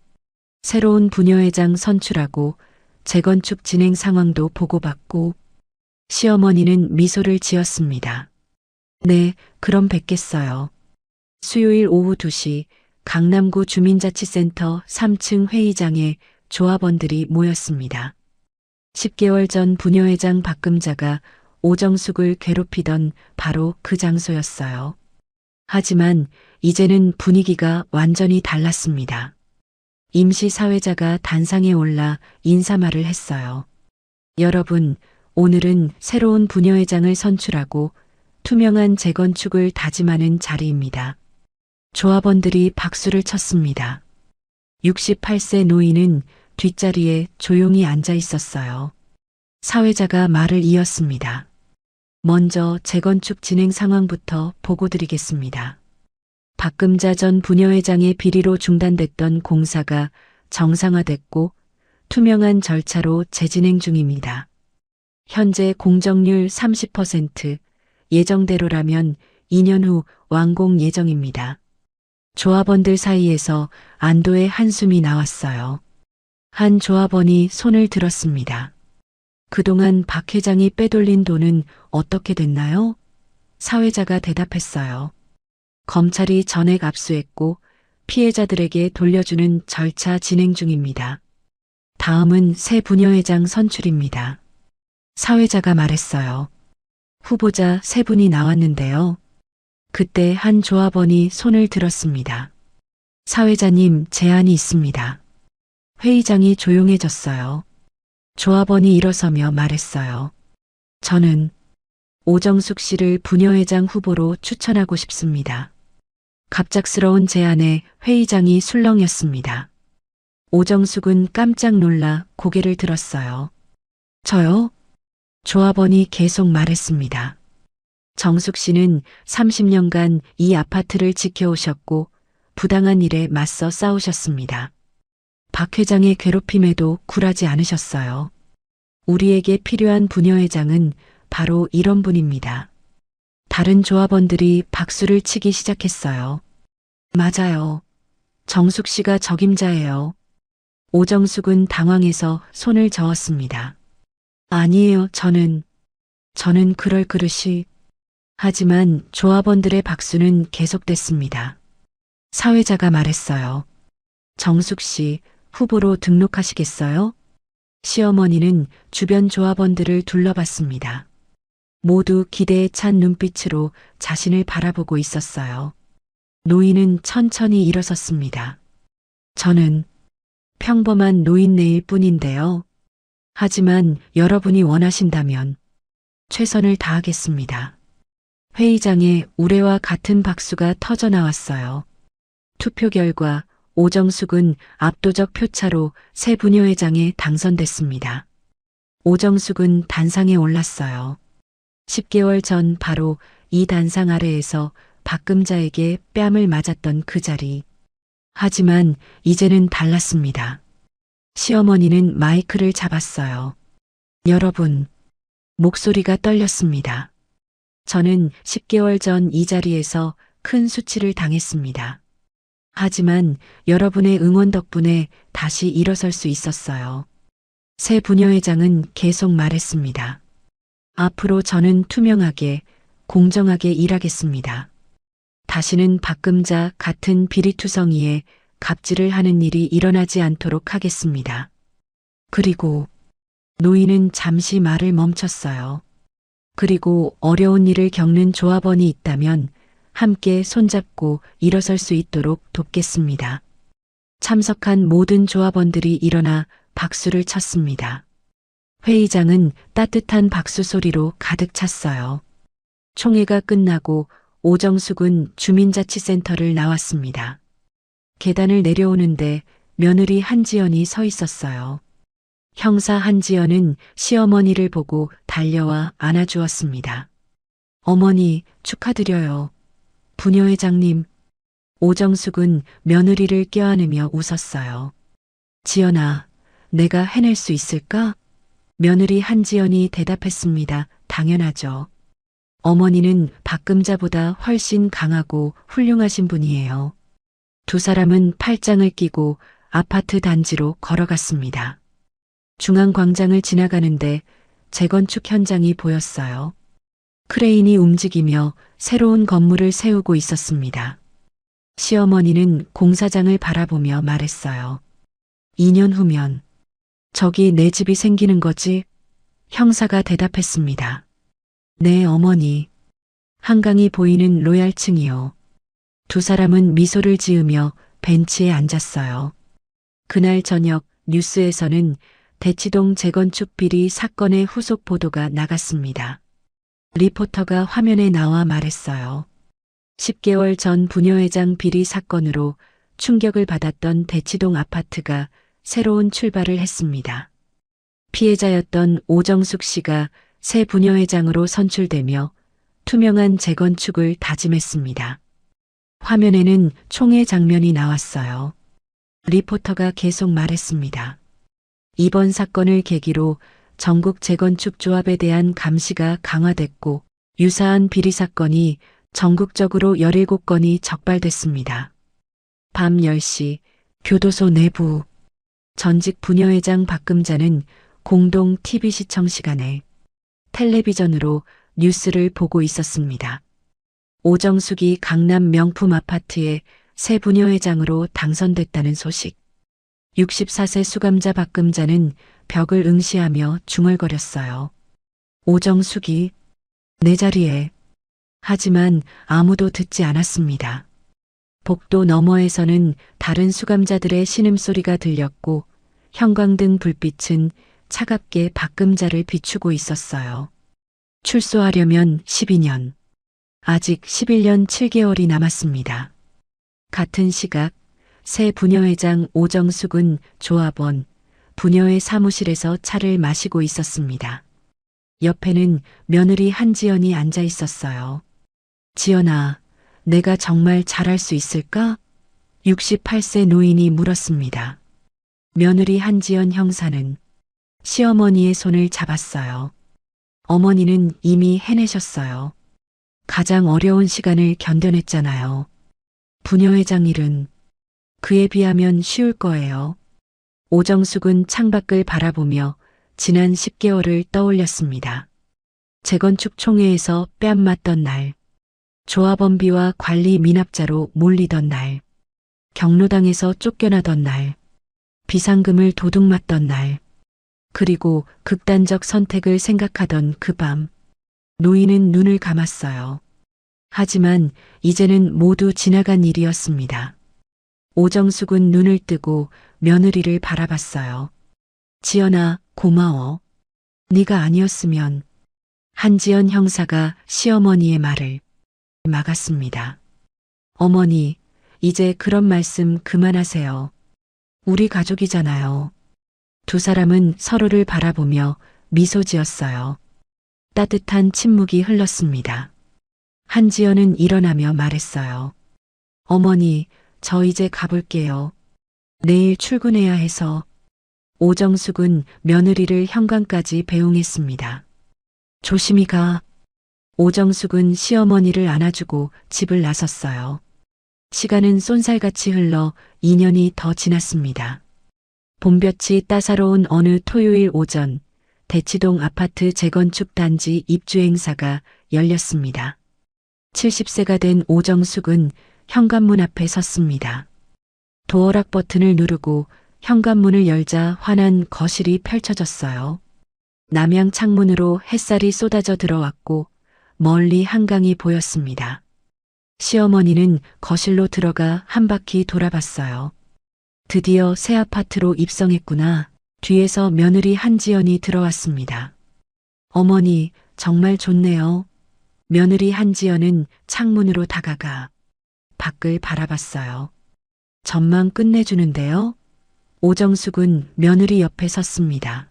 새로운 부녀회장 선출하고 재건축 진행 상황도 보고받고. 시어머니는 미소를 지었습니다. 네, 그럼 뵙겠어요. 수요일 오후 2시 강남구 주민자치센터 3층 회의장에 조합원들이 모였습니다. 10개월 전 부녀회장 박금자가 오정숙을 괴롭히던 바로 그 장소였어요. 하지만 이제는 분위기가 완전히 달랐습니다. 임시사회자가 단상에 올라 인사말을 했어요. 여러분, 오늘은 새로운 부녀회장을 선출하고 투명한 재건축을 다짐하는 자리입니다. 조합원들이 박수를 쳤습니다. 68세 노인은 뒷자리에 조용히 앉아 있었어요. 사회자가 말을 이었습니다. 먼저 재건축 진행 상황부터 보고드리겠습니다. 박금자 전 부녀회장의 비리로 중단됐던 공사가 정상화됐고 투명한 절차로 재진행 중입니다. 현재 공정률 30%, 예정대로라면 2년 후 완공 예정입니다. 조합원들 사이에서 안도의 한숨이 나왔어요. 한 조합원이 손을 들었습니다. 그동안 박 회장이 빼돌린 돈은 어떻게 됐나요? 사회자가 대답했어요. 검찰이 전액 압수했고 피해자들에게 돌려주는 절차 진행 중입니다. 다음은 새 부녀회장 선출입니다. 사회자가 말했어요. 후보자 세 분이 나왔는데요. 그때 한 조합원이 손을 들었습니다. 사회자님, 제안이 있습니다. 회의장이 조용해졌어요. 조합원이 일어서며 말했어요. 저는 오정숙 씨를 부녀회장 후보로 추천하고 싶습니다. 갑작스러운 제안에 회의장이 술렁였습니다. 오정숙은 깜짝 놀라 고개를 들었어요. 저요? 조합원이 계속 말했습니다. 정숙 씨는 30년간 이 아파트를 지켜오셨고 부당한 일에 맞서 싸우셨습니다. 박 회장의 괴롭힘에도 굴하지 않으셨어요. 우리에게 필요한 부녀회장은 바로 이런 분입니다. 다른 조합원들이 박수를 치기 시작했어요. 맞아요. 정숙 씨가 적임자예요. 오정숙은 당황해서 손을 저었습니다. 아니에요, 저는 그럴 그릇이. 하지만 조합원들의 박수는 계속됐습니다. 사회자가 말했어요. 정숙 씨, 후보로 등록하시겠어요? 시어머니는 주변 조합원들을 둘러봤습니다. 모두 기대에 찬 눈빛으로 자신을 바라보고 있었어요. 노인은 천천히 일어섰습니다. 저는 평범한 노인네일 뿐인데요. 하지만 여러분이 원하신다면 최선을 다하겠습니다. 회의장에 우레와 같은 박수가 터져 나왔어요. 투표 결과 오정숙은 압도적 표차로 새 부녀회장에 당선됐습니다. 오정숙은 단상에 올랐어요. 10개월 전 바로 이 단상 아래에서 박금자에게 뺨을 맞았던 그 자리. 하지만 이제는 달랐습니다. 시어머니는 마이크를 잡았어요. 여러분, 목소리가 떨렸습니다. 저는 10개월 전 이 자리에서 큰 수치를 당했습니다. 하지만 여러분의 응원 덕분에 다시 일어설 수 있었어요. 새 부녀회장은 계속 말했습니다. 앞으로 저는 투명하게, 공정하게 일하겠습니다. 다시는 박금자 같은 비리투성이에 갑질을 하는 일이 일어나지 않도록 하겠습니다. 그리고 노인은 잠시 말을 멈췄어요. 그리고 어려운 일을 겪는 조합원이 있다면 함께 손잡고 일어설 수 있도록 돕겠습니다. 참석한 모든 조합원들이 일어나 박수를 쳤습니다. 회의장은 따뜻한 박수 소리로 가득 찼어요. 총회가 끝나고 오정숙은 주민자치센터를 나왔습니다. 계단을 내려오는데 며느리 한지연이 서 있었어요. 형사 한지연은 시어머니를 보고 달려와 안아주었습니다. 어머니, 축하드려요. 부녀회장님. 오정숙은 며느리를 껴안으며 웃었어요. 지연아, 내가 해낼 수 있을까? 며느리 한지연이 대답했습니다. 당연하죠. 어머니는 박금자보다 훨씬 강하고 훌륭하신 분이에요. 두 사람은 팔짱을 끼고 아파트 단지로 걸어갔습니다. 중앙광장을 지나가는데 재건축 현장이 보였어요. 크레인이 움직이며 새로운 건물을 세우고 있었습니다. 시어머니는 공사장을 바라보며 말했어요. 2년 후면 저기 내 집이 생기는 거지? 형사가 대답했습니다. 네, 어머니. 한강이 보이는 로얄층이요. 두 사람은 미소를 지으며 벤치에 앉았어요. 그날 저녁 뉴스에서는 대치동 재건축 비리 사건의 후속 보도가 나갔습니다. 리포터가 화면에 나와 말했어요. 10개월 전 부녀회장 비리 사건으로 충격을 받았던 대치동 아파트가 새로운 출발을 했습니다. 피해자였던 오정숙 씨가 새 부녀회장으로 선출되며 투명한 재건축을 다짐했습니다. 화면에는 총회 장면이 나왔어요. 리포터가 계속 말했습니다. 이번 사건을 계기로 전국 재건축 조합에 대한 감시가 강화됐고 유사한 비리 사건이 전국적으로 17건이 적발됐습니다. 밤 10시 교도소 내부 전직 부녀회장 박금자는 공동 TV 시청 시간에 텔레비전으로 뉴스를 보고 있었습니다. 오정숙이 강남 명품 아파트에 새 부녀회장으로 당선됐다는 소식. 64세 수감자 박금자는 벽을 응시하며 중얼거렸어요. 오정숙이 내 자리에. 하지만 아무도 듣지 않았습니다. 복도 너머에서는 다른 수감자들의 신음소리가 들렸고 형광등 불빛은 차갑게 박금자를 비추고 있었어요. 출소하려면 12년, 아직 11년 7개월이 남았습니다. 같은 시각 새 부녀회장 오정숙은 조합원, 부녀의 사무실에서 차를 마시고 있었습니다. 옆에는 며느리 한지연이 앉아 있었어요. 지연아, 내가 정말 잘할 수 있을까? 68세 노인이 물었습니다. 며느리 한지연 형사는 시어머니의 손을 잡았어요. 어머니는 이미 해내셨어요. 가장 어려운 시간을 견뎌냈잖아요. 부녀회장 일은 그에 비하면 쉬울 거예요. 오정숙은 창밖을 바라보며 지난 10개월을 떠올렸습니다. 재건축 총회에서 뺨 맞던 날, 조합원비와 관리 미납자로 몰리던 날, 경로당에서 쫓겨나던 날, 비상금을 도둑맞던 날, 그리고 극단적 선택을 생각하던 그 밤, 노인은 눈을 감았어요. 하지만 이제는 모두 지나간 일이었습니다. 오정숙은 눈을 뜨고 며느리를 바라봤어요. 지연아, 고마워. 네가 아니었으면. 한지연 형사가 시어머니의 말을 막았습니다. 어머니, 이제 그런 말씀 그만하세요. 우리 가족이잖아요. 두 사람은 서로를 바라보며 미소 지었어요. 따뜻한 침묵이 흘렀습니다. 한지연은 일어나며 말했어요. 어머니, 저 이제 가볼게요. 내일 출근해야 해서. 오정숙은 며느리를 현관까지 배웅했습니다. 조심히 가. 오정숙은 시어머니를 안아주고 집을 나섰어요. 시간은 쏜살같이 흘러 2년이 더 지났습니다. 봄볕이 따사로운 어느 토요일 오전, 대치동 아파트 재건축 단지 입주 행사가 열렸습니다. 70세가 된 오정숙은 현관문 앞에 섰습니다. 도어락 버튼을 누르고 현관문을 열자 환한 거실이 펼쳐졌어요. 남향 창문으로 햇살이 쏟아져 들어왔고 멀리 한강이 보였습니다. 시어머니는 거실로 들어가 한 바퀴 돌아봤어요. 드디어 새 아파트로 입성했구나. 뒤에서 며느리 한지연이 들어왔습니다. 어머니, 정말 좋네요. 며느리 한지연은 창문으로 다가가 밖을 바라봤어요. 전망 끝내주는데요. 오정숙은 며느리 옆에 섰습니다.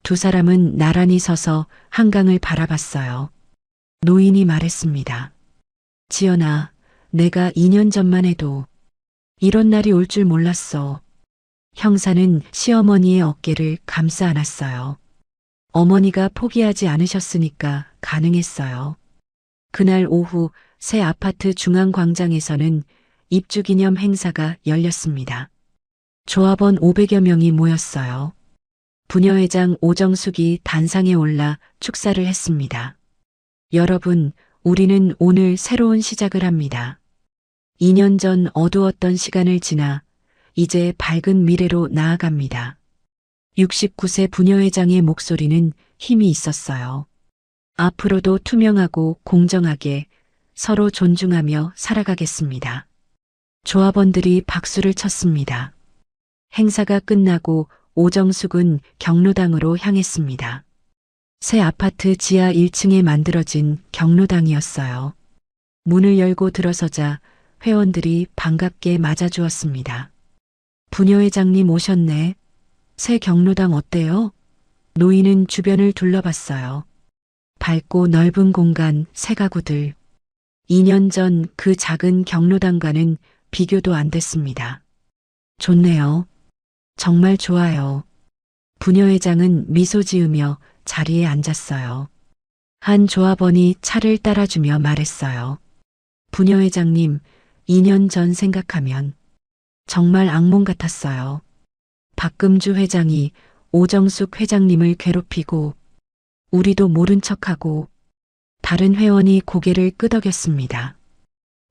두 사람은 나란히 서서 한강을 바라봤어요. 노인이 말했습니다. 지연아, 내가 2년 전만 해도 이런 날이 올 줄 몰랐어. 형사는 시어머니의 어깨를 감싸 안았어요. 어머니가 포기하지 않으셨으니까 가능했어요. 그날 오후 새 아파트 중앙광장에서는 입주기념 행사가 열렸습니다. 조합원 500여 명이 모였어요. 부녀회장 오정숙이 단상에 올라 축사를 했습니다. 여러분, 우리는 오늘 새로운 시작을 합니다. 2년 전 어두웠던 시간을 지나 이제 밝은 미래로 나아갑니다. 69세 부녀회장의 목소리는 힘이 있었어요. 앞으로도 투명하고 공정하게 서로 존중하며 살아가겠습니다. 조합원들이 박수를 쳤습니다. 행사가 끝나고 오정숙은 경로당으로 향했습니다. 새 아파트 지하 1층에 만들어진 경로당이었어요. 문을 열고 들어서자 회원들이 반갑게 맞아주었습니다. 부녀회장님 오셨네. 새 경로당 어때요? 노인은 주변을 둘러봤어요. 밝고 넓은 공간, 새 가구들. 2년 전 그 작은 경로당과는 비교도 안 됐습니다. 좋네요. 정말 좋아요. 부녀회장은 미소 지으며 자리에 앉았어요. 한 조합원이 차를 따라주며 말했어요. 부녀회장님, 2년 전 생각하면 정말 악몽 같았어요. 박금주 회장이 오정숙 회장님을 괴롭히고 우리도 모른 척하고 다른 회원이 고개를 끄덕였습니다.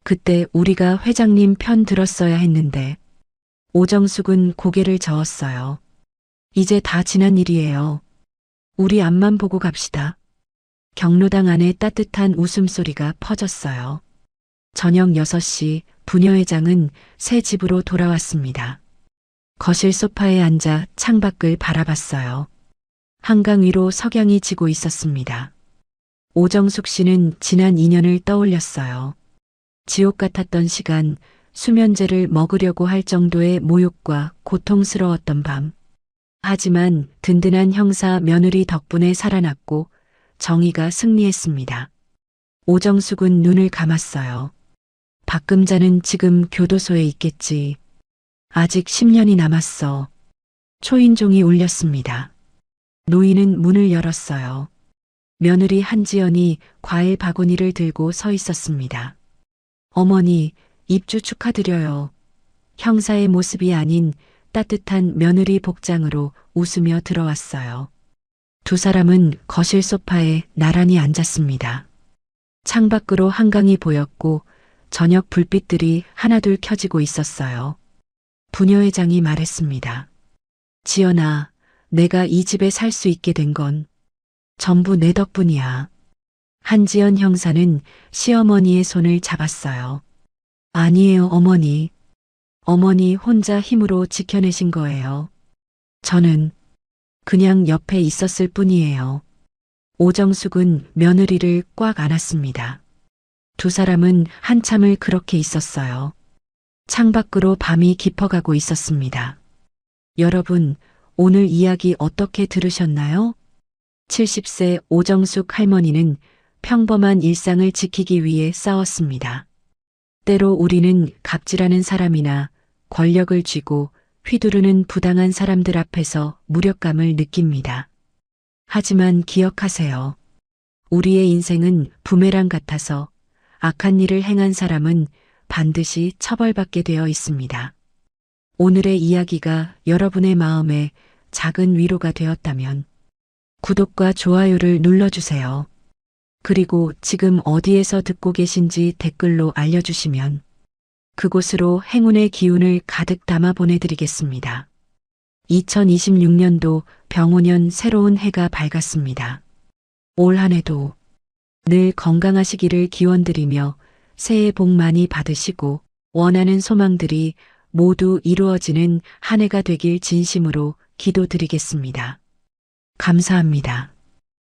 그때 우리가 회장님 편 들었어야 했는데 오정숙은 고개를 저었어요. 이제 다 지난 일이에요. 우리 앞만 보고 갑시다. 경로당 안에 따뜻한 웃음소리가 퍼졌어요. 저녁 6시 부녀회장은 새 집으로 돌아왔습니다. 거실 소파에 앉아 창밖을 바라봤어요. 한강 위로 석양이 지고 있었습니다. 오정숙 씨는 지난 2년을 떠올렸어요. 지옥 같았던 시간, 수면제를 먹으려고 할 정도의 모욕과 고통스러웠던 밤. 하지만 든든한 형사 며느리 덕분에 살아났고 정의가 승리했습니다. 오정숙은 눈을 감았어요. 박금자는 지금 교도소에 있겠지. 아직 10년이 남았어. 초인종이 울렸습니다. 노인은 문을 열었어요. 며느리 한지연이 과일 바구니를 들고 서 있었습니다. 어머니, 입주 축하드려요. 형사의 모습이 아닌 따뜻한 며느리 복장으로 웃으며 들어왔어요. 두 사람은 거실 소파에 나란히 앉았습니다. 창밖으로 한강이 보였고 저녁 불빛들이 하나둘 켜지고 있었어요. 부녀회장이 말했습니다. 지연아, 내가 이 집에 살 수 있게 된 건 전부 내 덕분이야. 한지연 형사는 시어머니의 손을 잡았어요. 아니에요, 어머니. 어머니 혼자 힘으로 지켜내신 거예요. 저는 그냥 옆에 있었을 뿐이에요. 오정숙은 며느리를 꽉 안았습니다. 두 사람은 한참을 그렇게 있었어요. 창밖으로 밤이 깊어가고 있었습니다. 여러분, 오늘 이야기 어떻게 들으셨나요? 70세 오정숙 할머니는 평범한 일상을 지키기 위해 싸웠습니다. 때로 우리는 갑질하는 사람이나 권력을 쥐고 휘두르는 부당한 사람들 앞에서 무력감을 느낍니다. 하지만 기억하세요. 우리의 인생은 부메랑 같아서 악한 일을 행한 사람은 반드시 처벌받게 되어 있습니다. 오늘의 이야기가 여러분의 마음에 작은 위로가 되었다면 구독과 좋아요를 눌러주세요. 그리고 지금 어디에서 듣고 계신지 댓글로 알려주시면 그곳으로 행운의 기운을 가득 담아 보내드리겠습니다. 2026년도 병오년 새로운 해가 밝았습니다. 올 한 해도 늘 건강하시기를 기원드리며 새해 복 많이 받으시고 원하는 소망들이 모두 이루어지는 한 해가 되길 진심으로 기도드리겠습니다. 감사합니다.